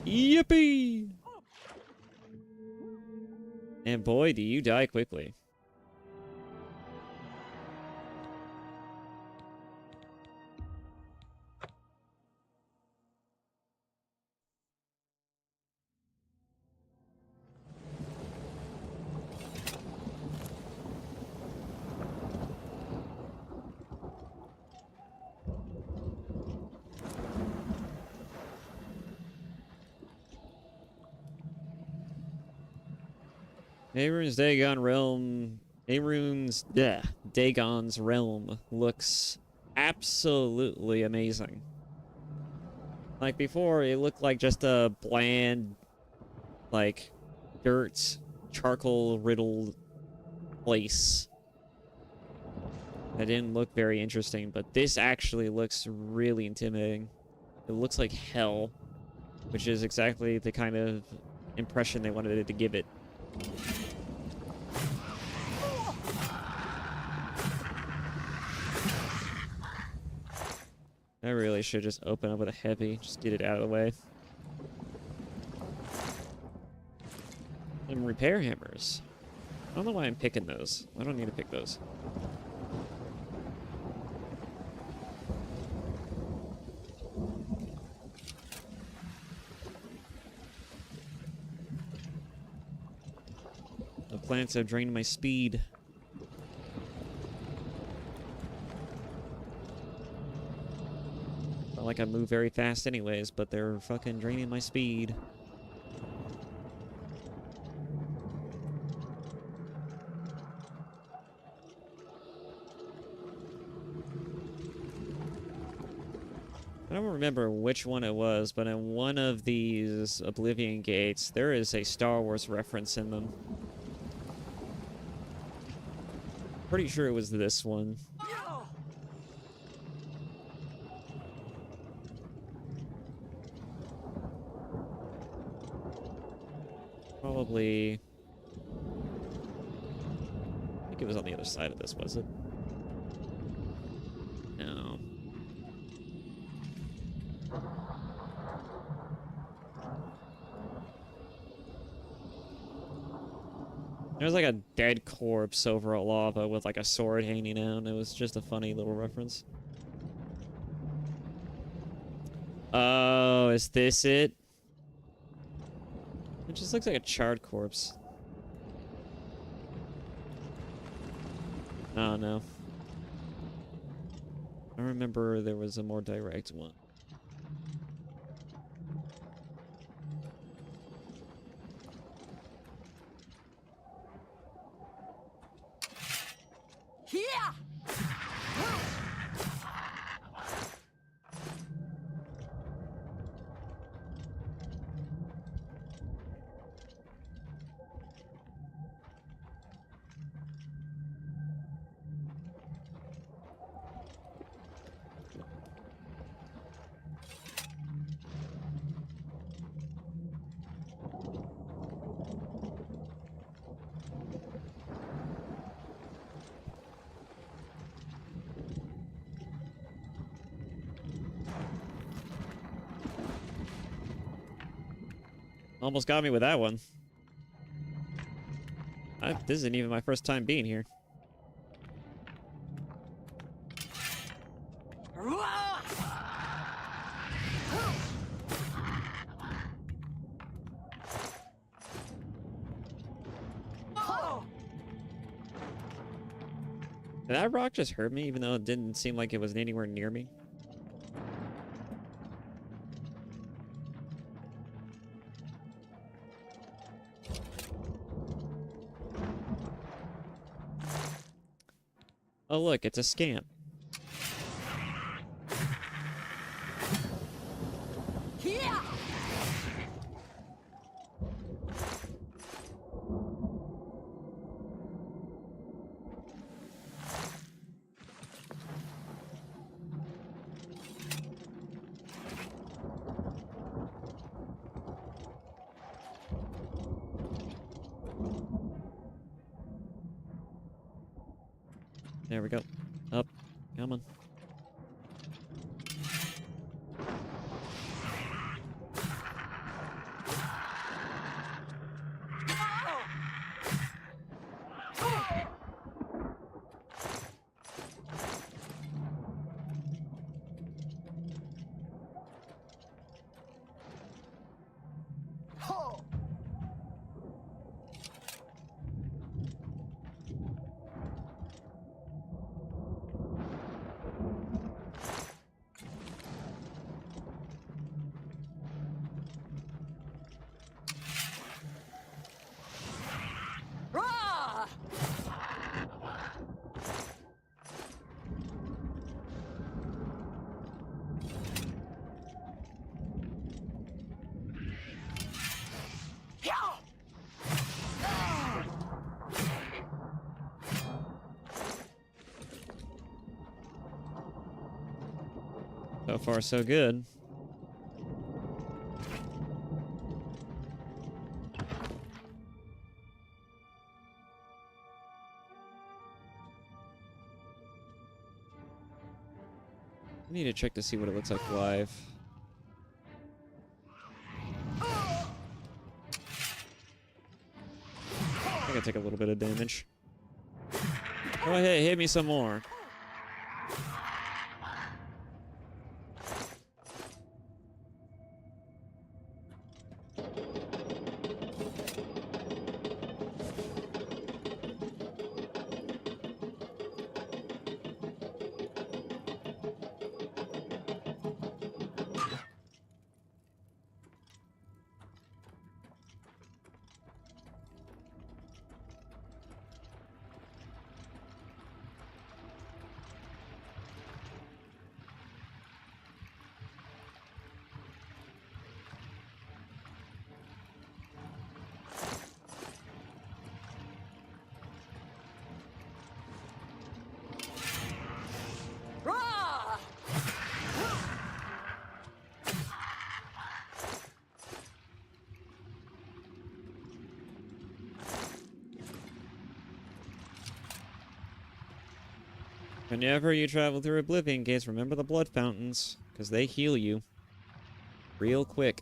Yippee! And boy, do you die quickly. Dagon's realm looks absolutely amazing. Like before, it looked like just a bland, like, dirt, charcoal-riddled place. That didn't look very interesting, but this actually looks really intimidating. It looks like hell, which is exactly the kind of impression they wanted it to give it. I really should just open up with a heavy, just get it out of the way. And repair hammers. I don't know why I'm picking those. I don't need to pick those. The plants have drained my speed. Not like I move very fast anyways, but they're fucking draining my speed. I don't remember which one it was, but in one of these Oblivion gates, there is a Star Wars reference in them. Pretty sure it was this one. Probably... I think it was on the other side of this, was it? No. There's like a dead corpse over a lava with like a sword hanging out. It was just a funny little reference. Oh, is this it? It just looks like a charred corpse. Oh, no. I remember there was a more direct one. Yeah! Almost got me with that one. This isn't even my first time being here. Did that rock just hurt me, even though it didn't seem like it was anywhere near me? Oh look, it's a scam. Yeah. There we go. Up. Come on. So far, so good. I need to check to see what it looks like live. I think I take a little bit of damage. Oh, hey, hit me some more. Whenever you travel through Oblivion gates, remember the blood fountains, because they heal you real quick.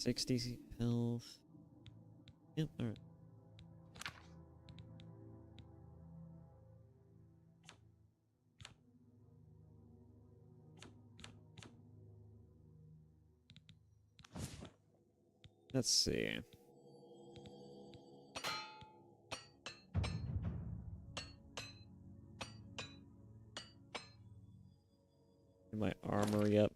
$60 health. Yep, alright. Let's see. Get my armory up.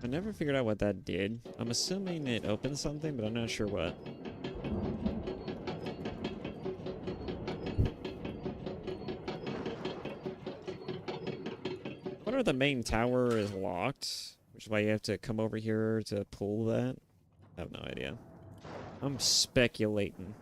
I never figured out what that did. I'm assuming it opened something, but I'm not sure what. Wonder if the main tower is locked, Which is why you have to come over here to pull that. I have no idea. I'm speculating.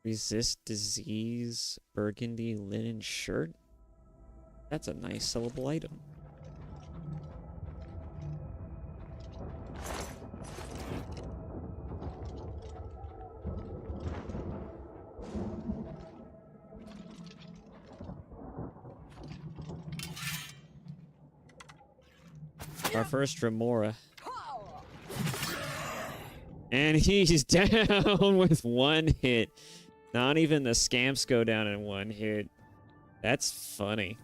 Resist disease, burgundy linen shirt. That's a nice sellable item. Our first Remora. And he's down with one hit. Not even the scamps go down in one hit. That's funny.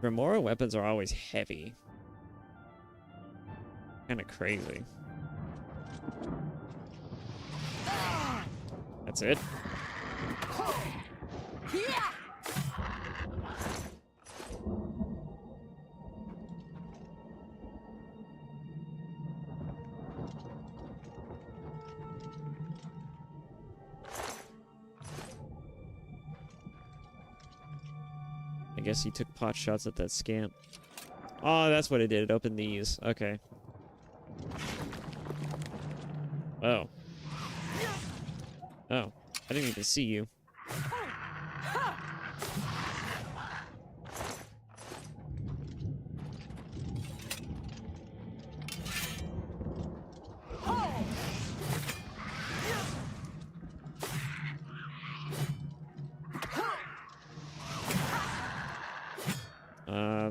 Remora weapons are always heavy. Kind of crazy. That's it. I guess he took pot shots at that scamp. Oh, that's what it did. It opened these. Okay. Oh. Oh. I didn't even see you.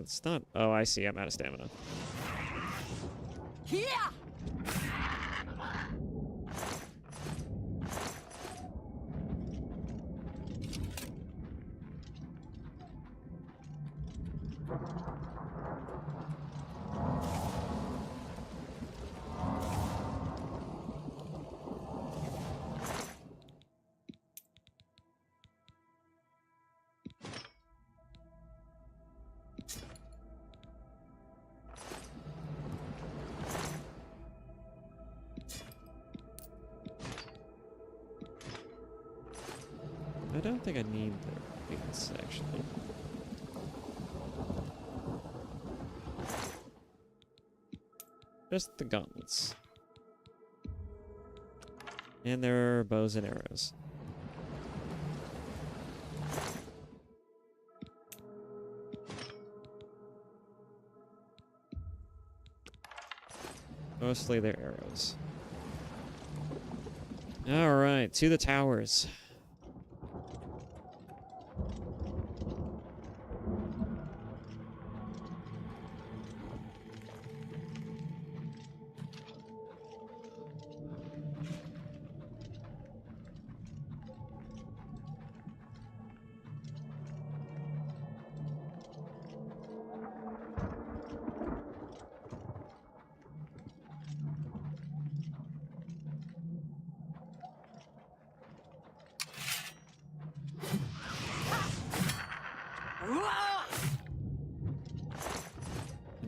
It's not. Oh, I see. I'm out of stamina. Yeah. I don't think I need the boots, actually. Just the gauntlets. And there are bows and arrows. Mostly they're arrows. Alright, to the towers.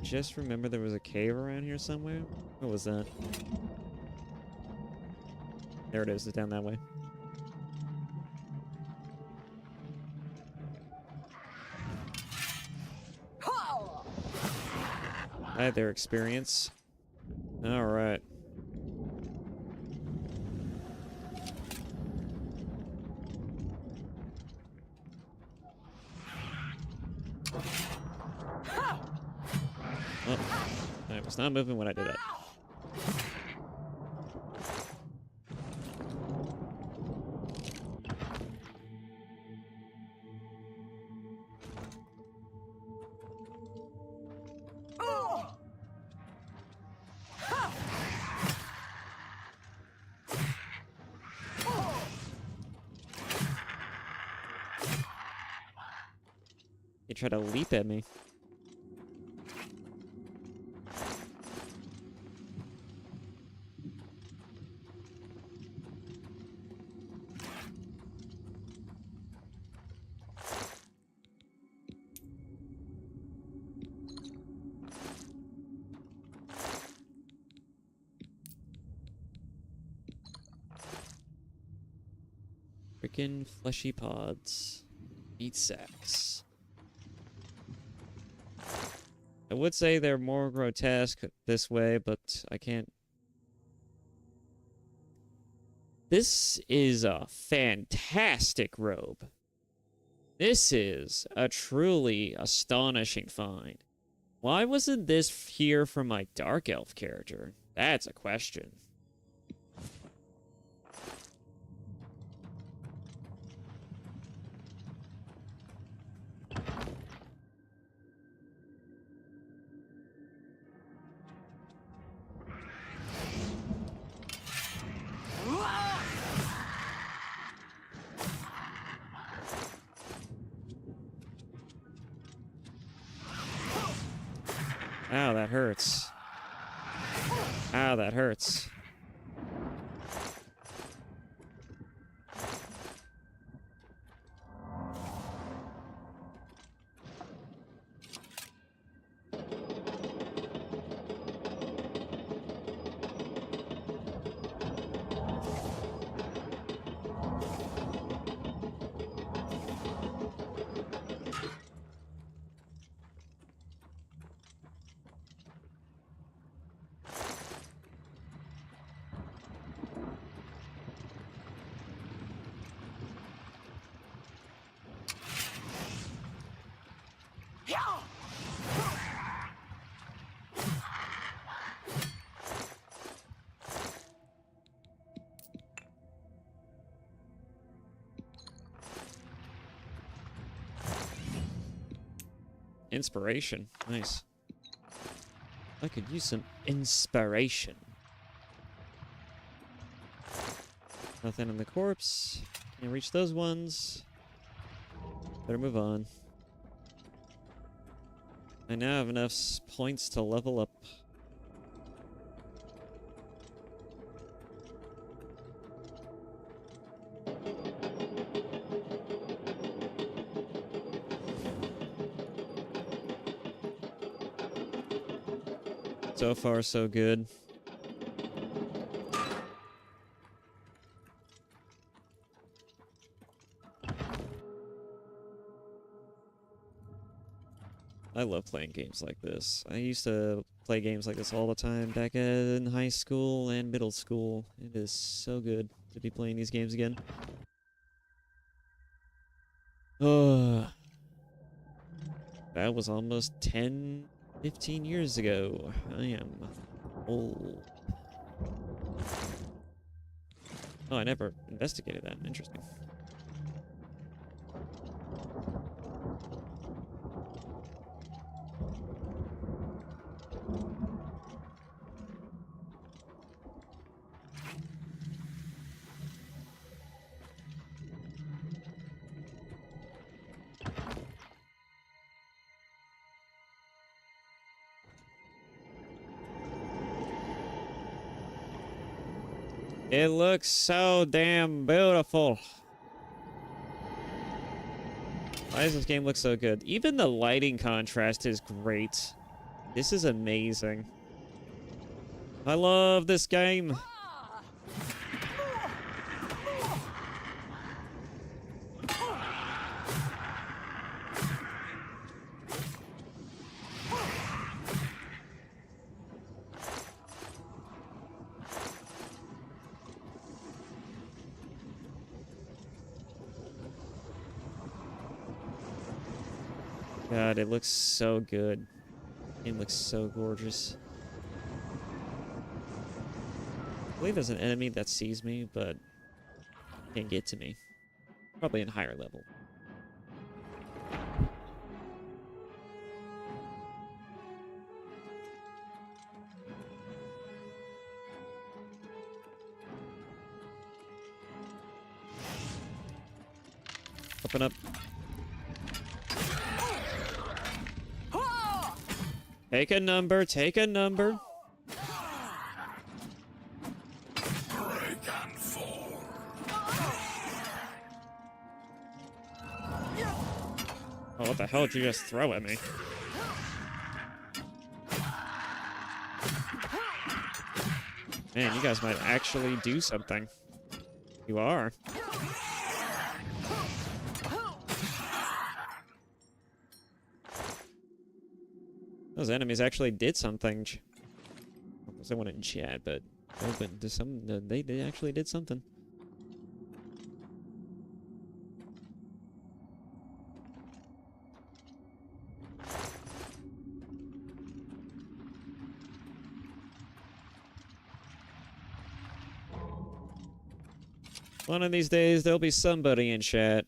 Just remember there was a cave around here somewhere. What was that? There it is. It's down that way. I had their experience. All right. Oh, I was not moving when I did that. He tried to leap at me. Freaking fleshy pods. Meat sacks. I would say they're more grotesque this way, but I can't. This is a fantastic robe. This is a truly astonishing find. Why wasn't this here for my Dark Elf character? That's a question. Ow, that hurts. Ow, that hurts. Inspiration. Nice. I could use some inspiration. Nothing in the corpse. Can't reach those ones. Better move on. I now have enough points to level up. So far, so good. I love playing games like this. I used to play games like this all the time back in high school and middle school. It is so good to be playing these games again. Oh, that was almost 10, 15 years ago. I am old. Oh, I never investigated that. Interesting. It looks so damn beautiful. Why does this game look so good? Even the lighting contrast is great. This is amazing. I love this game. God, it looks so good. It looks so gorgeous. I believe there's an enemy that sees me, but can't get to me. Probably in higher level. Open up. Take a number, take a number. Break and fall. Oh, what the hell did you just throw at me? Man, you guys might actually do something. You are. Those enemies actually did something. Someone in chat, but they actually did something. One of these days, there'll be somebody in chat.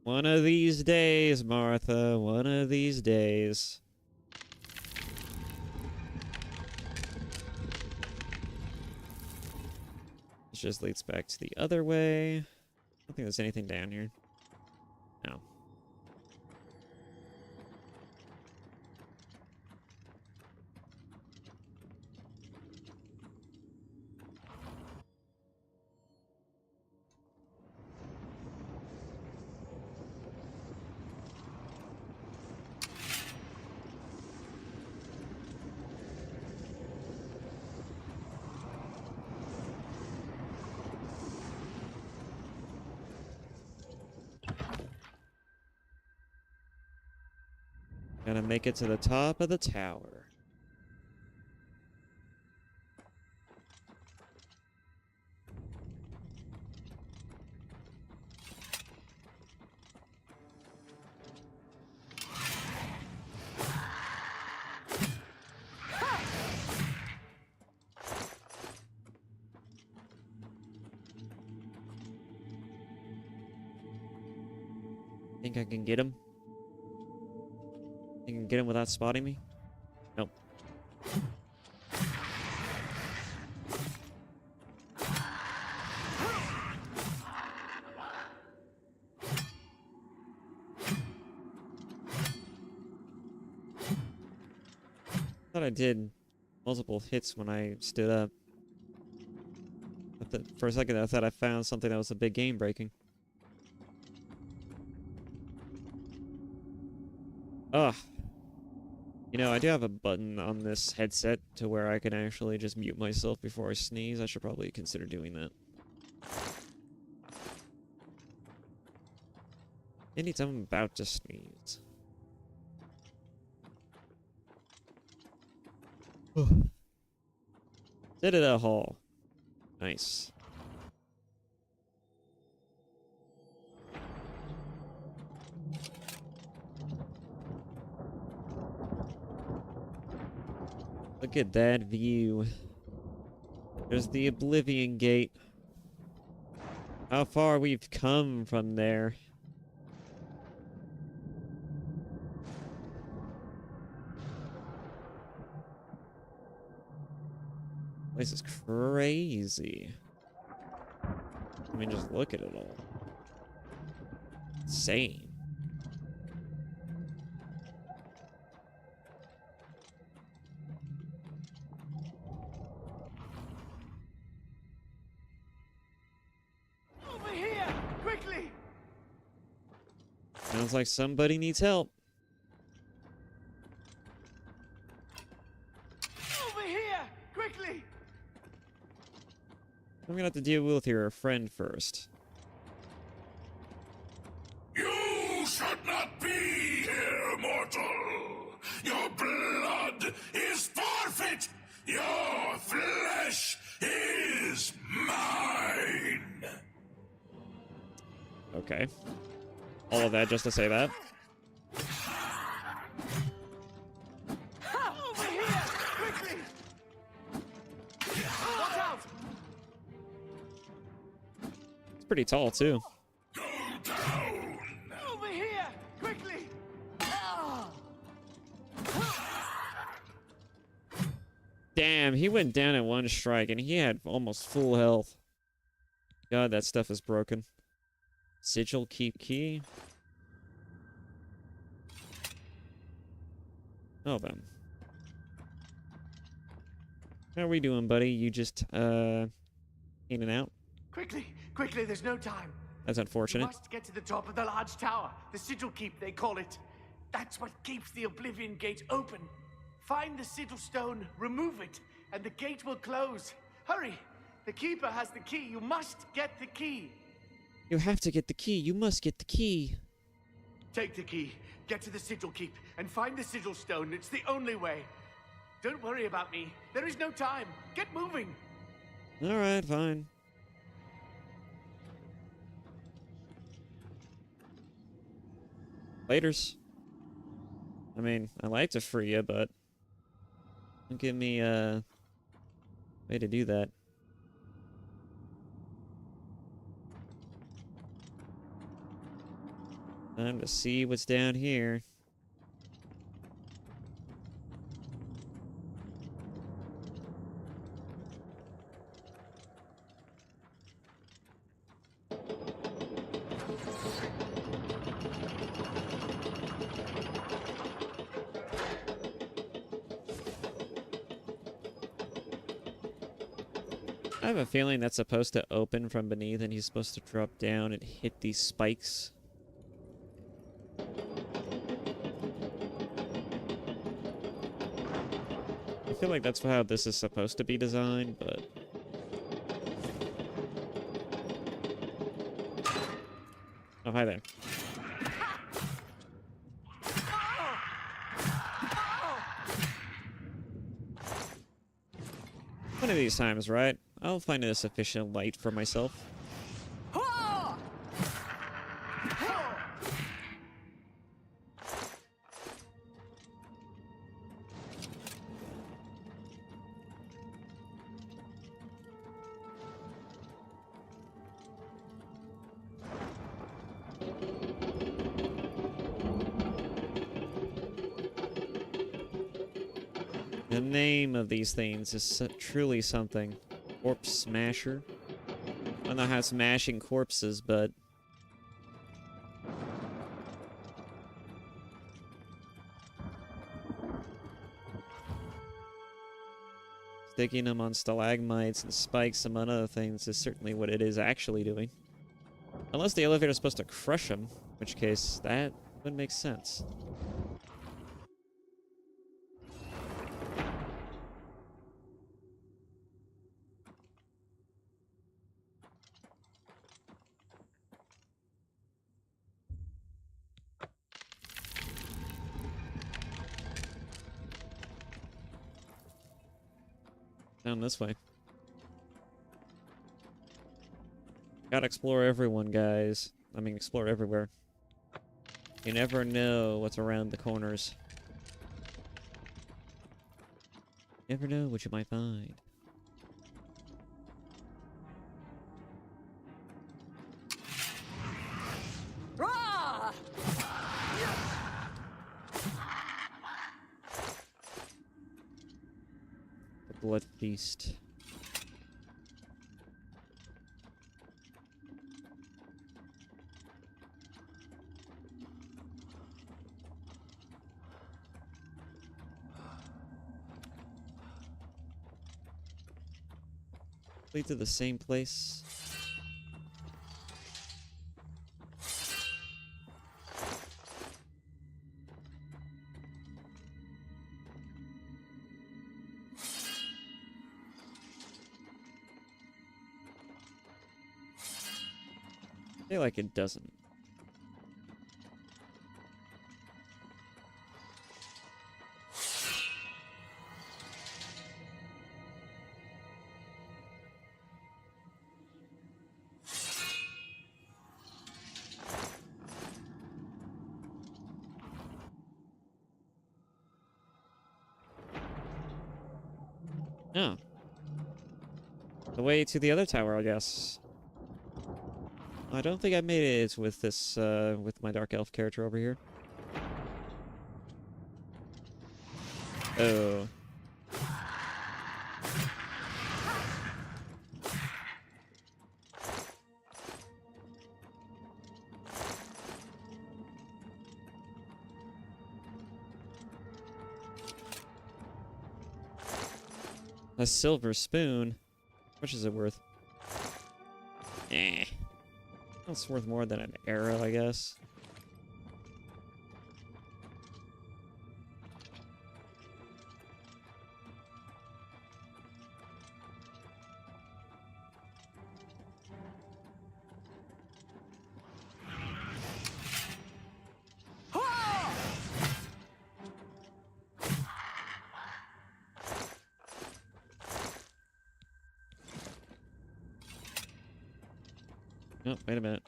One of these days, Martha. One of these days. This just leads back to the other way. I don't think there's anything down here. No. Gonna make it to the top of the tower. Think I can get him? You can get him without spotting me? Nope. Thought I did multiple hits when I stood up. For a second I thought I found something that was a big game breaking. Ugh. You know, I do have a button on this headset to where I can actually just mute myself before I sneeze. I should probably consider doing that. Anytime I'm about to sneeze. Citadel Hall. Nice. Look at that view. There's the Oblivion Gate. How far we've come from there. This is crazy. I mean, just look at it all. Insane. Over here! Quickly! Sounds like somebody needs help. Over here! Quickly! I'm gonna have to deal with your friend first. You should not be here, mortal. Your blood is forfeit. Your flesh is mine. Okay. All of that just to say that. Over here! Quickly! Watch out! It's pretty tall, too. Go down. Over here! Quickly! Damn, he went down in one strike, and he had almost full health. God, that stuff is broken. Sigil keep key. Oh, then. How are we doing, buddy? You just, in and out? Quickly, quickly, there's no time. That's We unfortunate. must get to the top of the large tower. The sigil keep, they call it. That's what keeps the Oblivion gate open. Find the sigil stone, remove it, and the gate will close. Hurry! The keeper has the key. You must get the key. You have to get the key. You must get the key. Take the key, get to the sigil keep, and find the sigil stone. It's the only way. Don't worry about me. There is no time. Get moving. Alright, fine. Laters. I mean, I like to free you, but don't give me a way to do that. Time to see what's down here. I have a feeling that's supposed to open from beneath and he's supposed to drop down and hit these spikes. I feel like that's how this is supposed to be designed, but... Oh, hi there. One of these times, right? I'll find a sufficient light for myself. The name of these things is truly something. Corpse Smasher. I don't know how smashing corpses, but... sticking them on stalagmites and spikes, among other things, is certainly what it is actually doing. Unless the elevator is supposed to crush them, in which case that would make sense. Down this way. Gotta explore everyone, guys. I mean, explore everywhere. You never know what's around the corners. You never know what you might find. Rah! The Blood Feast. Lead to the same place. I feel like it doesn't. Oh. The way to the other tower, I guess. I don't think I made it with this, with my Dark Elf character over here. Oh. A silver spoon? How much is it worth? Eh. That's worth more than an arrow, I guess. Oh, wait a minute.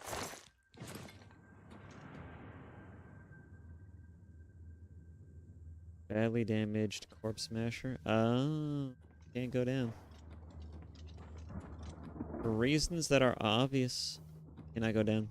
Badly damaged corpse smasher. Oh, can't go down. For reasons that are obvious, can I go down?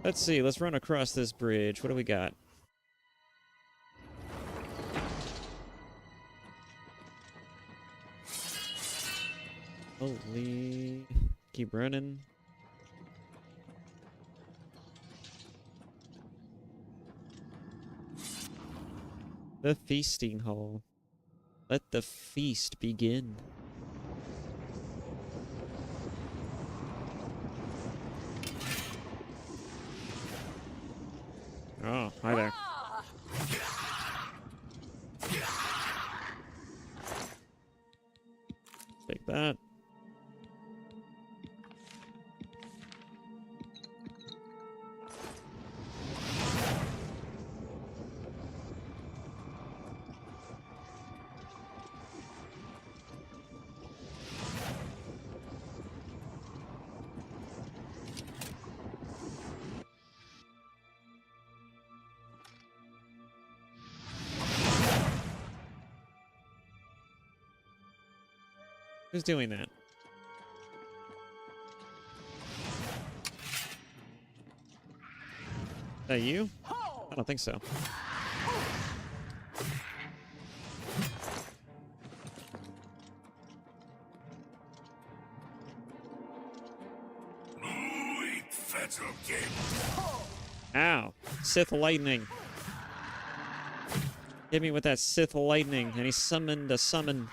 Let's see, let's run across this bridge. What do we got? Holy... Keep running. The feasting hall. Let the feast begin. Oh, hi there. Take that. Who's doing that? Is that you? I don't think so. Ow. Sith lightning. Hit me with that Sith lightning, and he summoned a summon.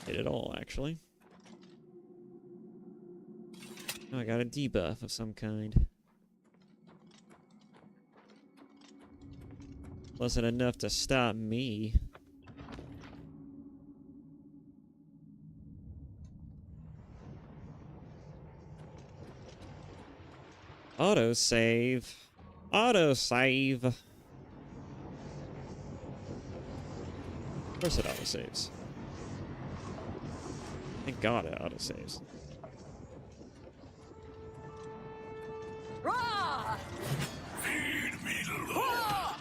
Hit it all, actually. Oh, I got a debuff of some kind. Wasn't enough to stop me. Autosave. Autosave. Of course it autosaves. Thank God it autosaves. Feed me, Lord.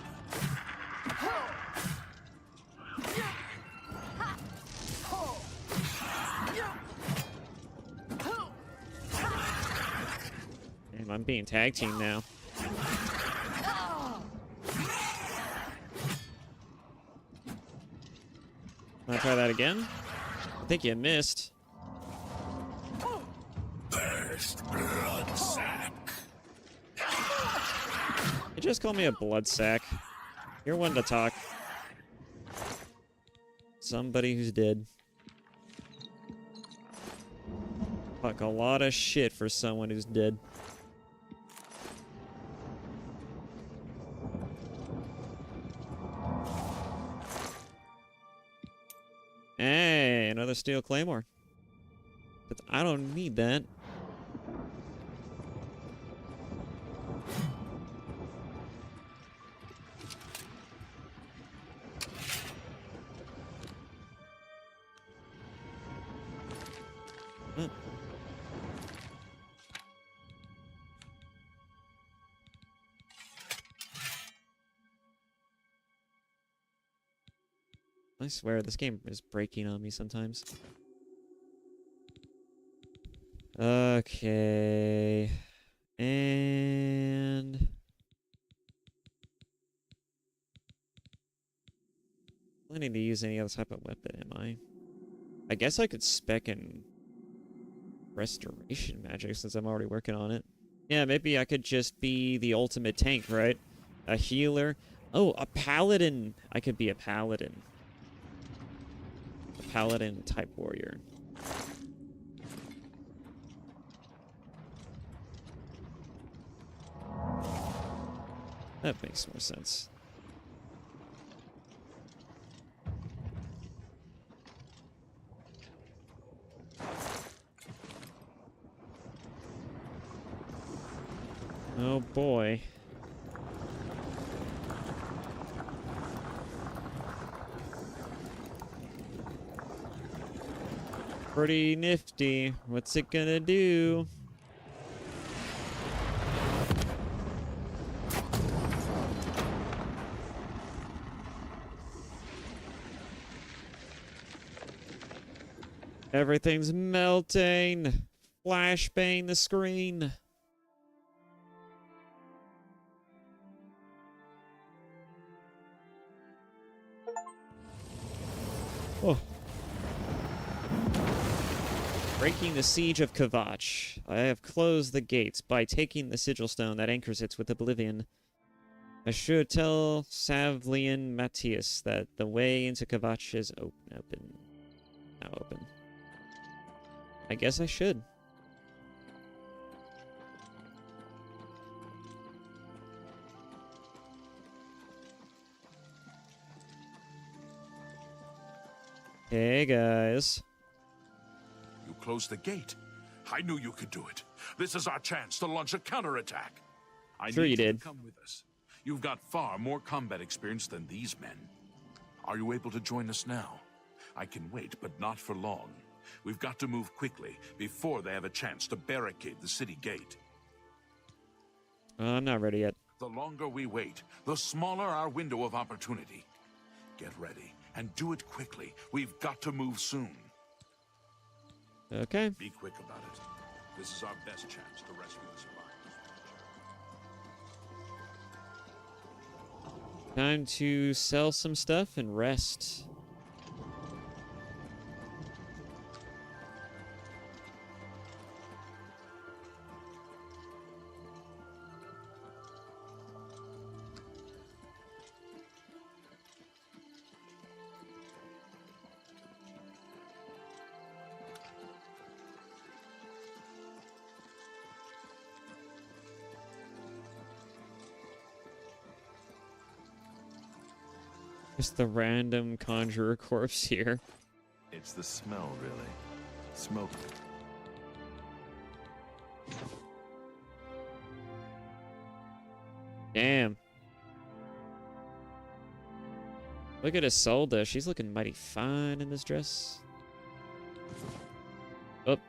Damn, I'm being tag teamed now. Wanna try that again? I think you missed. Burst blood sack. You just call me a blood sack. You're one to talk. Somebody who's dead. Fuck a lot of shit for someone who's dead. Hey, another steel claymore. But I don't need that. Huh. I swear, this game is breaking on me sometimes. Okay. And planning to use any other type of weapon, am I? I guess I could spec in restoration magic since I'm already working on it. Yeah, maybe I could just be the ultimate tank, right? A healer. Oh, a paladin. I could be a paladin. A paladin type warrior. That makes more sense. Oh boy. Pretty nifty. What's it gonna do? Everything's melting. Flashbang the screen. Oh. Breaking the siege of Kavach. I have closed the gates by taking the sigil stone that anchors it with Oblivion. I should tell Savlian Matthias that the way into Kavach is open. Now open. I guess I should. Hey guys. You closed the gate. I knew you could do it. This is our chance to launch a counterattack. I Sure need you to did. come with us. You've got far more combat experience than these men. Are you able to join us now? I can wait, but not for long. We've got to move quickly before they have a chance to barricade the city gate. I'm not ready yet. The longer we wait, the smaller our window of opportunity. Get ready and do it quickly. We've got to move soon. Okay. Be quick about it. This is our best chance to rescue the survivors. Time to sell some stuff and rest. Just the random conjurer corpse here. It's the smell, really. Smoke. Damn. Look at Isolde. She's looking mighty fine in this dress. Oh,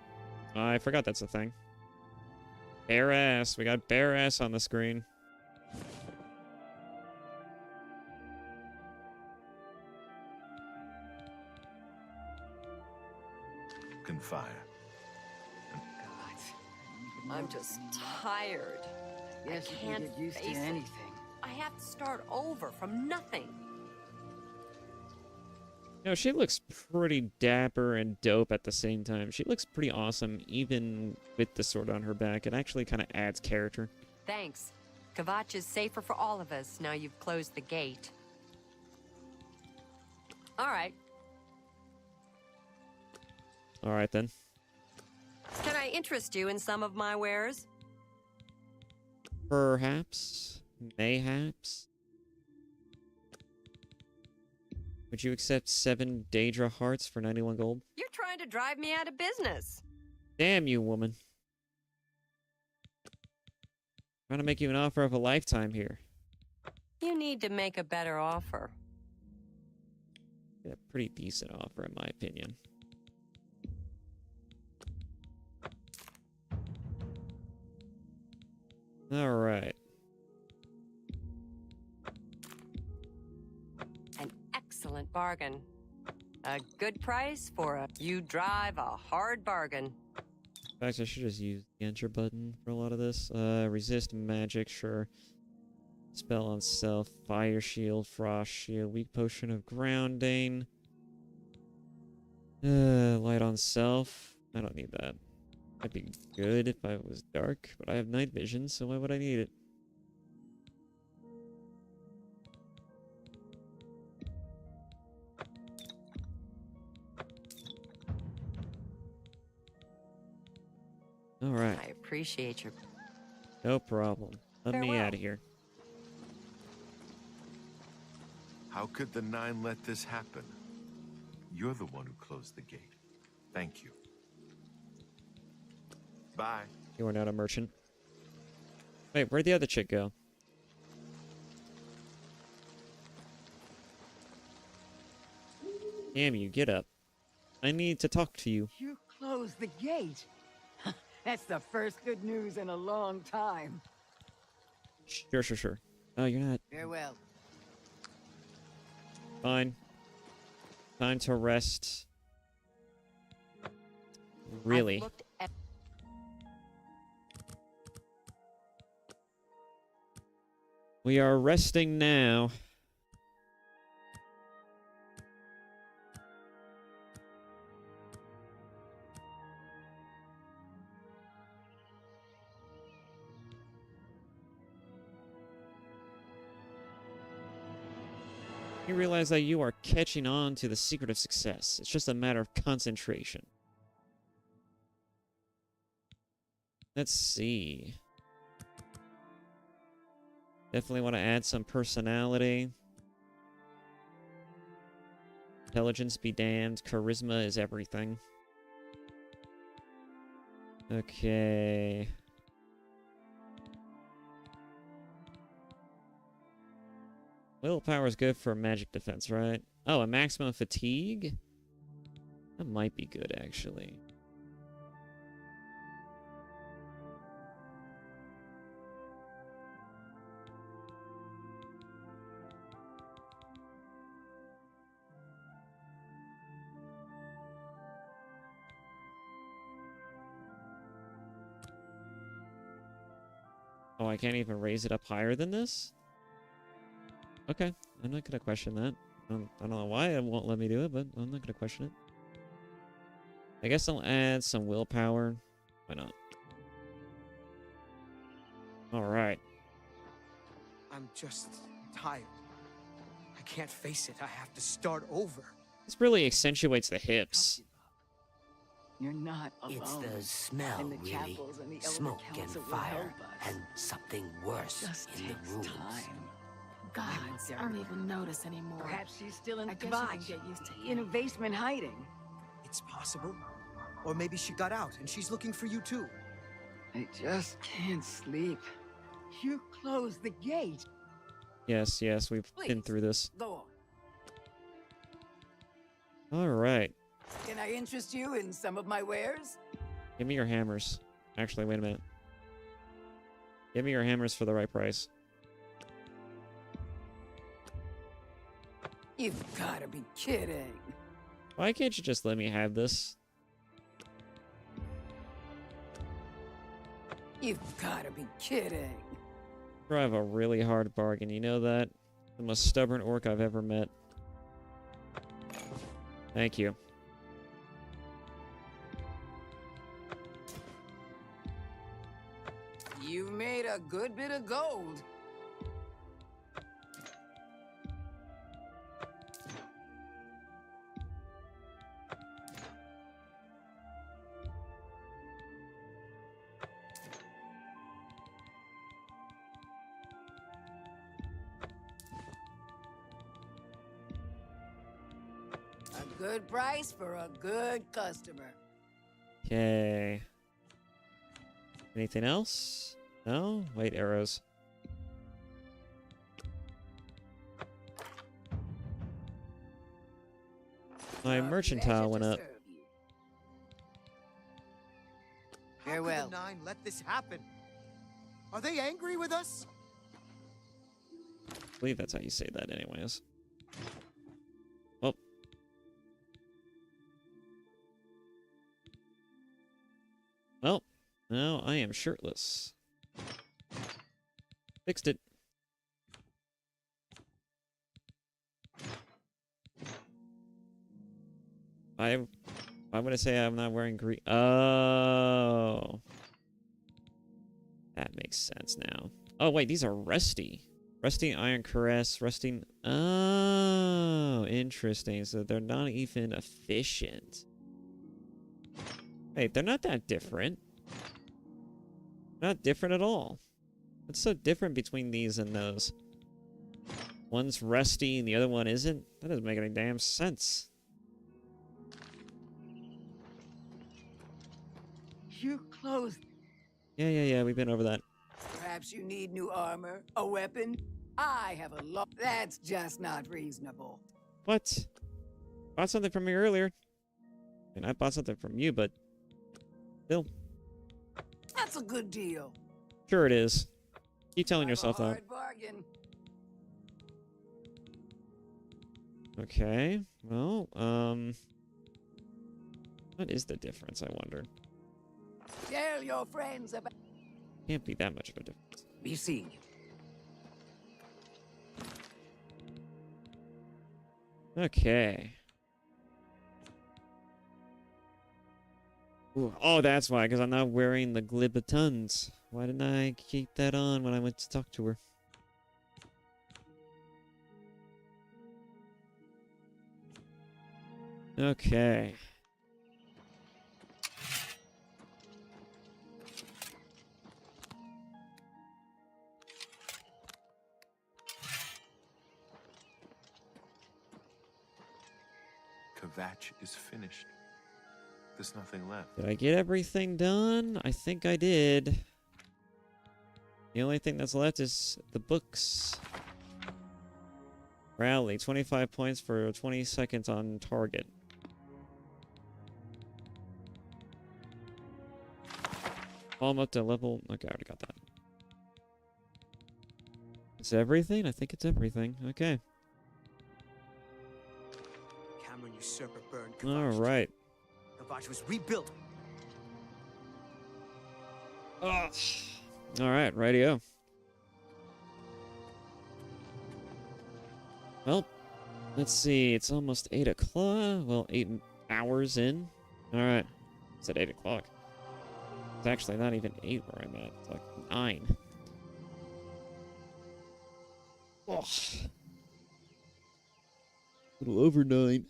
I forgot that's a thing. Bare ass. We got bare ass on the screen. Can fire. I'm just tired. Yes, I you can't get used to face it. anything. I have to start over from nothing. You know, she looks pretty dapper and dope at the same time. She looks pretty awesome, even with the sword on her back. It actually kind of adds character. Thanks. Kavach is safer for all of us now you've closed the gate. All right. All right, then. Can I interest you in some of my wares? Perhaps. Mayhaps. Would you accept 7 Daedra hearts for 91 gold? You're trying to drive me out of business. Damn you, woman. Trying to make you an offer of a lifetime here. You need to make a better offer. A pretty decent offer, in my opinion. All right. An excellent bargain. A good price for a you drive a hard bargain. In fact, I should just use the enter button for a lot of this. Resist magic, sure. Spell on self, fire shield, frost shield, weak potion of grounding. Light on self. I don't need that. That'd be good if I was dark, but I have night vision, so why would I need it? Alright. I appreciate your... No problem. Let me out of here. How could the Nine let this happen? You're the one who closed the gate. Thank you. Bye. You are not a merchant. Wait, where'd the other chick go? Damn you, get up. I need to talk to you. You closed the gate. That's the first good news in a long time. Sure. Oh, you're not. Farewell. Fine. Time to rest. Really? We are resting now. You realize that you are catching on to the secret of success. It's just a matter of concentration. Let's see. Definitely want to add some personality. Intelligence be damned. Charisma is everything. Okay. Willpower is good for magic defense, right? Oh, a maximum fatigue? That might be good, actually. Oh, I can't even raise it up higher than this? Okay, I'm not gonna question that. I don't know why it won't let me do it, but I'm not gonna question it. I guess I'll add some willpower. Why not? Alright. I'm just tired. I can't face it. I have to start over. This really accentuates the hips. You're not alone. It's the smell, and the really. chapels and the Smoke and council will fire, help us. and something worse Just in the takes rooms. time. Gods, I don't even notice anymore. Perhaps she's still in I the guess you can kibotch, get used to in a basement hiding. It's possible. Or maybe she got out and she's looking for you too. I just can't sleep. You closed the gate. Yes, we've been through this. Go on. Alright. Can I interest you in some of my wares? Give me your hammers. Actually, wait a minute. Give me your hammers for the right price. You've gotta be kidding. Why can't you just let me have this? You've gotta be kidding. Drive a really hard bargain, you know that? The most stubborn orc I've ever met. Thank you. You've made a good bit of gold. A good price for a good customer. Okay. Anything else? No? Wait, arrows. My merchantile went up. Farewell. How could the Nine let this happen? Are they angry with us? I believe that's how you say that anyways. Oh. Well, Now I am shirtless. Fixed it. I'm gonna say I'm not wearing green. Oh. That makes sense now. Oh, wait, these are rusty. Rusty Iron Caress, rusty... Oh, interesting. So they're not even efficient. Hey, they're not that different. Not different at all. What's so different between these and those? One's rusty and the other one isn't? That doesn't make any damn sense. You clothes. Yeah, we've been over that. Perhaps you need new armor, a weapon. I have a lot. That's just not reasonable. What? Bought something from me earlier. And I bought something from you, but still. That's a good deal. Sure it is. Keep telling yourself that. Hard bargain. Okay. Well, what is the difference, I wonder? Tell your friends about. Can't be that much of a difference. Be seeing you. Okay. Ooh, oh, that's why, because I'm not wearing the glibbatons. Why didn't I keep that on when I went to talk to her? Okay. Kvatch is finished. There's nothing left. Did I get everything done? I think I did. The only thing that's left is the books. Rally, 25 points for 20 seconds on target. I'm up to level... Okay, I already got that. It's everything? I think it's everything. Okay. Cameron usurper burned All right. Kvatch was rebuilt. All right, radio. Well, let's see. It's almost 8 o'clock. Well, 8 hours in. All right. It's at 8 o'clock. It's actually not even 8 where I'm at. It's like 9. Oh. A little over 9.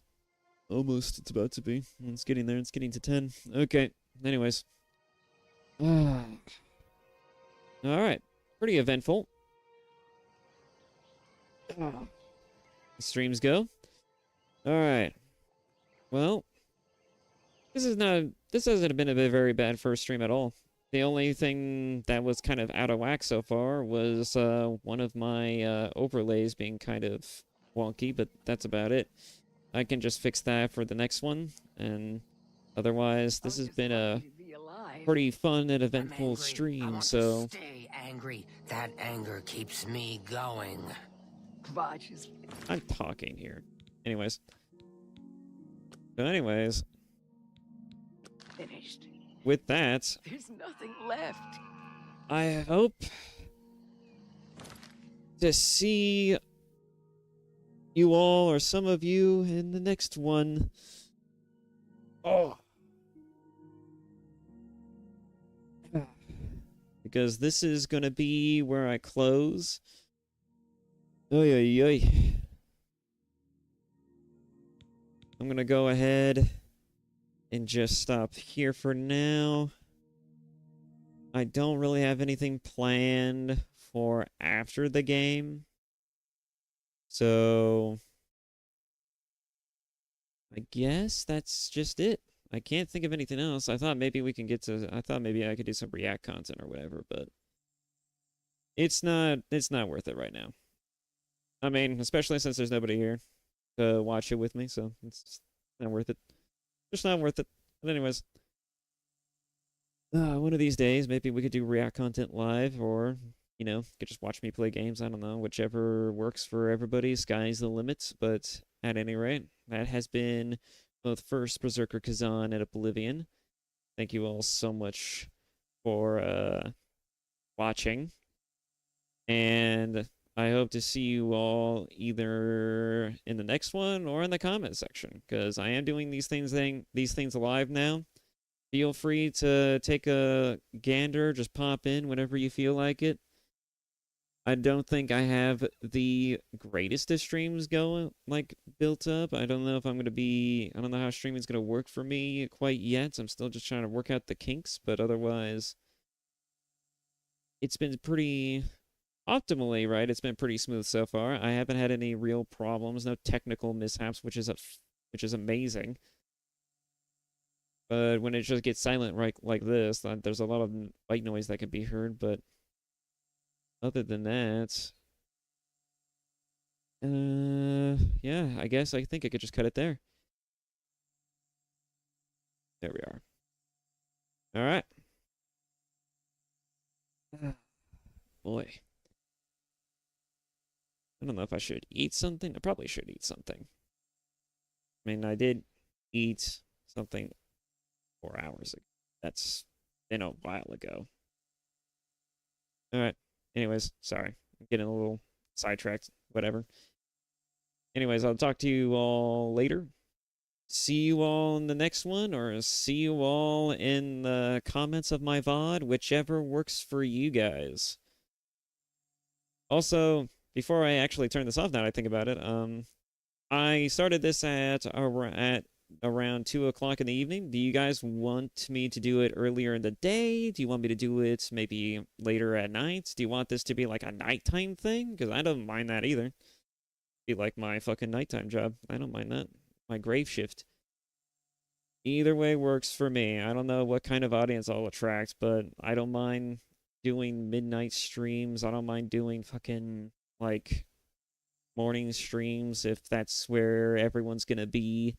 Almost. It's about to be. It's getting there. It's getting to 10. Okay. Anyways. All right. Pretty eventful. The streams go. All right. Well, this hasn't been a very bad first stream at all. The only thing that was kind of out of whack so far was one of my overlays being kind of wonky, but that's about it. I can just fix that for the next one, and otherwise, this has been a pretty fun and eventful stream, so... Stay angry. That anger keeps me going. Kvatch is... I'm talking here. Anyways. So anyways... Finished. With that... There's nothing left. I hope... to see... you all, or some of you, in the next one. Oh. Because this is going to be where I close. Oy, oy, oy. I'm going to go ahead and just stop here for now. I don't really have anything planned for after the game. So, I guess that's just it. I can't think of anything else. I thought maybe we can get to... I thought maybe I could do some React content or whatever, but... It's not worth it right now. I mean, especially since there's nobody here to watch it with me, so it's just not worth it. Just not worth it. But anyways... one of these days, maybe we could do React content live, or... you know, you could just watch me play games. I don't know, whichever works for everybody. Sky's the limit. But at any rate, that has been both First Berserker Kazan and Oblivion. Thank you all so much for watching. And I hope to see you all either in the next one or in the comment section, because I am doing these things live now. Feel free to take a gander, just pop in whenever you feel like it. I don't think I have the greatest of streams going, like, built up. I don't know if I'm going to be, I don't know how streaming is going to work for me quite yet. I'm still just trying to work out the kinks, but otherwise, it's been pretty optimally, right? It's been pretty smooth so far. I haven't had any real problems, no technical mishaps, which is amazing. But when it just gets silent right like this, there's a lot of white noise that can be heard, but other than that, yeah, I think I could just cut it there. There we are. All right. Boy. I don't know if I should eat something. I probably should eat something. I mean, I did eat something 4 hours ago. That's been a while ago. All right. Anyways, sorry. I'm getting a little sidetracked. Whatever. Anyways, I'll talk to you all later. See you all in the next one, or see you all in the comments of my VOD, whichever works for you guys. Also, before I actually turn this off now I think about it, I started this at around 2 o'clock in the evening. Do you guys want me to do it earlier in the day? Do you want me to do it maybe later at night? Do you want this to be like a nighttime thing? Because I don't mind that either. Be like my fucking nighttime job. I don't mind that. My grave shift. Either way works for me. I don't know what kind of audience I'll attract, but I don't mind doing midnight streams. I don't mind doing fucking, like, morning streams if that's where everyone's gonna be.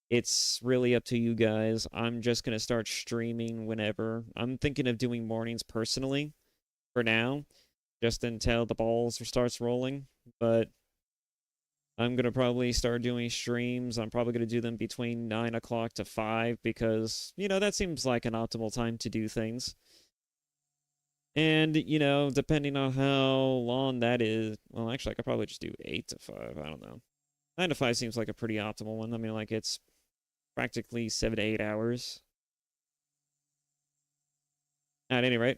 It's really up to you guys. I'm just gonna start streaming whenever. I'm thinking of doing mornings personally for now, just until the balls starts rolling, but I'm going to probably start doing streams. I'm probably going to do them between 9 o'clock to 5 because, you know, that seems like an optimal time to do things. And, you know, depending on how long that is, well, actually, I could probably just do 8 to 5. I don't know. 9 to 5 seems like a pretty optimal one. I mean, like, it's practically 7 to 8 hours. At any rate.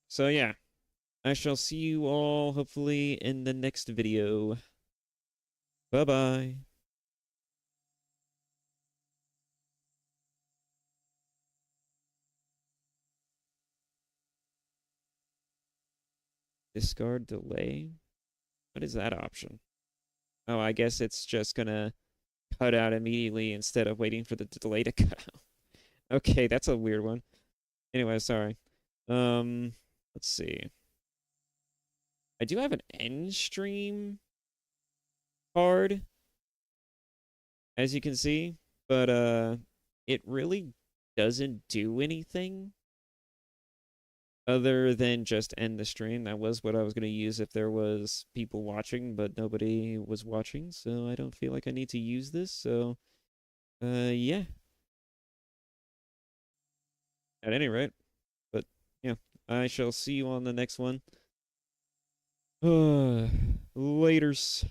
So, yeah. I shall see you all, hopefully, in the next video. Bye-bye. Discard delay? What is that option? Oh, I guess it's just gonna cut out immediately instead of waiting for the delay to cut out. Okay, that's a weird one. Anyway, sorry. Let's see. I do have an end stream card, as you can see, but it really doesn't do anything other than just end the stream. That was what I was going to use if there was people watching, but nobody was watching, so I don't feel like I need to use this, so yeah. At any rate, but yeah, I shall see you on the next one. Laters.